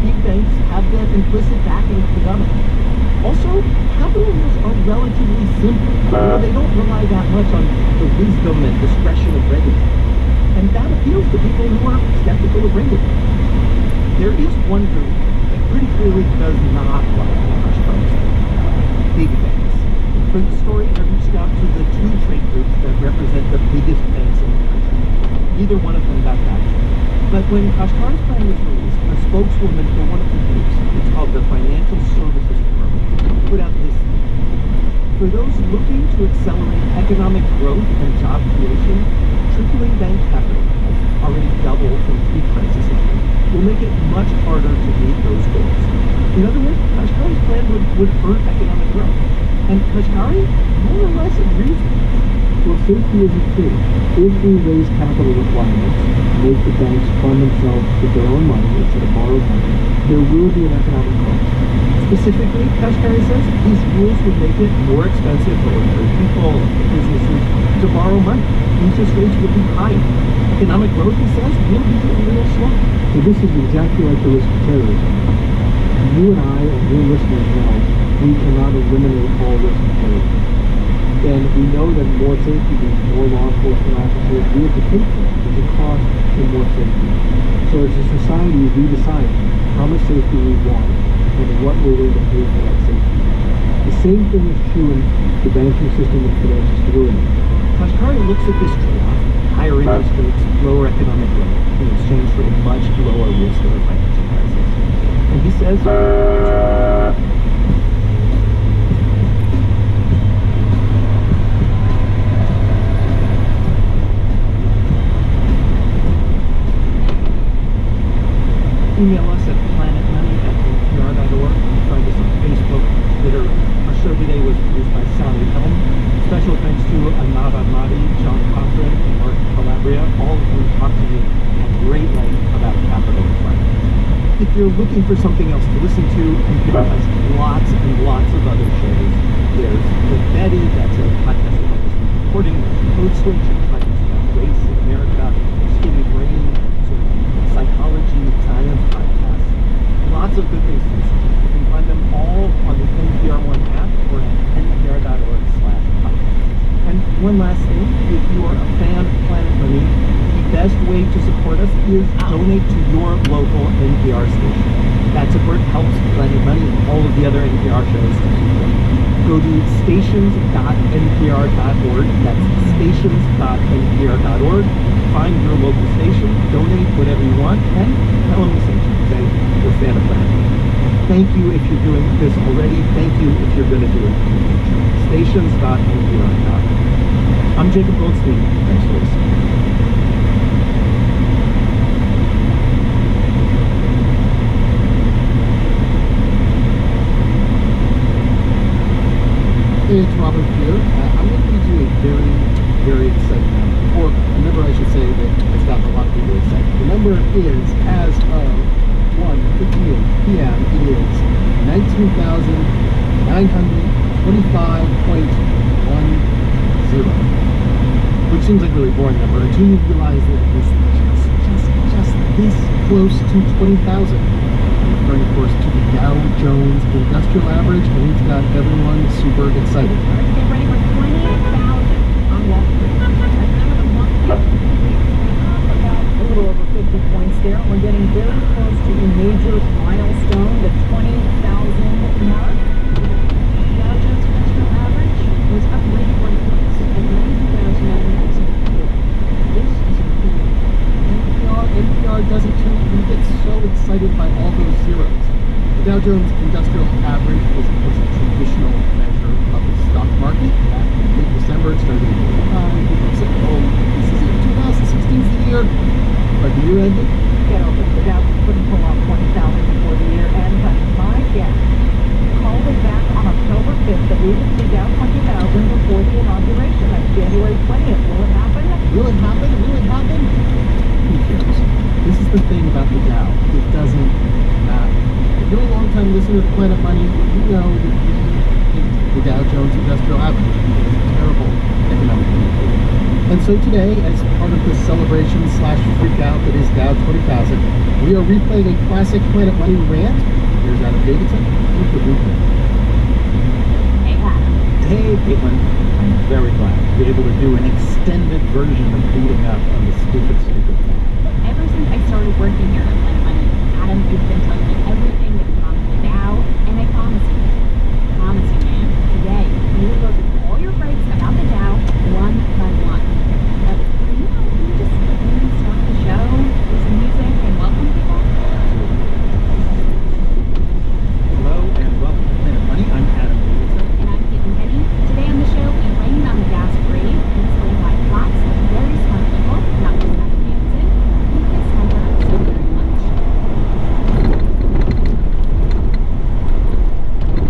Big banks have that implicit backing of the government. Also, capital rules are relatively simple. They don't rely that much on the wisdom and discretion of regulators. And that appeals to people who are skeptical of regulators. There is one group that pretty clearly does not like Kashkari's big banks. For the story, I reached out to the two trade groups that represent the biggest banks in the country. Neither one of them got back to me. But when Kashkari's plan was released, a spokeswoman for one of the groups, it's called the Financial Services Forum, put out this statement. For those looking to accelerate economic growth and job creation, tripling bank capital has already doubled from pre-crisis levels. Will make it much harder to meet those goals. In other words, Kashkari's plan would hurt economic growth. And Kashkari more or less agrees with it. Well, safety isn't true. If we raise capital requirements, make the banks fund themselves with their own money instead of borrowed money, there will be an economic cost. Specifically, Kashkari says these rules would make it more expensive for ordinary people and businesses to borrow money. Interest rates would be higher. Economic growth, he says, will be a little slow. So this is exactly like the risk of terrorism. You and I, and your listeners know, we cannot eliminate all risk of terrorism. And we know that more safety means more law enforcement officers. We have to pay for it. There's a cost to more safety. So as a society, we decide how much safety we want and what we're willing to pay for that safety. The same thing is true in the banking system and financial stability. Kashkari looks at this trade-off, higher interest rates, lower economic growth, in exchange for a much lower risk of a financial crisis. And he says, email us at planetmoney@npr.org. Find us on Facebook, Twitter. Our show today was produced by Sally Helm. Special thanks to Anad Ahmadi, John Cochran, and Mark Calabria, all of whom talked to me at great length about capital requirements. If you're looking for something else to listen to, NPR has lots and lots of other shows. There's The Betty, that's a podcast about this reporting. Code Switch, a podcast about race in America. There's Hidden Brain, sort of psychology, science podcasts. Lots of good things to listen to. You can find them all on the NPR One app or at npr.org/podcast. And one last thing, if you are a fan of Planet Money, the best way to support us is donate to your local NPR station. That support helps Planet Money and all of the other NPR shows to keep going. Go to stations.npr.org. That's stations.npr.org. Find your local station, donate whatever you want, and tell them the same thing. Say, you're a fan of Planet Money. Thank you if you're doing this already. Thank you if you're going to do it in the future. Stations.npr.org. I'm Jacob Goldstein. Thanks for listening. Hey, it's Robert here. I'm going to read you a very, very exciting number. Or a number I should say that has gotten a lot of people excited. The number is, as of 1:58 p.m., it is 19,925.10. Which seems like a really boring number until you realize that it is just this close to 20,000. Referring, of course, to the Dow Jones Industrial Average, and it's got everyone super excited. Get ready for 20,000 on Wall Street. That's another month. A little over 50 points there. We're getting very close to the major milestone, the 20,000 mark. Dow Jones Industrial Average was up 91 points at 90,964. This is incredible. NPR does it too. We get so excited by all those zeros. The Dow Jones Industrial Average is of course a traditional measure of the stock market. Back in mid-December, it started to people said, oh, this is it, 2016 is the year. But the year ended. Get over it. The Dow couldn't pull off 20,000 before the year end, but my guess called it back on October 5th that we would see Dow 20,000 before the inauguration on January 20th. Will it happen? Will it happen? Will it happen? Who cares? This is the thing about the Dow. It doesn't matter. If you're a long-time listener to Planet Money, you know that the Dow Jones Industrial Average is a terrible economic indicator. And so today, as part of the celebration / freak out that is Dow 20,000, we are replaying a classic Planet Money rant. Here's Adam Davidson with the replay. Hey, Adam. Hey, Caitlin. I'm very glad to be able to do an extended version of beating up on the stupid thing. Ever since I started working here at Planet Money, Adam, you've been telling me everything that's wrong with the Dow, and I promise you, man, today you will go through all your gripes about the Dow one by one. But, can you just start the show with some music and welcome people? Hello and welcome to Planet Money. I'm Adam Davidson. And I'm Caitlin Penny. Today on the show, we rain on the Dow's parade, explain why lots of very smart people, not just Adam Davidson, think this number so very much.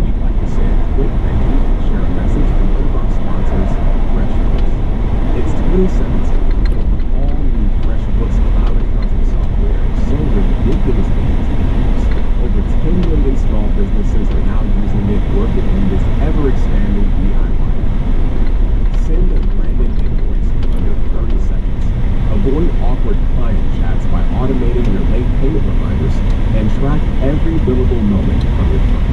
We'd like to say a quick thank you and share a message from one of our sponsors, Fresh Books. It's 2017. All new Fresh Books cloud accounting software is so ridiculously easy to use. Over 10 million small businesses are now using it, working in this ever-expanding DIY. Send a branded invoice in under 30 seconds. Avoid awkward client chats by automating your late payment reminders and track every billable moment from your phone.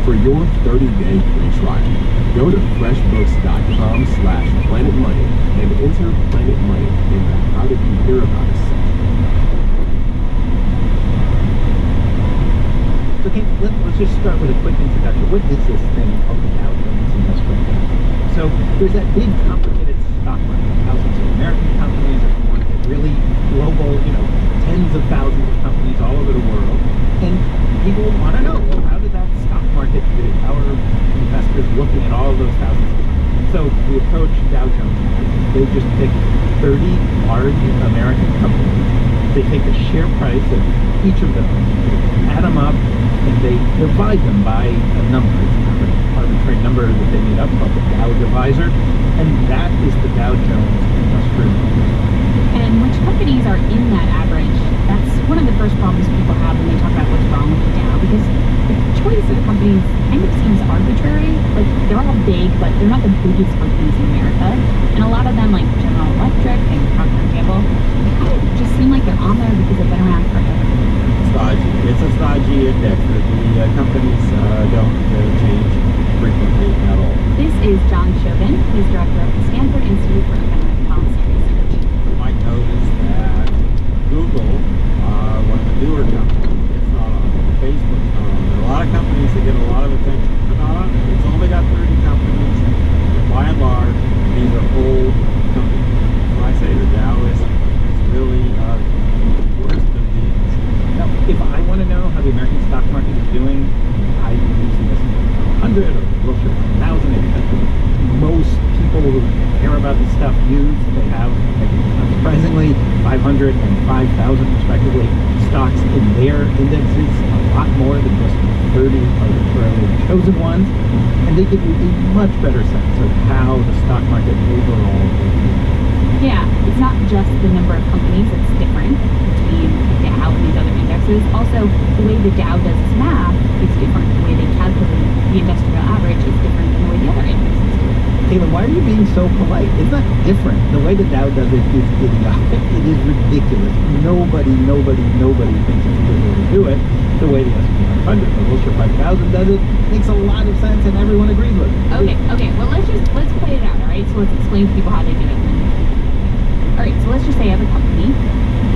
For your 30-day free trial, go to freshbooks.com/planetmoney and enter Planet Money in the How Did You Hear About Us section. So, Kate, let's just start with a quick introduction. What is this thing called the Dow Jones Industrial Average? So, there's that big, complicated stock market. Thousands of American companies are one that really global, tens of thousands of companies all over the world. And people want to know, well, how did that stock market do? How are investors looking at all of those thousands of companies? So, we approach Dow Jones. They just pick 30 large American companies. They take the share price of each of them, add them up, and they divide them by a number. It's kind of an arbitrary number that they made up called the Dow divisor, and that is the Dow Jones Industrial Average. And which companies are in that average? That's one of the first problems people have when they talk about what's wrong with the Dow, because the choice of companies kind of seems arbitrary. Like, they're all big, but they're not the biggest companies in America. And a lot of them, like General Electric and Procter & Gamble, they kind of just seem like they're on there because they've been around forever. Stodgy. It's a stodgy index that the companies don't change frequently at all. This is John Chauvin. He's director of the Stanford Institute for Economic Policy Research. You might notice that Google, one of the newer companies, it's not on. Facebook, there are a lot of companies that get a lot of attention, but not on it. It's only got 30 companies. By and large, these are old companies. So I say the Dow is really worse than these. Now, if I want to know how the American stock market is doing, I use this 100 or Wilshire 1000. Most people who care about this stuff use. They have, surprisingly, 500 and 5,000 respectively stocks in their indexes, a lot more than just 30 arbitrarily chosen ones, and they give you a much better sense of how the stock market overall is doing. Yeah, it's not just the number of companies that's different between the Dow and these other indexes. Also, the way the Dow does its math is different. The way they calculate the industrial average is different than the way the other indexes do. Taylor, why are you being so polite? It's not different. The way the Dow does it is idiotic. It is ridiculous. Nobody thinks it's a good way to do it. The way the S&P 500, the Wilshire 5000 does it makes a lot of sense, and everyone agrees with it. Okay. Well, let's play it out, all right? So let's explain to people how they do it. All right, so let's just say I have a company,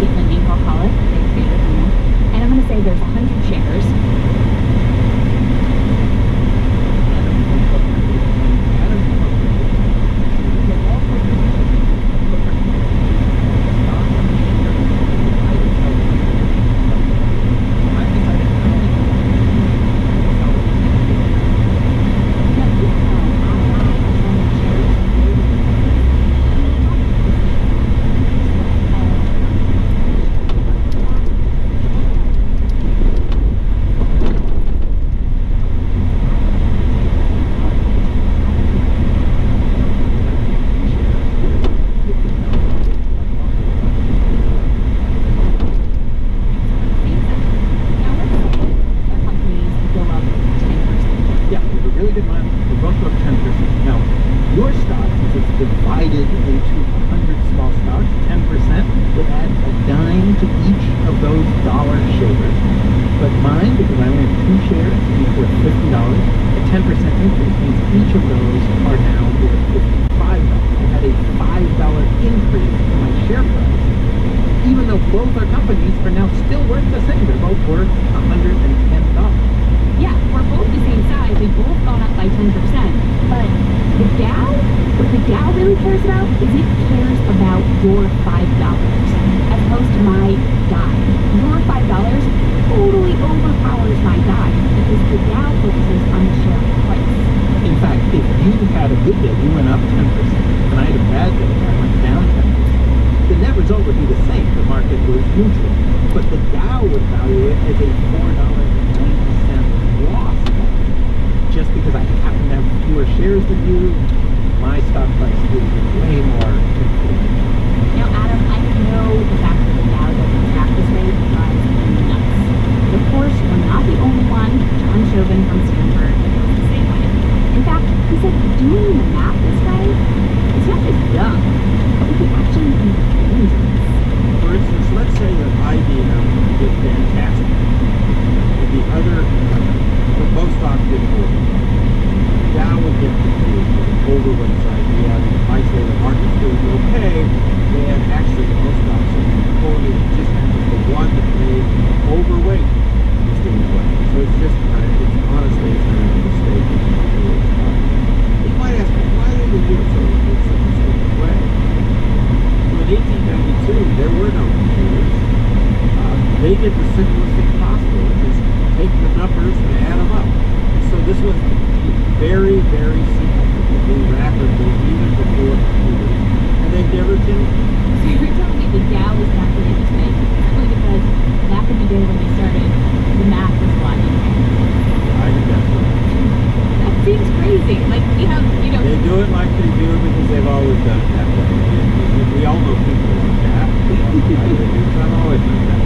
Caitlin Inc. I'll call it, and I'm going to say there's 100 shares. of those dollar shavers. But mine, because I only have 2 shares, each worth $50, a 10% increase means each of those are now worth $55. I had a $5 increase in my share price, even though both our companies are now still worth the same. They're both worth $110. Yeah, we're both the same size. We've both gone up by 10%. But the Dow, what the Dow really cares about is it cares about your $5 as opposed to my dime. Your $5 totally overpowers my dime because the Dow focuses on the share price. In fact, if you had a good day, you went up 10%, and I had a bad day, I went down 10%, the net result would be the same. The market was neutral. But the Dow would value it as a $4.90 loss. Just because I happen to have fewer shares than you, my stock price is way more influential. Now, Adam, I know the fact that the Dow doesn't track this way drives me nuts. But of course, we're not the only one. John Chauvin from Stanford feels the same way. In fact, he said doing the math this way, it's not just dumb. It could actually be dangerous. For instance, let's say that IBM did fantastic, and the other, but both stocks didn't work. Dow would get confused over what is IBM. Might say the market's doing okay, and actually most stocks are poorly. It just happens the one that made overweight is doing well. So it's just, it's honestly, it's kind of a mistake. You might ask, why did they do it so in such a stupid way? In 1892, there were no computers. They did the simplest thing possible, which is take the numbers and add them up. So this was very, very simple to do rapidly, even before computers. And they never changed. So you're telling me the Dow was calculated this way simply because back in the day when they started, the math was a lot easier. I think that's right. That seems crazy. Like, we have, you know... They do it like they do because they've always done it that way. And we all know people like that. I've always done that.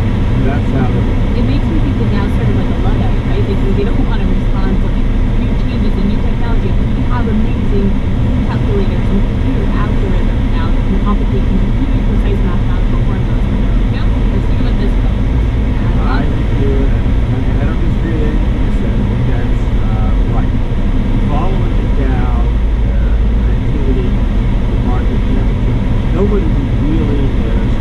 That's how they do it. It makes me think that now sort of like a Luddite, right? Because they don't want to respond to like new changes and new technology. We have amazing calculators and computer algorithms now that can complicate really precise mathematical formulas. You know, let's think about this. I don't disagree with anything you said. I think that's right. Following the Dow, the activity, the market, nobody who really is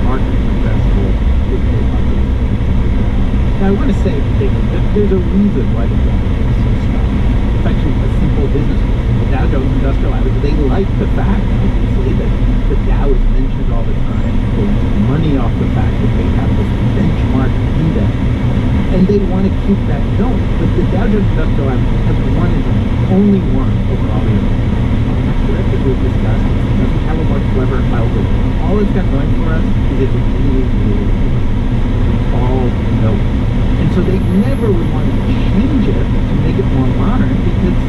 market professional would pay much attention to that. Now, I want to say, David, that there's a reason why the Dow is so strong. It's actually a simple business reason. The Dow Jones Industrial Average, they like the fact, obviously, that the Dow is mentioned all the time. They make money off the fact that they have this benchmark index. And they want to keep that going. But the Dow Jones Industrial Average has one and only one over all the others. As we've discussed, it doesn't have a more clever algorithm. All it's got going for us is it's really, really good. We all know it. And so they never would want to change it to make it more modern because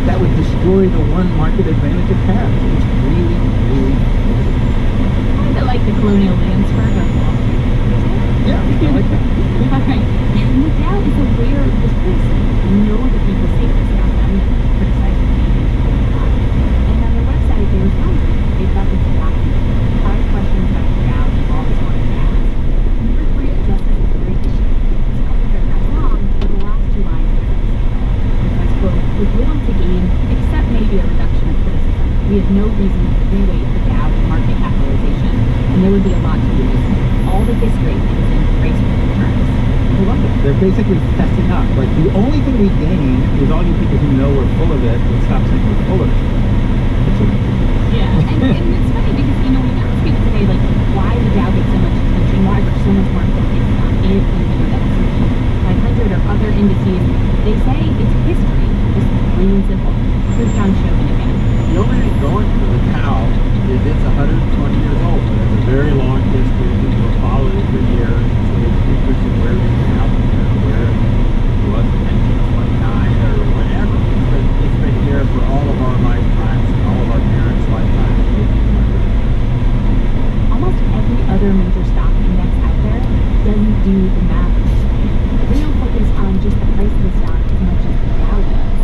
that would destroy the one market advantage it has. It's really, really good. Kind of like the colonial Landsberg of Wall Street. Yeah, I like that. Alright, and the Dow is aware of this policy. We know that people say this about them and criticize the behavior of the And on their website, they respond to it. They've got this document. 5 questions about the Dow you've always wanted to ask. Number 3 addresses this very issue. It's a couple paragraphs long, but the last 2 lines are very simple. It says, quote, with little to gain, except maybe a reduction of criticism, we have no reason to reweight the Dow in market capitalization, and there would be a lot to lose. All the history is in price returns. I love it. They're basically testing up. Like, the only thing we gain is all you people who know we're full of it would stop saying we're full of it. Yeah, and it's funny because, you know, we ask people today, like, why the Dow gets so much attention, why we're so much more focused on it than, you know, the S&P 500 or other indices. They say it's history, just plain and simple. Here's John Chauvin again. The only thing going for the Dow is it's 120 years old. It has a very long history. People have followed it for years. So it's interesting where it is now, where it was in 1929 or whatever. It's been here for all of our lifetimes, all of our parents' lifetimes. Almost every other major stock index out there doesn't do the math this way. They don't focus on just the price of the stock as much as the Dow does.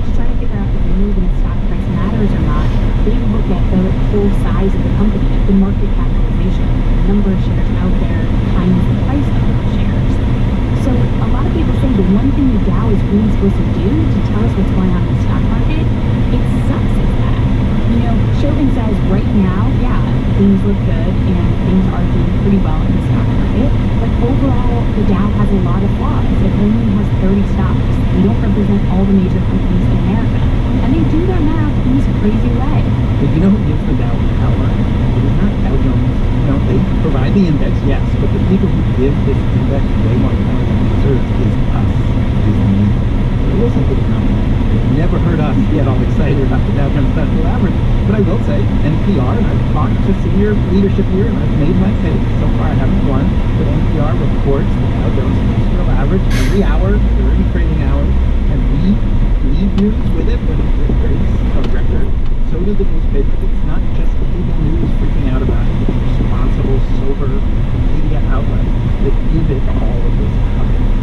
To try to figure out if a move in the stock price matters or not, they look at the whole size of the company, the market capitalization, the number of shares out there times the price of supposed to do to tell us what's going on in the stock market, it sucks at that. You know, Chauvin says right now, yeah, things look good and things are doing pretty well in the stock market, but overall, the Dow has a lot of flaws. It only has 30 stocks. They don't represent all the major companies in America, and they do their math in this crazy way. But you know who gives the Dow power? It is not Dow Jones. You know, they provide the index, yes, but the people who give this index way more power than it deserves is us, is me. Listen to the numbers. You've never heard us get all excited about the Dow Jones Industrial Average, but I will say, NPR, and I've talked to senior leadership here, and I've made my case. So far I haven't won, but NPR reports the Dow Jones Industrial Average every hour, 30 trading hours, and we lead news with it when it breaks a record. So do the newspapers. It's not just cable news freaking out about it. It's responsible, sober media outlets that give it all of this coverage.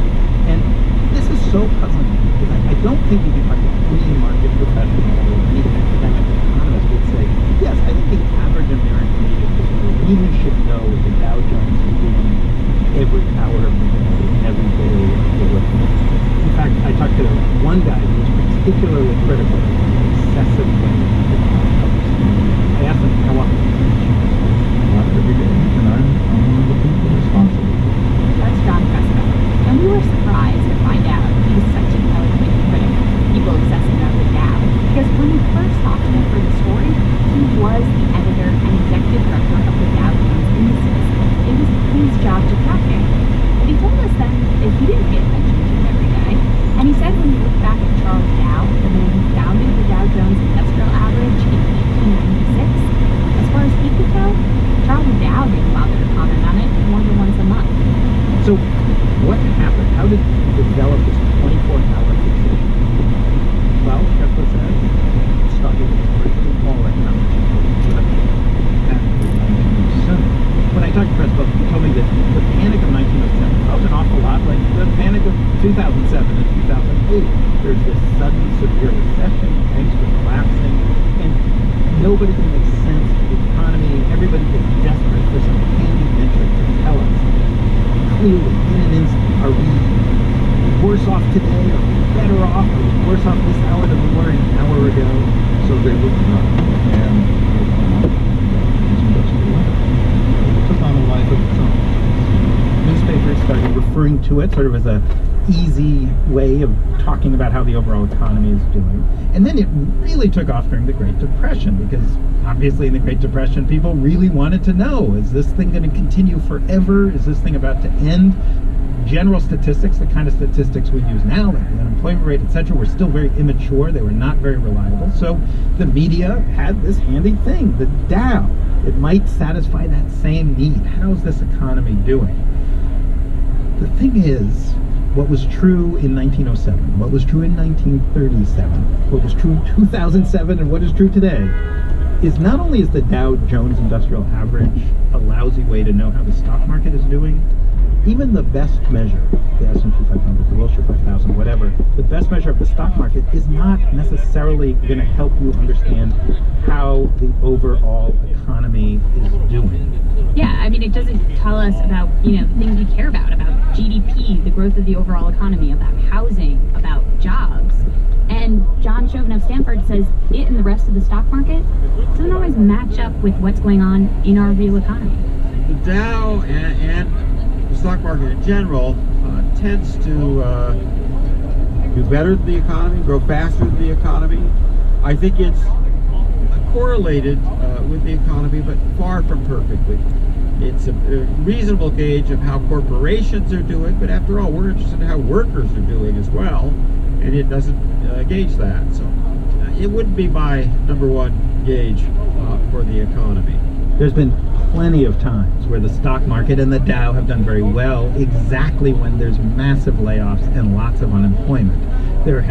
And this is so puzzling because I don't think you can talk to any market professional or any academic economist would say, yes, I think the average American media consumer really should know what the Dow Jones is doing every hour of the day, every day of the week. In fact, I talked to one guy who was particularly critical of the excessive way that I asked him how often he watch every day, and I'm one of the people responsible. That's John Prescott, and we were surprised to find out he's such an eloquent critic of people obsessing about the Dow, because when we first talked to him for the story, he was the editor and executive director of the Dow Jones Indices. It was his job to track it. But he told us then that he didn't pay attention to it every day, and he said when he looked back at Charles Dow, the man who founded the Dow Jones Industrial Average in 1896, as far as he could tell, Charles Dow didn't bother to comment on it more than once a month. So, what happened? How did you develop this 24-hour fixation? Well, Tesla says it started with virtually all economic when I talked to Prescott, he told me that the panic of 1907 felt an awful lot like the panic of 2007 and 2008. There's this sudden severe recession, banks were collapsing, and nobody can make sense of the economy. Everybody is desperate for some handy metric to tell us clearly, in an instant, are we worse off today? Are we better off? Are we worse off this hour than we were an hour ago? So they looked up and took on a life of its own. Newspapers started referring to it sort of as a easy way of talking about how the overall economy is doing. And then it really took off during the Great Depression, because obviously in the Great Depression people really wanted to know, is this thing going to continue forever? Is this thing about to end? General statistics, the kind of statistics we use now, like the unemployment rate, etc., were still very immature. They were not very reliable. So the media had this handy thing, the Dow. It might satisfy that same need. How's this economy doing? The thing is, what was true in 1907, what was true in 1937, what was true in 2007, and what is true today, is not only is the Dow Jones Industrial Average a lousy way to know how the stock market is doing, even the best measure, the S&P 500, the Wilshire 5000, whatever, the best measure of the stock market is not necessarily going to help you understand how the overall economy is doing. Yeah, I mean, it doesn't tell us about, you know, the things we care about GDP, the growth of the overall economy, about housing, about jobs. And John Chauvin of Stanford says it and the rest of the stock market doesn't always match up with what's going on in our real economy. The Dow and the stock market in general tends to do better than the economy, grow faster than the economy. I think it's correlated with the economy, but far from perfectly. It's a reasonable gauge of how corporations are doing, but after all, we're interested in how workers are doing as well, and it doesn't gauge that. So it wouldn't be my number one gauge for the economy. There's been plenty of times where the stock market and the Dow have done very well exactly when there's massive layoffs and lots of unemployment. There have